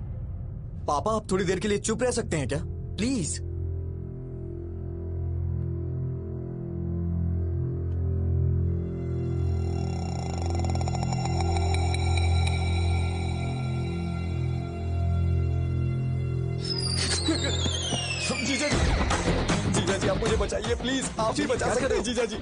Speaker 2: पापा आप थोड़ी देर के लिए चुप रह सकते हैं क्या प्लीज? जीजा जी आप मुझे बचाइए प्लीज, आप ही बचा सकते हैं जीजा जी,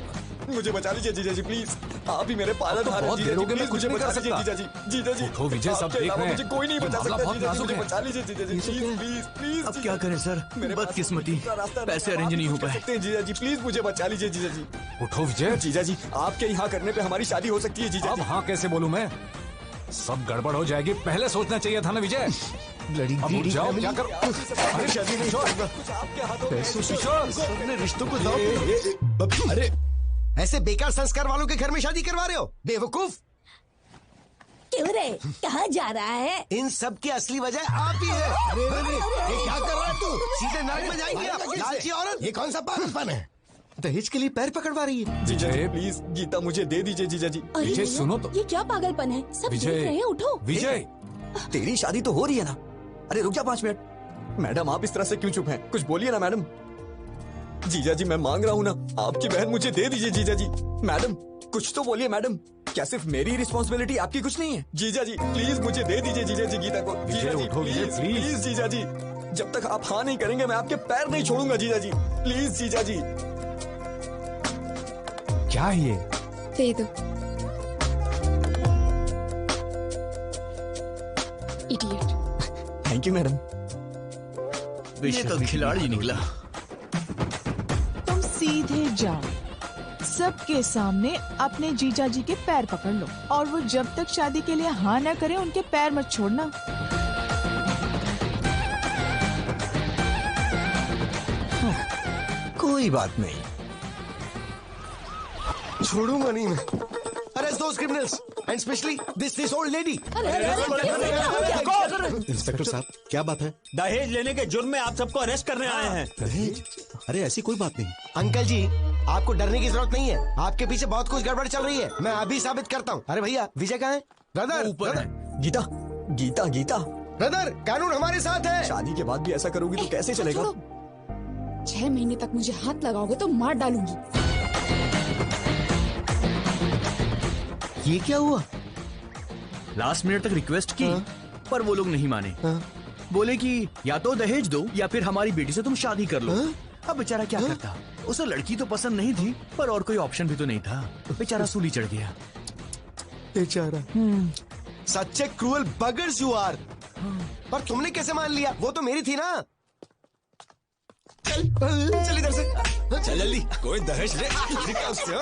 Speaker 2: मुझे बचा लीजिए जीजा जी प्लीज, आप ही मेरे पालन हार हैं जीजा जी, मुझे बचा लीजिए जीजा जी। जीजा जी
Speaker 10: उठो विजय, सब देख रहे हैं।
Speaker 2: मुझे कोई नहीं बचा सकता जीजा जी, मुझे बचा लीजिए जीजा जी, प्लीज प्लीज प्लीज।
Speaker 5: अब क्या करें सर, बदकिस्मती, पैसे अरेंज नहीं हो पाए।
Speaker 2: जीजा जी प्लीज मुझे बचा लीजिए जीजा जी।
Speaker 10: उठो विजय।
Speaker 2: जीजा जी आपके यहाँ करने पे हमारी शादी हो सकती है जीजा
Speaker 10: अब
Speaker 2: जी।
Speaker 10: हाँ कैसे बोलूं मैं, सब गड़बड़ हो जाएगी, पहले सोचना चाहिए था ना विजय। अब उठ जाओ, क्या करो? अरे
Speaker 2: शादी नहीं होगा, कुछ आपके हाथों में।
Speaker 12: सबने रिश्तों को दांव। अरे ऐसे बेकार संस्कार वालों के घर में शादी करवा रहे हो बेवकूफ।
Speaker 13: क्यों रे, कहाँ जा रहा है?
Speaker 12: इन सब की असली वजह आप ही है। अरे ये क्या कर रहा है तू? सीधे नाक में जाएंगे आप, लालची औरत। ये कौन सा पागलपन है? दहेज के लिए पैर पकड़वा रही है।
Speaker 2: जीजा जी प्लीज गीता मुझे दे दीजिए जीजा जी।
Speaker 7: विजय
Speaker 10: सुनो तो।
Speaker 7: ये क्या पागलपन है? सब देख रहे हैं, उठो।
Speaker 10: विजय
Speaker 2: तेरी शादी तो हो रही है ना? अरे रुक जा 5 मिनट। मैडम आप इस तरह से क्यों चुप हैं? कुछ बोलिए ना मैडम। जीजा जी मैं मांग रहा हूँ ना, आपकी बहन मुझे दे दीजिए जीजा जी। मैडम कुछ तो बोलिए मैडम, क्या सिर्फ मेरी रिस्पॉन्सिबिलिटी आपकी कुछ नहीं है? जीजा जी प्लीज मुझे दे दीजिए जीजा जी गीता को। जीजा जी प्लीज प्लीज जीजा जी, जब तक आप हाँ नहीं करेंगे मैं आपके पैर नहीं छोड़ूंगा जीजा जी, प्लीज जीजा जी।
Speaker 10: क्या ये?
Speaker 3: दे दो। इडियट।
Speaker 2: Thank you madam.
Speaker 5: विश्व का खिलाड़ी निकला।
Speaker 1: तुम सीधे जाओ, सबके सामने अपने जीजा जी के पैर पकड़ लो, और वो जब तक शादी के लिए हाँ न करे उनके पैर मत छोड़ना।
Speaker 2: कोई बात नहीं,
Speaker 12: छोड़ूंगा नहीं मैं। Arrest those criminals and specially this old lady.
Speaker 11: Inspector साहब क्या बात है?
Speaker 15: दहेज लेने के जुर्म में आप सबको अरेस्ट करने आए हैं।
Speaker 11: दहेज? अरे ऐसी कोई बात नहीं।
Speaker 12: अंकल जी आपको डरने की जरूरत नहीं है, आपके पीछे बहुत कुछ गड़बड़ चल रही है, मैं अभी साबित करता हूँ। अरे भैया विजय कहाँ है? ब्रदर
Speaker 5: ऊपर है।
Speaker 2: गीता गीता गीता
Speaker 12: ब्रदर कानून हमारे साथ है।
Speaker 2: शादी के बाद भी ऐसा करोगी तो कैसे चलेगा?
Speaker 3: 6 महीने तक मुझे हाथ लगाओगे तो मार डालूंगी।
Speaker 12: ये क्या हुआ?
Speaker 5: लास्ट मिनट तक रिक्वेस्ट की पर वो लोग नहीं माने। बोले कि या तो दहेज दो या फिर हमारी बेटी से तुम शादी कर लो। अब बेचारा क्या करता, उसे लड़की तो पसंद नहीं थी पर और कोई ऑप्शन भी तो नहीं था, बेचारा सूली चढ़ गया।
Speaker 12: बेचारा सच्चे क्रूअल बगर्स यू आर। पर तुमने कैसे मान लिया? वो तो मेरी थी ना। चल इधर से, चल जल्दी, कोई दहेज ले उससे।